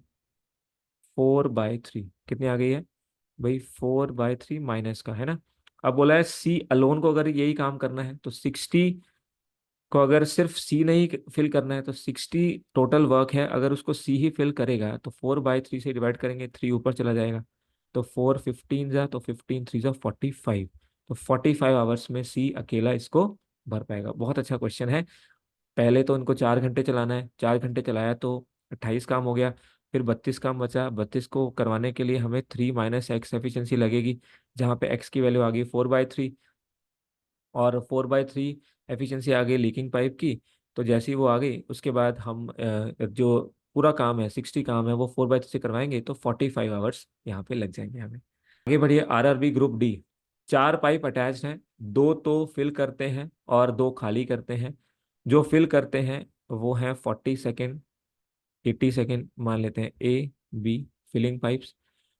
4/3। कितनी आ गई है भाई? 4/3 माइनस का, है ना। अब बोला है सी अलोन को अगर यही काम करना है तो 60 को अगर सिर्फ सी नहीं फिल करना है तो 60 टोटल वर्क है, अगर उसको सी ही फिल करेगा तो 4/3 से डिवाइड करेंगे, 3 ऊपर चला जाएगा। तो 4 15 जा, तो 15 3 जा 45। तो 45 आवर्स में सी अकेला इसको भर पाएगा। बहुत अच्छा क्वेश्चन है। पहले तो उनको 4 घंटे चलाना है, 4 घंटे चलाया तो 28 काम हो गया। फिर 32 काम बचा, 32 को करवाने के लिए हमें 3 - एक्स एफिशिएंसी लगेगी, जहाँ पे एक्स की वैल्यू आ गई 4/3 और 4/3 एफिशिएंसी आ गई लीकिंग पाइप की। तो जैसे ही वो आ गई उसके बाद हम जो पूरा काम है 60 काम है वो 4/3 से करवाएंगे, तो 45 आवर्स यहाँ पे लग जाएंगे हमें। आगे बढ़िए, RRB group D. 4 pipe attached हैं, 2 तो फिल करते हैं और 2 खाली करते हैं। जो फिल करते हैं वो हैं 40 सेकेंड, 80 सेकेंड मान लेते हैं, ए बी फिलिंग पाइप्स।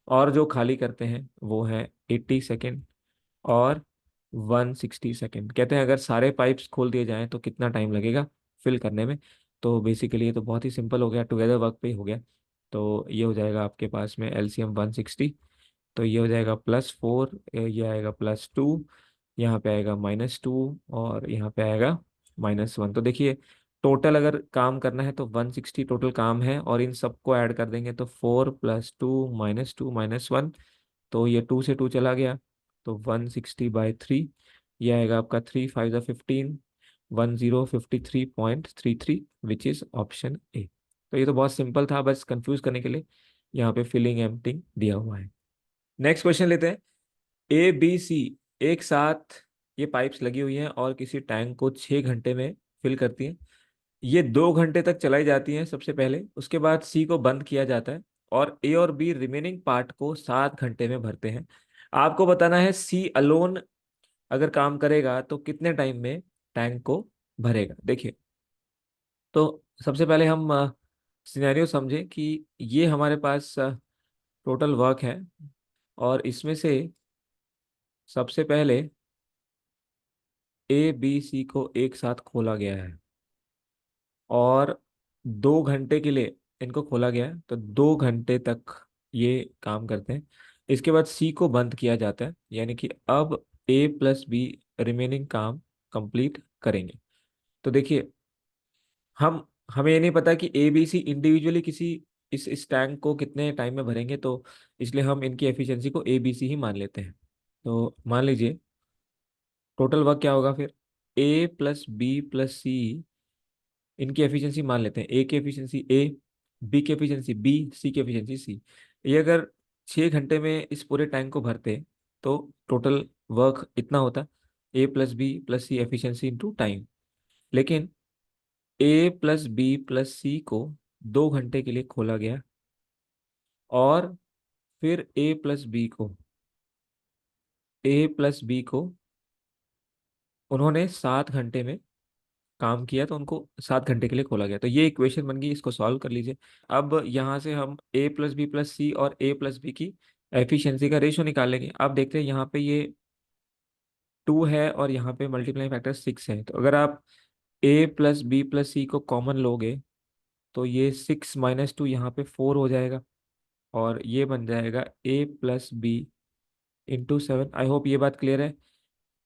और जो खाली करते हैं वो है 80 सेकेंड और 160 सेकेंड। कहते हैं अगर सारे पाइप्स खोल दिए जाएं तो कितना टाइम लगेगा फिल करने में। तो बेसिकली ये तो बहुत ही सिंपल हो गया, टुगेदर वर्क पे ही हो गया। तो ये हो जाएगा आपके पास में एलसीएम 160। तो ये हो जाएगा +4, ये आएगा +2, यहाँ पे आएगा -2 और यहाँ पे आएगा -1। तो देखिए टोटल अगर काम करना है तो 160 टोटल काम है, और इन सबको ऐड कर देंगे तो 4 +2 -2 -1। तो ये 2 से 2 चला गया, तो 160/3। ये आएगा आपका 3 5 जा 15, 1053.33 विच इज ऑप्शन ए। तो ये तो बहुत सिंपल था, बस कंफ्यूज करने के लिए यहाँ पे फिलिंग एम्प्टिंग दिया हुआ है। नेक्स्ट क्वेश्चन लेते हैं। ए बी सी एक साथ ये पाइप्स लगी हुई हैं और किसी टैंक को 6 घंटे में फिल करती हैं। ये 2 घंटे तक चलाई जाती हैं सबसे पहले, उसके बाद सी को बंद किया जाता है और ए और बी रिमेनिंग पार्ट को 7 घंटे में भरते हैं। आपको बताना है सी अलोन अगर काम करेगा तो कितने टाइम में टैंक को भरेगा। देखिए, तो सबसे पहले हम सिनेरियो समझें कि ये हमारे पास टोटल वर्क है और इसमें से सबसे पहले ए बी सी को एक साथ खोला गया है और 2 घंटे के लिए इनको खोला गया है, तो 2 घंटे तक ये काम करते हैं। इसके बाद सी को बंद किया जाता है, यानी कि अब ए प्लस बी रिमेनिंग काम कंप्लीट करेंगे। तो देखिए, हम हमें ये नहीं पता कि ए बी सी इंडिविजुअली किसी इस टैंक को कितने टाइम में भरेंगे, तो इसलिए हम इनकी एफिशिएंसी को ए बी सी ही मान लेते हैं। तो मान लीजिए टोटल वर्क क्या होगा फिर, ए प्लस बी प्लस सी, इनकी एफिशिएंसी मान लेते हैं। ए की एफिशिएंसी ए, बी की एफिशिएंसी बी, सी की एफिशिएंसी सी। ये अगर 6 घंटे में इस पूरे टैंक को भरते तो टोटल वर्क इतना होता, ए प्लस बी प्लस सी एफिशिएंसी इंटू टाइम। लेकिन ए प्लस बी प्लस सी को 2 घंटे के लिए खोला गया और फिर ए प्लस बी को उन्होंने 7 घंटे में काम किया, तो उनको 7 घंटे के लिए खोला गया। तो ये इक्वेशन बन गई, इसको सॉल्व कर लीजिए। अब यहाँ से हम ए प्लस बी प्लस सी और ए प्लस बी की एफिशिएंसी का रेशियो निकालेंगे। अब देखते हैं यहाँ पे ये 2 है और यहाँ पे मल्टीप्लाई फैक्टर 6 है। तो अगर आप ए प्लस बी प्लस सी को कॉमन लोगे तो ये 6 - 2 यहाँ पे 4 हो जाएगा और ये बन जाएगा A+B × 7। आई होप ये बात क्लियर है।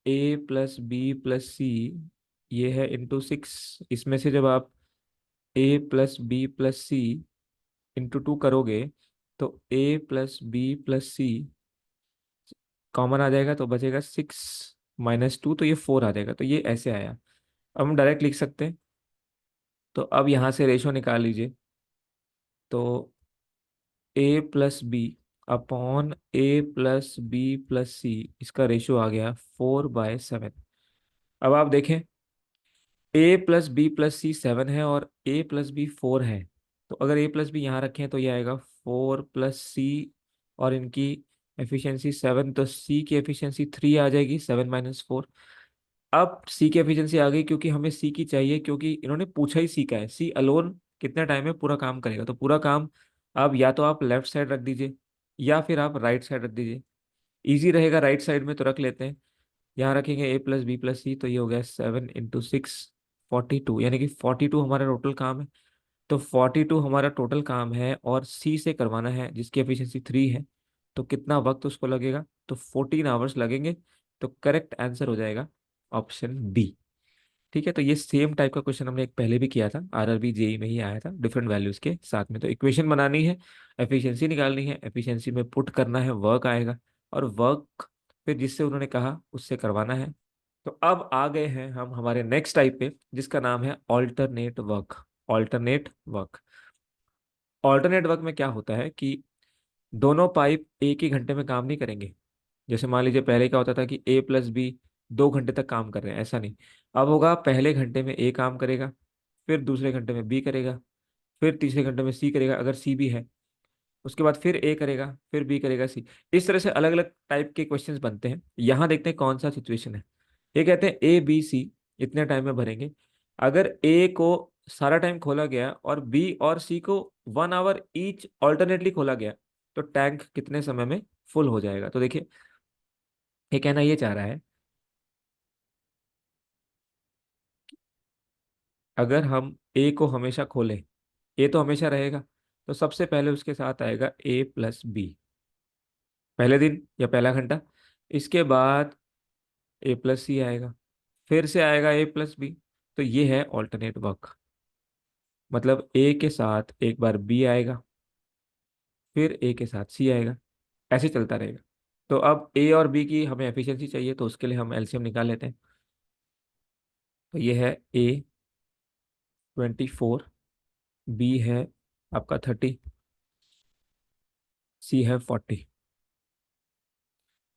A+B+C ये है × 6। इसमें से जब आप A+B+C × 2 करोगे तो A+B+C कॉमन आ जाएगा, तो बचेगा 6 - 2, तो ये 4 आ जाएगा। तो ये ऐसे आया। अब हम डायरेक्ट लिख सकते हैं। तो अब यहाँ से रेशो निकाल लीजिए। तो A+B/A+B+C इसका रेशियो आ गया 4/7। अब आप देखें, A+B+C 7 है और A+B 4 है। तो अगर A+B यहाँ रखें तो ये आएगा 4+C और इनकी एफिशिएंसी 7, तो C की एफिशिएंसी 3 आ जाएगी, 7 - 4। अब C की एफिशिएंसी आ गई क्योंकि हमें C की चाहिए, क्योंकि इन्होंने पूछा ही C का है। C अलोन कितने टाइम में पूरा काम करेगा, तो पूरा काम अब या तो आप लेफ्ट साइड रख दीजिए या फिर आप राइट साइड रख दीजिए। इजी रहेगा राइट साइड में, तो रख लेते हैं। यहाँ रखेंगे A+B+C, तो ये हो गया 7 × 6 42, यानी कि 42 हमारा टोटल काम है। तो 42 हमारा टोटल काम है और सी से करवाना है जिसकी एफिशिएंसी 3 है। तो कितना वक्त उसको लगेगा, तो 14 आवर्स लगेंगे। तो करेक्ट आंसर हो जाएगा ऑप्शन बी। ठीक है, तो ये सेम टाइप का क्वेश्चन हमने एक पहले भी किया था, आरआरबी जेई में ही आया था, डिफरेंट वैल्यूज के साथ में। तो इक्वेशन बनानी है, एफिशिएंसी निकालनी है, एफिशिएंसी में पुट करना है, वर्क आएगा और वर्क फिर जिससे उन्होंने कहा उससे करवाना है। तो अब आ गए हैं हम हमारे नेक्स्ट टाइप पे, जिसका नाम है alternate work. Alternate work, alternate work में क्या होता है कि दोनों पाइप एक ही घंटे में काम नहीं करेंगे। जैसे मान लीजिए पहले क्या होता था कि A+B 2 घंटे तक काम कर रहे हैं, ऐसा नहीं। अब होगा पहले घंटे में ए काम करेगा, फिर दूसरे घंटे में बी करेगा, फिर तीसरे घंटे में सी करेगा अगर सी भी है, उसके बाद फिर ए करेगा, फिर बी करेगा, सी। इस तरह से अलग अलग टाइप के क्वेश्चंस बनते हैं। यहाँ देखते हैं कौन सा सिचुएशन है। ये कहते हैं A B C इतने टाइम में भरेंगे। अगर ए को सारा टाइम खोला गया और बी और सी को 1 आवर ईच ऑल्टरनेटली खोला गया, तो टैंक कितने समय में फुल हो जाएगा। तो देखिए, ये कहना ये चाह रहा है, अगर हम ए को हमेशा खोलें, ए तो हमेशा रहेगा, तो सबसे पहले उसके साथ आएगा A+B पहले दिन या पहला घंटा। इसके बाद A+C आएगा, फिर से आएगा A+B। तो ये है ऑल्टरनेट वर्क। मतलब ए के साथ एक बार बी आएगा, फिर ए के साथ सी आएगा, ऐसे चलता रहेगा। तो अब ए और बी की हमें एफिशिएंसी चाहिए, तो उसके लिए हम एलसीएम निकाल लेते हैं। तो ये है A 24, बी है आपका 30, सी है 40।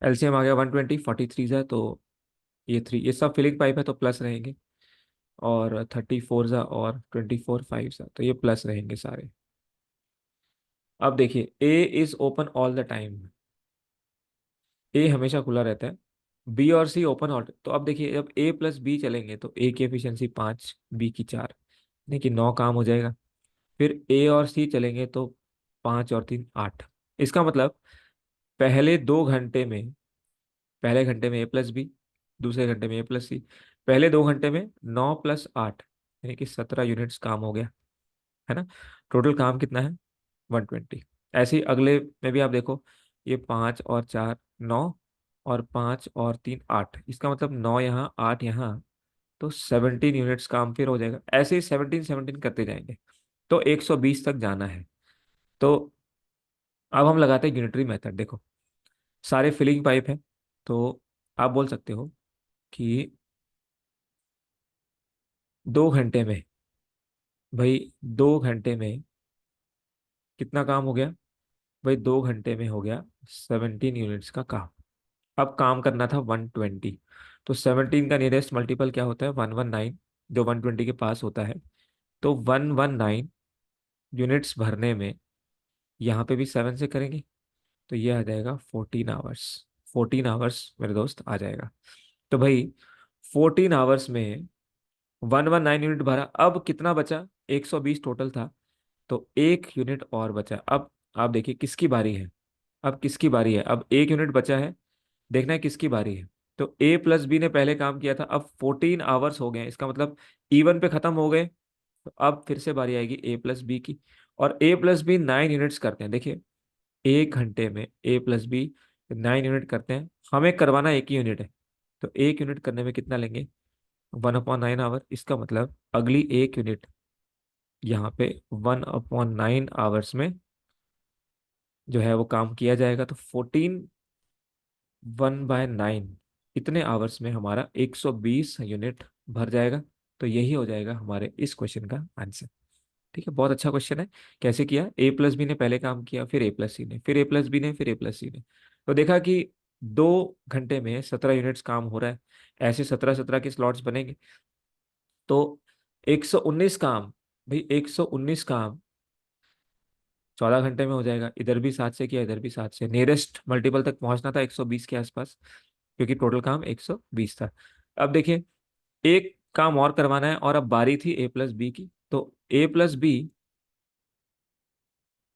एलसीएम आ गया 120, 43 है तो ये 3, ये सब फिलिंग पाइप है तो प्लस रहेंगे। और 34 ज़ा और 24 5 ज़ा, तो ये प्लस रहेंगे सारे। अब देखिए A is open all the time, A हमेशा खुला रहता है, बी और सी ओपन ऑल। तो अब देखिए जब ए प्लस बी चलेंगे तो ए की एफिशिएंसी 5, बी की 4, यानी कि 9 काम हो जाएगा। फिर ए और सी चलेंगे तो 5 और 3 8। इसका मतलब पहले 2 घंटे में, पहले घंटे में ए प्लस बी, दूसरे घंटे में ए प्लस सी, पहले 2 घंटे में 9 + 8 यानी कि 17 यूनिट्स काम हो गया, है ना। टोटल काम कितना है? 120। ऐसे ही अगले में भी आप देखो, ये 5 और 4 9, और 5 और 3 8, इसका मतलब 9 यहाँ 8 यहाँ, तो 17 यूनिट्स काम फिर हो जाएगा। ऐसे ही 17 17 करते जाएंगे, तो 120 तक जाना है। तो अब हम लगाते हैं यूनिटरी मेथड। देखो सारे फिलिंग पाइप हैं, तो आप बोल सकते हो कि 2 घंटे में, भाई 2 घंटे में कितना काम हो गया? भाई 2 घंटे में हो गया 17 यूनिट्स का काम। अब काम करना था 120, तो 17 का नियरेस्ट मल्टीपल क्या होता है? 119, जो 120 के पास होता है। तो 119 यूनिट्स भरने में यहाँ पे भी 7 से करेंगे, तो ये आ जाएगा 14 आवर्स। 14 आवर्स मेरे दोस्त आ जाएगा। तो भाई 14 आवर्स में 119 यूनिट भरा, अब कितना बचा? 120 टोटल था, तो 1 यूनिट और बचा। अब आप देखिए किसकी बारी है, अब किसकी बारी है? अब 1 यूनिट बचा है, देखना है किसकी बारी है। तो ए प्लस बी ने पहले काम किया था, अब 14 आवर्स हो गए हैं, इसका मतलब इवन पे खत्म हो गए। तो अब फिर से बारी आएगी ए प्लस बी की, और ए प्लस बी 9 यूनिट्स करते हैं। देखिए 1 घंटे में ए प्लस बी 9 यूनिट करते हैं, हमें करवाना 1 ही यूनिट है, तो 1 यूनिट करने में कितना लेंगे? 1/9 आवर। इसका मतलब अगली 1 यूनिट यहाँ पे 1/9 आवर्स में जो है वो काम किया जाएगा। तो 1/9 इतने आवर्स में हमारा 120 यूनिट भर जाएगा। तो यही हो जाएगा हमारे इस क्वेश्चन का आंसर। ठीक है, बहुत अच्छा क्वेश्चन है। कैसे किया? ए प्लस बी ने पहले काम किया, फिर ए प्लस सी ने, फिर ए प्लस बी ने, फिर ए प्लस सी ने। तो देखा कि 2 घंटे में 17 यूनिट्स काम हो रहा है, ऐसे 17 17 के स्लॉट्स बनेंगे। तो 119 काम, भाई 119 काम 14 घंटे में हो जाएगा। इधर भी 7 से किया, इधर भी 7 से, नियरेस्ट मल्टीपल तक पहुंचना था 120 के आसपास, क्योंकि टोटल काम 120 था। अब देखिए एक काम और करवाना है, और अब बारी थी ए प्लस बी की। तो ए प्लस बी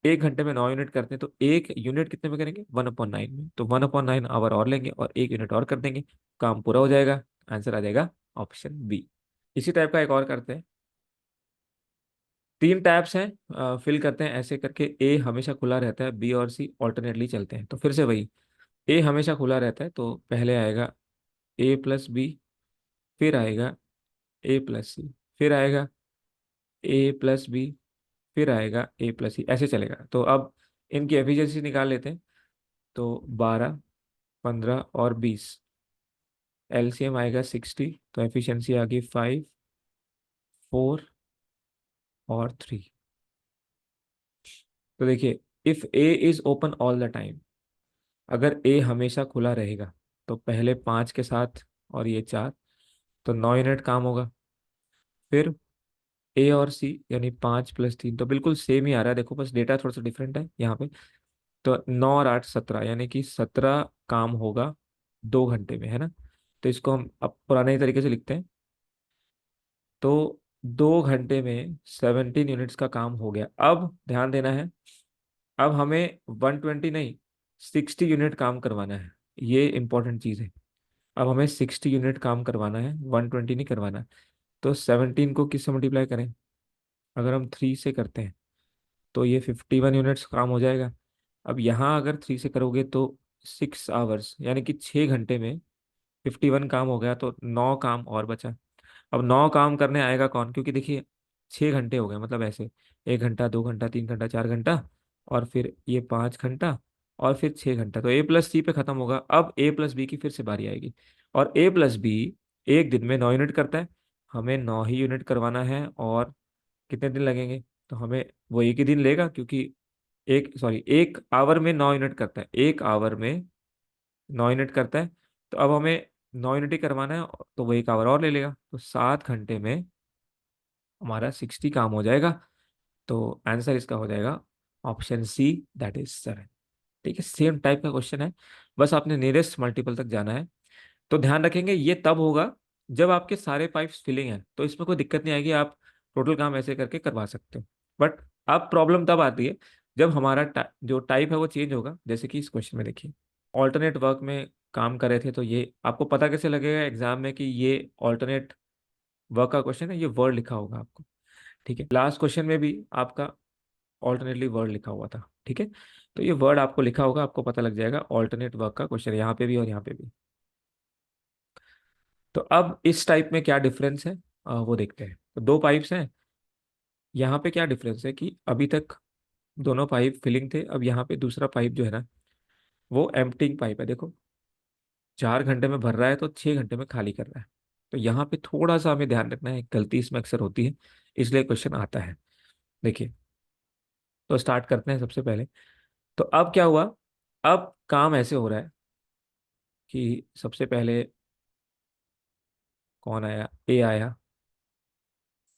1 घंटे में 9 यूनिट करते हैं, तो 1 यूनिट कितने में करेंगे? 1/9 में। तो 1/9 आवर और लेंगे और 1 यूनिट और कर देंगे, काम पूरा हो जाएगा। आंसर आ जाएगा ऑप्शन बी। इसी टाइप का एक और करते हैं। 3 टैब्स हैं, फिल करते हैं ऐसे करके। ए हमेशा खुला रहता है, बी और सी ऑल्टरनेटली चलते हैं। तो फिर से वही, ए हमेशा खुला रहता है, तो पहले आएगा ए प्लस बी, फिर आएगा ए प्लस सी, फिर आएगा ए प्लस बी, फिर आएगा ए प्लस सी, ऐसे चलेगा। तो अब इनकी एफिशिएंसी निकाल लेते हैं। तो 12 15 और 20, एलसीएम आएगा 60, तो एफिशिएंसी आ गई 5 4 और 3। तो देखिए if A is open all the time, अगर ए हमेशा खुला रहेगा तो पहले 5 के साथ और ये 4, तो 9 यूनिट काम होगा। फिर ए और सी यानी 5 + 3, तो बिल्कुल सेम ही आ रहा है, देखो बस डेटा थोड़ा सा डिफरेंट है यहाँ पे। तो 9 और 8 17, यानी कि 17 काम होगा 2 घंटे में, है ना। तो इसको हम अब पुराने तरीके से लिखते हैं। तो 2 घंटे में 17 यूनिट्स का काम हो गया। अब ध्यान देना है, अब हमें 120 नहीं, 60 यूनिट काम करवाना है। ये इंपॉर्टेंट चीज़ है। अब हमें 60 यूनिट काम करवाना है, 120 नहीं करवाना। तो 17 को किससे मल्टीप्लाई करें? अगर हम 3 से करते हैं तो ये 51 यूनिट्स काम हो जाएगा। अब यहाँ अगर 3 से करोगे तो 6 आवर्स, यानी कि 6 घंटे में 51 काम हो गया, तो 9 काम और बचा। अब 9 काम करने आएगा कौन? क्योंकि देखिए 6 घंटे हो गए, मतलब ऐसे 1 घंटा 2 घंटा 3 घंटा 4 घंटा, और फिर ये 5 घंटा, और फिर 6 घंटा। तो ए प्लस सी पे खत्म होगा। अब ए प्लस बी की फिर से बारी आएगी, और ए प्लस बी एक दिन में 9 यूनिट करता है, हमें 9 ही यूनिट करवाना है। और कितने दिन लगेंगे? तो हमें वो एक ही दिन लेगा, क्योंकि 1 आवर में 9 यूनिट करता है, 1 आवर में 9 यूनिट करता है। तो अब हमें 9 यूनिट ही करवाना है, तो वो 1 आवर और ले लेगा। तो 7 घंटे में हमारा 60 काम हो जाएगा। तो आंसर इसका हो जाएगा ऑप्शन सी, दैट इज 7। ठीक है, सेम टाइप का क्वेश्चन है, बस आपने नियरेस्ट मल्टीपल तक जाना है। तो ध्यान रखेंगे ये तब होगा जब आपके सारे पाइप्स फिलिंग हैं, तो इसमें कोई दिक्कत नहीं आएगी, आप टोटल काम ऐसे करके करवा सकते हो। बट अब प्रॉब्लम तब आती है जब हमारा जो टाइप है वो चेंज होगा। जैसे कि इस क्वेश्चन में देखिए, ऑल्टरनेट वर्क में काम कर रहे थे, तो ये आपको पता कैसे लगेगा एग्जाम में कि ये ऑल्टरनेट वर्क का क्वेश्चन है, ये वर्ड लिखा होगा आपको। ठीक है, लास्ट क्वेश्चन में भी आपका ऑल्टरनेटली वर्ड लिखा हुआ था। ठीक है, तो ये वर्ड आपको लिखा होगा, आपको पता लग जाएगा ऑल्टरनेट वर्क का क्वेश्चन यहाँ पे भी और यहाँ पे भी। तो अब इस टाइप में क्या डिफरेंस है, वो देखते हैं। तो दो पाइप्स हैं, यहाँ पे क्या डिफरेंस है कि अभी तक दोनों पाइप फिलिंग थे, अब यहाँ पे दूसरा पाइप जो है ना वो एम्प्टिंग पाइप है। देखो 4 घंटे में भर रहा है तो 6 घंटे में खाली कर रहा है। तो यहाँ पे थोड़ा सा हमें ध्यान रखना है, गलती इसमें अक्सर होती है, इसलिए क्वेश्चन आता है। देखिए, तो स्टार्ट करते हैं सबसे पहले। तो अब क्या हुआ, अब काम ऐसे हो रहा है कि सबसे पहले कौन आया, ए आया,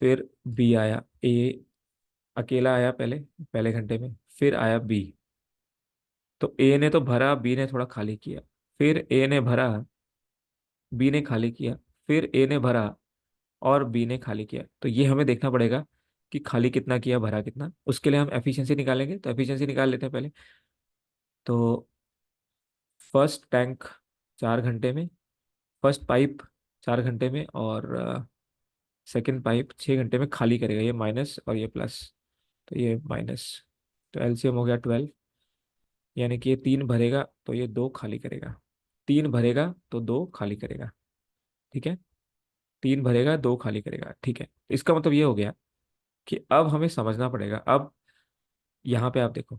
फिर बी आया। ए अकेला आया पहले पहले घंटे में, फिर आया बी। तो ए ने तो भरा, बी ने थोड़ा खाली किया, फिर ए ने भरा, बी ने खाली किया, फिर ए ने भरा और बी ने खाली किया। तो ये हमें देखना पड़ेगा कि खाली कितना किया, भरा कितना। उसके लिए हम एफिशिएंसी निकालेंगे, तो एफिशिएंसी निकाल लेते हैं पहले। तो फर्स्ट टैंक 4 घंटे में, फर्स्ट पाइप 4 घंटे में, और सेकंड पाइप 6 घंटे में खाली करेगा। ये माइनस और ये प्लस, तो ये माइनस। तो एलसीएम हो गया 12, यानी कि ये 3 भरेगा तो ये 2 खाली करेगा, 3 भरेगा तो 2 खाली करेगा। ठीक है, 3 भरेगा 2 खाली करेगा। ठीक है, इसका मतलब ये हो गया कि अब हमें समझना पड़ेगा। अब यहाँ पे आप देखो,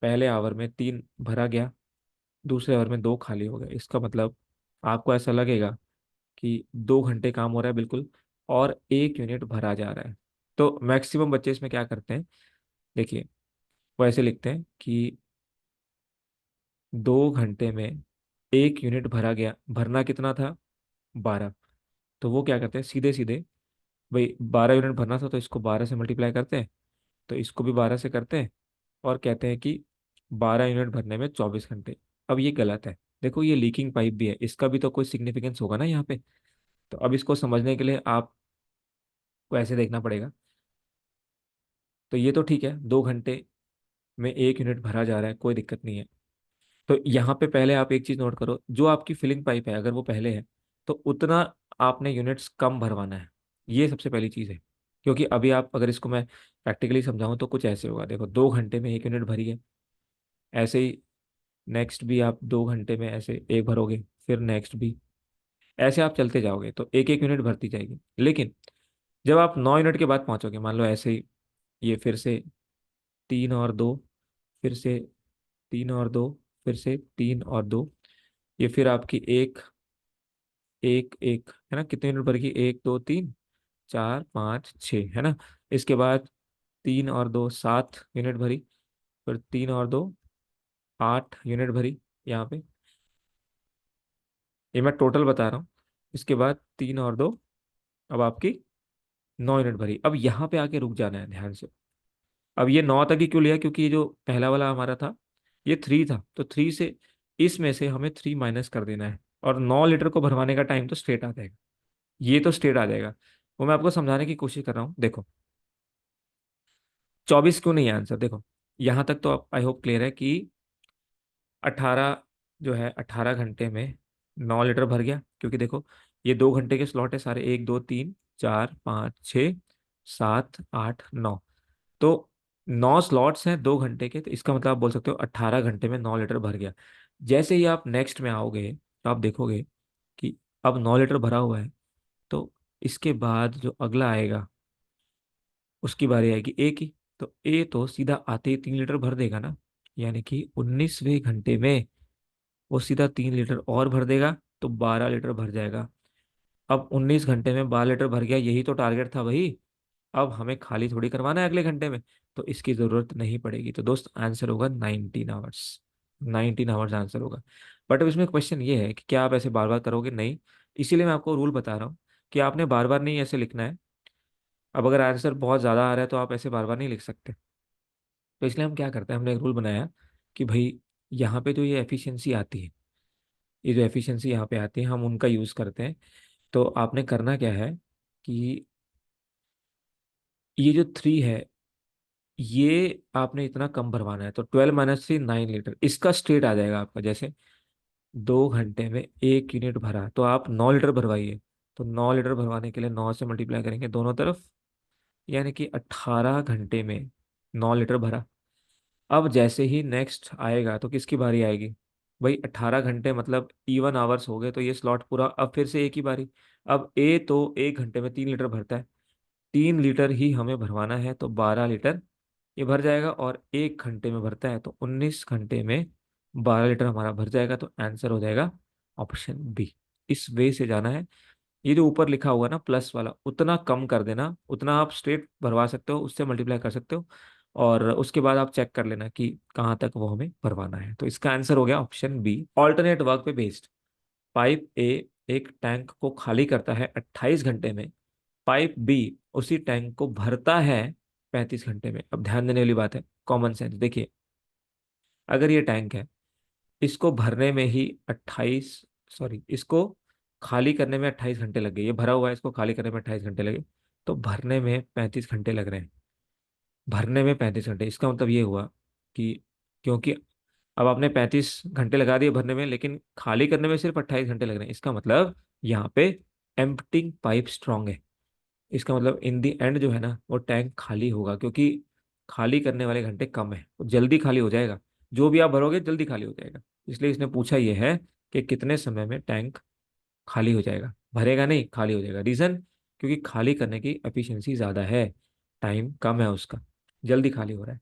पहले आवर में 3 भरा गया, दूसरे आवर में 2 खाली हो गए। इसका मतलब आपको ऐसा लगेगा कि 2 घंटे काम हो रहा है बिल्कुल, और 1 यूनिट भरा जा रहा है। तो मैक्सिमम बच्चे इसमें क्या करते हैं, देखिए वो ऐसे लिखते हैं कि 2 घंटे में 1 यूनिट भरा गया, भरना कितना था, 12। तो वो क्या करते हैं, सीधे सीधे, भाई 12 यूनिट भरना था तो इसको 12 से मल्टीप्लाई करते हैं, तो इसको भी 12 से करते हैं, और कहते हैं कि 12 यूनिट भरने में 24 घंटे। अब ये गलत है, देखो ये लीकिंग पाइप भी है, इसका भी तो कोई सिग्निफिकेंस होगा ना यहाँ पे। तो अब इसको समझने के लिए आपको ऐसे देखना पड़ेगा। तो ये तो ठीक है, 2 घंटे में 1 यूनिट भरा जा रहा है, कोई दिक्कत नहीं है। तो यहाँ पे पहले आप एक चीज नोट करो, जो आपकी फिलिंग पाइप है अगर वो पहले है, तो उतना आपने यूनिट्स कम भरवाना है। ये सबसे पहली चीज है, क्योंकि अभी आप अगर इसको मैं प्रैक्टिकली समझाऊं तो कुछ ऐसे होगा। देखो 2 घंटे में 1 यूनिट भरी है, ऐसे ही नेक्स्ट भी आप 2 घंटे में ऐसे एक भरोगे, फिर नेक्स्ट भी, ऐसे आप चलते जाओगे तो एक एक यूनिट भरती जाएगी। लेकिन जब आप 9 यूनिट के बाद पहुंचोगे, मान लो ऐसे ही, ये फिर से 3 और 2, फिर से 3 और 2, फिर से 3 और 2, ये फिर आपकी एक एक एक है ना, कितने यूनिट भरेगी, 1 2 3 4 5 6 है ना। इसके बाद 3 और 2 7 यूनिट भरी, फिर 3 और 2 8 यूनिट भरी यहाँ पे। ये मैं टोटल बता रहा हूँ। इसके बाद 3 और 2, अब आपकी 9 यूनिट भरी। अब यहाँ पे आके रुक जाना है ध्यान से। अब ये 9 तक ही क्यों लिया, क्योंकि ये जो पहला वाला हमारा था ये 3 था, तो 3 से, इसमें से हमें 3 माइनस कर देना है, और 9 लीटर को भरवाने का टाइम तो स्ट्रेट आ जाएगा। ये तो स्ट्रेट आ जाएगा, वो मैं आपको समझाने की कोशिश कर रहा हूँ। देखो 24 क्यों नहीं है आंसर, देखो यहाँ तक तो आई होप क्लियर है कि 18 जो है, 18 घंटे में 9 लीटर भर गया। क्योंकि देखो ये 2 घंटे के स्लॉट है सारे, 1 2 3 4 5 6 7 8 9, तो 9 स्लॉट्स हैं 2 घंटे के, तो इसका मतलब आप बोल सकते हो 18 घंटे में 9 लीटर भर गया। जैसे ही आप नेक्स्ट में आओगे तो आप देखोगे कि अब 9 लीटर भरा हुआ है, तो इसके बाद जो अगला आएगा उसकी बारी आएगी ए की। तो ए तो सीधा आते ही 3 लीटर भर देगा ना, यानी कि 19वें घंटे में वो सीधा 3 लीटर और भर देगा, तो 12 लीटर भर जाएगा। अब 19 घंटे में 12 लीटर भर गया, यही तो टारगेट था भाई। अब हमें खाली थोड़ी करवाना है अगले घंटे में, तो इसकी जरूरत नहीं पड़ेगी। तो दोस्त आंसर होगा 19 आवर्स, 19 आवर्स आंसर होगा। बट अब इसमें क्वेश्चन ये है कि क्या आप ऐसे बार बार करोगे, नहीं। इसीलिए मैं आपको रूल बता रहा हूँ कि आपने बार बार नहीं ऐसे लिखना है। अब अगर आंसर बहुत ज़्यादा आ रहा है तो आप ऐसे बार बार नहीं लिख सकते। तो इसलिए हम क्या करते हैं, हमने एक रूल बनाया कि भाई यहाँ पे जो ये एफिशिएंसी आती है, ये जो एफिशिएंसी यहाँ पे आती है हम उनका यूज़ करते हैं। तो आपने करना क्या है कि ये जो 3 है ये आपने इतना कम भरवाना है, तो 12 - 3 9 लीटर इसका स्ट्रेट आ जाएगा आपका। जैसे 2 घंटे में 1 यूनिट भरा तो आप 9 लीटर भरवाइए। तो 9 लीटर भरवाने के लिए 9 से मल्टीप्लाई करेंगे दोनों तरफ, यानी कि 18 घंटे में 9 लीटर भरा। अब जैसे ही नेक्स्ट आएगा तो किसकी बारी आएगी? भाई 18 घंटे मतलब इवन आवर्स हो गए, तो ये स्लॉट पूरा, अब फिर से एक ही बारी। अब ए तो 1 घंटे में 3 लीटर भरता है, 3 लीटर ही हमें भरवाना है, तो 12 लीटर ये भर जाएगा। और 1 घंटे में भरता है तो 19 घंटे में 12 लीटर हमारा भर जाएगा। तो आंसर हो जाएगा ऑप्शन बी। इस वे से जाना है। ये जो ऊपर लिखा हुआ ना प्लस वाला, उतना कम कर देना, उतना आप स्ट्रेट भरवा सकते हो, उससे मल्टीप्लाई कर सकते हो। और उसके बाद आप चेक कर लेना कि कहाँ तक वो हमें भरवाना है। तो इसका आंसर हो गया ऑप्शन बी। ऑल्टरनेट वर्क पे बेस्ड, पाइप ए एक टैंक को खाली करता है 28 घंटे में, पाइप बी उसी टैंक को भरता है 35 घंटे में। अब ध्यान देने वाली बात है, कॉमन सेंस देखिए। अगर ये टैंक है, इसको भरने में ही 28, सॉरी, इसको खाली करने में 28 घंटे लग गए, ये भरा हुआ है, इसको खाली करने में 28 घंटे लगे, तो भरने में 35 घंटे लग रहे हैं। भरने में 35 घंटे, इसका मतलब ये हुआ कि क्योंकि अब आपने 35 घंटे लगा दिए भरने में, लेकिन खाली करने में सिर्फ 28 घंटे लग रहे हैं, इसका मतलब यहाँ पे एम्प्टिंग पाइप स्ट्रांग है। इसका मतलब इन दी एंड जो है ना वो टैंक खाली होगा, क्योंकि खाली करने वाले घंटे कम है, वो जल्दी खाली हो जाएगा। जो भी आप भरोगे जल्दी खाली हो जाएगा। इसलिए इसने पूछा ये है कि कितने समय में टैंक खाली हो जाएगा, भरेगा नहीं खाली हो जाएगा। रीजन, क्योंकि खाली करने की एफिशिएंसी ज़्यादा है, टाइम कम है उसका, जल्दी खाली हो रहा है।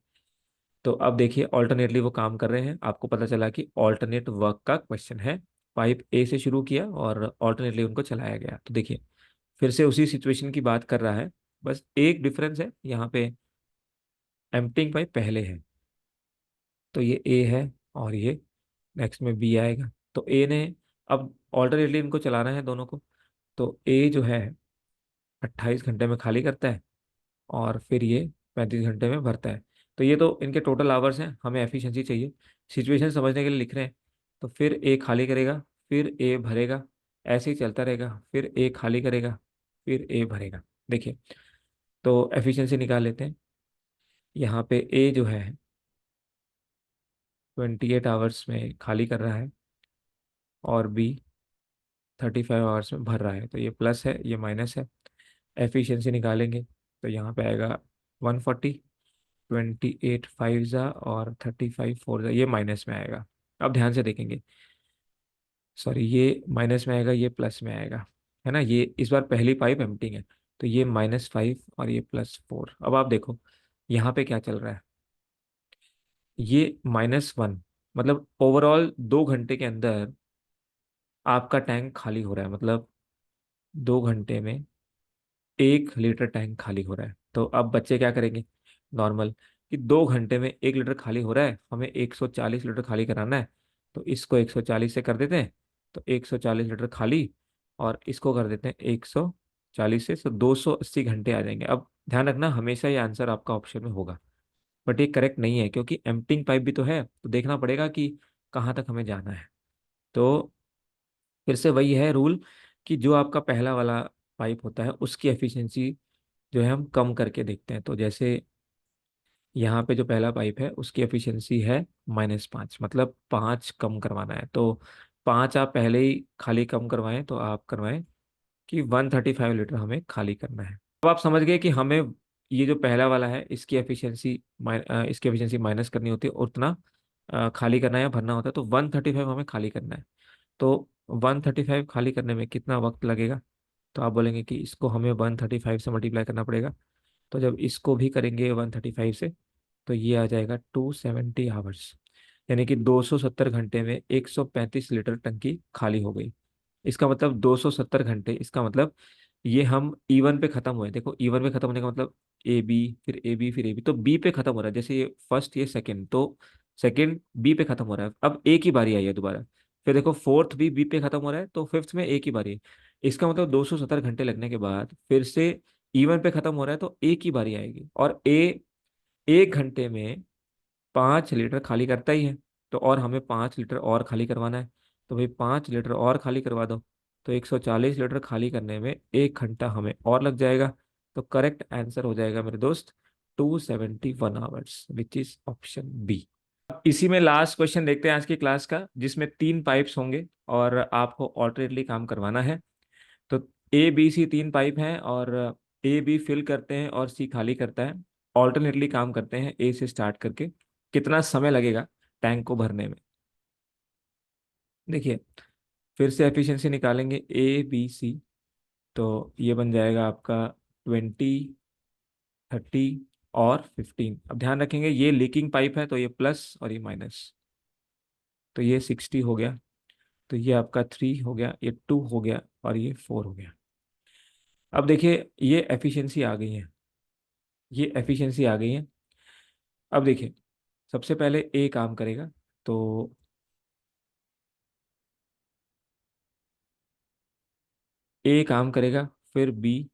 तो अब देखिए ऑल्टरनेटली वो काम कर रहे हैं, आपको पता चला कि ऑल्टरनेट वर्क का क्वेश्चन है। पाइप ए से शुरू किया और ऑल्टरनेटली उनको चलाया गया। तो देखिए फिर से उसी सिचुएशन की बात कर रहा है, बस एक डिफरेंस है यहाँ पे, एम्प्टिंग पाइप पहले है, तो ये ए है, और ये नेक्स्ट में बी आएगा। तो ए ने अब ऑल्टरनेटली इनको चलाना है दोनों को, तो ए जो है 28 घंटे में खाली करता है और फिर ये 35 घंटे में भरता है। तो ये तो इनके टोटल आवर्स हैं, हमें एफिशिएंसी चाहिए, सिचुएशन समझने के लिए लिख रहे हैं। तो फिर ए खाली करेगा, फिर ए भरेगा, ऐसे ही चलता रहेगा, फिर ए खाली करेगा, फिर ए भरेगा। देखिए तो एफिशिएंसी निकाल लेते हैं। यहाँ पे ए जो है 28 आवर्स में खाली कर रहा है और बी 35 आवर्स में भर रहा है, तो ये प्लस है ये माइनस है। एफिशिएंसी निकालेंगे तो यहाँ पे आएगा 140, 28 5 और 35 4 ये माइनस में आएगा। अब ध्यान से देखेंगे, सॉरी ये माइनस में आएगा ये प्लस में आएगा, है ना। ये इस बार पहली पाइप एम्प्टिंग है, तो ये -5 और ये +4। अब आप देखो यहाँ पे क्या चल रहा है, ये -1, मतलब ओवरऑल 2 घंटे के अंदर आपका टैंक खाली हो रहा है, मतलब 2 घंटे में 1 लीटर टैंक खाली हो रहा है। तो अब बच्चे क्या करेंगे, नॉर्मल, कि 2 घंटे में 1 लीटर खाली हो रहा है, हमें 140 लीटर खाली कराना है। तो इसको 140 से कर देते हैं, तो 140 लीटर खाली, और इसको कर देते हैं 140 से, तो 280 घंटे आ जाएंगे। अब ध्यान रखना हमेशा ये आंसर आपका ऑप्शन में होगा, बट ये करेक्ट नहीं है, क्योंकि एम्प्टिंग पाइप भी तो है, तो देखना पड़ेगा कि कहाँ तक हमें जाना है। तो फिर से वही है रूल, कि जो आपका पहला वाला पाइप होता है उसकी एफिशिएंसी जो है हम कम करके देखते हैं। तो जैसे यहाँ पे जो पहला पाइप है उसकी एफिशिएंसी है -5, मतलब 5 कम करवाना है। तो 5 आप पहले ही खाली कम करवाएं, तो आप करवाएं कि 135 लीटर हमें खाली करना है। अब आप समझ गए कि हमें ये जो पहला वाला है इसकी एफिशिएंसी माइनस करनी होती है, उतना खाली करना है या भरना होता है। तो 135 हमें खाली करना है, तो 135 खाली करने में कितना वक्त लगेगा? तो आप बोलेंगे कि इसको हमें 135 से मल्टीप्लाई करना पड़ेगा। तो जब इसको भी करेंगे 135 से, तो ये आ जाएगा 270 आवर्स, यानी कि 270 घंटे में 135 लीटर टंकी खाली हो गई। इसका मतलब 270 घंटे, इसका मतलब ये हम ईवन पे खत्म हुए। देखो ईवन पे खत्म होने का मतलब ए बी फिर ए बी फिर ए बी, तो बी पे खत्म हो रहा है। जैसे ये फर्स्ट ये सेकंड, तो सेकंड बी पे खत्म हो रहा है, अब ए की बारी आई है दोबारा। फिर देखो फोर्थ भी बी पे खत्म हो रहा है, तो फिफ्थ में ए की बारी है। इसका मतलब 270 घंटे लगने के बाद फिर से इवन पे खत्म हो रहा है तो ए की बारी आएगी, और ए 1 घंटे में 5 लीटर खाली करता ही है। तो और हमें 5 लीटर और खाली करवाना है, तो भाई 5 लीटर और खाली करवा दो। तो 140 लीटर खाली करने में 1 घंटा हमें और लग जाएगा। तो करेक्ट आंसर हो जाएगा मेरे दोस्त 271 hours, which is option B. इसी में लास्ट क्वेश्चन देखते हैं आज की क्लास का, जिसमें 3 पाइप्स होंगे और आपको ऑल्टरनेटली काम करवाना है। तो ए बी सी 3 पाइप हैं, और ए बी फिल करते हैं और सी खाली करता है। ऑल्टरनेटली काम करते हैं ए से स्टार्ट करके। कितना समय लगेगा टैंक को भरने में? देखिए, फिर से एफिशिएंसी निकालेंगे ए बी सी। तो ये बन जाएगा आपका 20, 30 और 15। अब ध्यान रखेंगे ये लीकिंग पाइप है, तो ये प्लस और ये माइनस। तो ये 60 हो गया, तो ये आपका 3 हो गया, ये 2 हो गया, और ये 4 हो गया। अब देखिए ये एफिशिएंसी आ गई है, ये एफिशिएंसी आ गई है। अब देखिए, सबसे पहले ए काम करेगा, तो ए काम करेगा, फिर बी,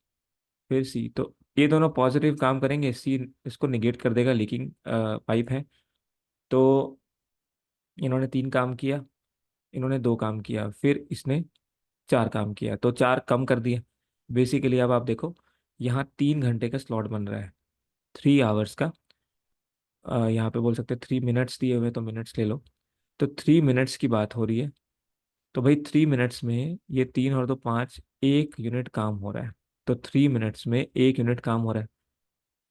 फिर सी। तो ये दोनों पॉजिटिव काम करेंगे, सी इसको निगेट कर देगा, लीकिंग पाइप है। तो इन्होंने 3 काम किया, इन्होंने 2 काम किया, फिर इसने 4 काम किया, तो 4 कम कर दिया। बेसिकली अब आप देखो, यहाँ 3 घंटे का स्लॉट बन रहा है, 3 आवर्स का। यहाँ पे बोल सकते हैं 3 मिनट्स दिए हुए, तो मिनट्स ले लो। तो 3 मिनट्स की बात हो रही है। तो भाई 3 मिनट्स में ये 3 और 2 5, 1 यूनिट काम हो रहा है। तो 3 मिनट्स में 1 यूनिट काम हो रहा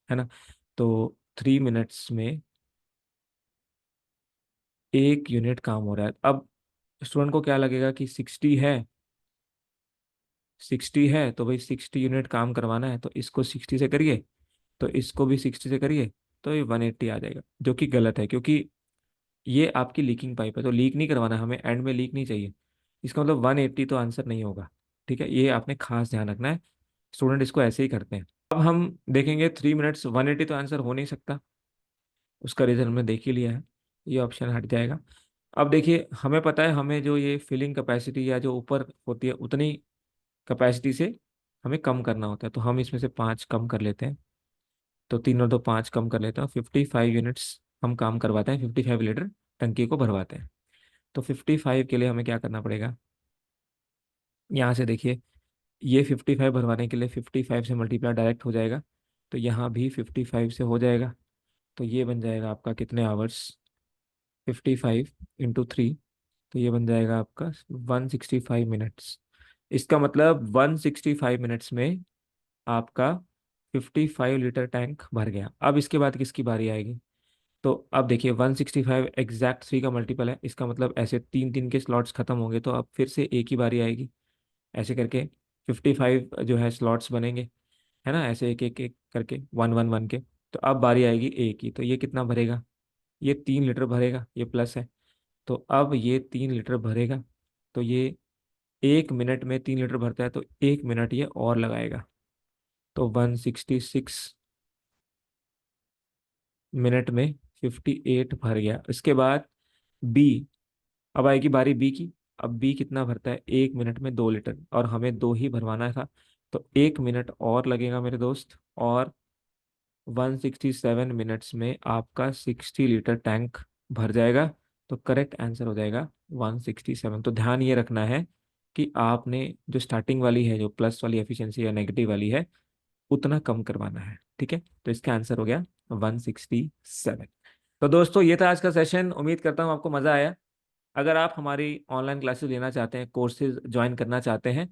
है ना? तो 3 मिनट्स में 1 यूनिट काम हो रहा है। अब स्टूडेंट को क्या लगेगा कि 60 है, 60 है, तो भाई 60 यूनिट काम करवाना है, तो इसको 60 से करिए, तो इसको भी 60 से करिए, तो ये 180 आ जाएगा, जो कि गलत है, क्योंकि ये आपकी लीकिंग पाइप है, तो लीक नहीं करवाना है हमें, एंड में लीक नहीं चाहिए। इसका मतलब 180 तो आंसर नहीं होगा। ठीक है, ये आपने खास ध्यान रखना है, स्टूडेंट इसको ऐसे ही करते हैं। अब हम देखेंगे 3 मिनट्स 180 तो आंसर हो नहीं सकता, उसका रीजन हमने देख ही लिया है, ये ऑप्शन हट जाएगा। अब देखिए, हमें पता है हमें जो ये फिलिंग कैपेसिटी या जो ऊपर होती है उतनी कैपेसिटी से हमें कम करना होता है, तो हम इसमें से 5 कम कर लेते हैं। तो 3 और 2 5 कम कर लेते हैं, 55 यूनिट्स हम काम करवाते हैं, 55 लीटर टंकी को भरवाते हैं। तो 55 के लिए हमें क्या करना पड़ेगा? यहाँ से देखिए, ये 55 भरवाने के लिए 55 से मल्टीप्लाई डायरेक्ट हो जाएगा, तो यहाँ भी 55 से हो जाएगा। तो ये बन जाएगा आपका कितने आवर्स? 55 × 3, तो ये बन जाएगा आपका 165 मिनट्स। इसका मतलब 165 मिनट्स में आपका 55 लीटर टैंक भर गया। अब इसके बाद किसकी बारी आएगी? तो अब देखिए 165 एग्जैक्ट 3 का मल्टीपल है, इसका मतलब ऐसे 3 3 के स्लॉट्स खत्म होंगे, तो अब फिर से एक ही बारी आएगी। ऐसे करके 55 जो है स्लॉट्स बनेंगे, है ना, ऐसे एक एक एक करके 1 1 1 के। तो अब बारी आएगी ए की, तो ये कितना भरेगा? ये 3 लीटर भरेगा, ये प्लस है। तो अब ये 3 लीटर भरेगा, तो ये 1 मिनट में 3 लीटर भरता है, तो 1 मिनट ये और लगाएगा। तो 166 मिनट में 58 भर गया। इसके बाद बी, अब आएगी बारी बी की। अब बी कितना भरता है? 1 मिनट में 2 लीटर, और हमें 2 ही भरवाना था, तो 1 मिनट और लगेगा मेरे दोस्त, और 167 मिनट्स में आपका 60 लीटर टैंक भर जाएगा। तो करेक्ट आंसर हो जाएगा 167। तो ध्यान ये रखना है कि आपने जो स्टार्टिंग वाली है, जो प्लस वाली एफिशिएंसी या नेगेटिव वाली है, उतना कम करवाना है। ठीक है, तो इसका आंसर हो गया 167। तो दोस्तों ये था आज का सेशन, उम्मीद करता हूँ आपको मज़ा आया। अगर आप हमारी ऑनलाइन क्लासेस लेना चाहते हैं, कोर्सेज ज्वाइन करना चाहते हैं,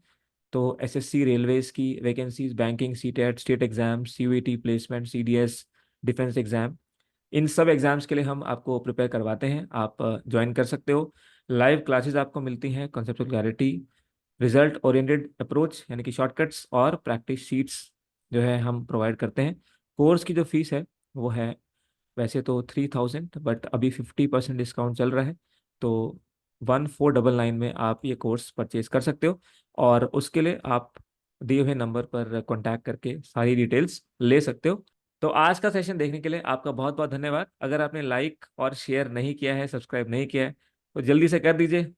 तो एसएससी रेलवेज की vacancies, banking, CTET, state exam, CUET, placement, CDS, defence exam, इन सब एग्जाम्स के लिए हम आपको प्रिपेयर करवाते हैं, आप ज्वाइन कर सकते हो। लाइव क्लासेस आपको मिलती हैं, conceptual clarity, result oriented approach यानी कि शॉर्टकट्स, और प्रैक्टिस शीट्स जो है हम प्रोवाइड करते हैं। कोर्स की जो फीस है वो है वैसे तो 3000, बट अभी 50% डिस्काउंट चल रहा है, तो 1499 में आप ये कोर्स परचेज कर सकते हो, और उसके लिए आप दिए हुए नंबर पर कांटेक्ट करके सारी डिटेल्स ले सकते हो। तो आज का सेशन देखने के लिए आपका बहुत बहुत धन्यवाद। अगर आपने लाइक और शेयर नहीं किया है, सब्सक्राइब नहीं किया है, तो जल्दी से कर दीजिए।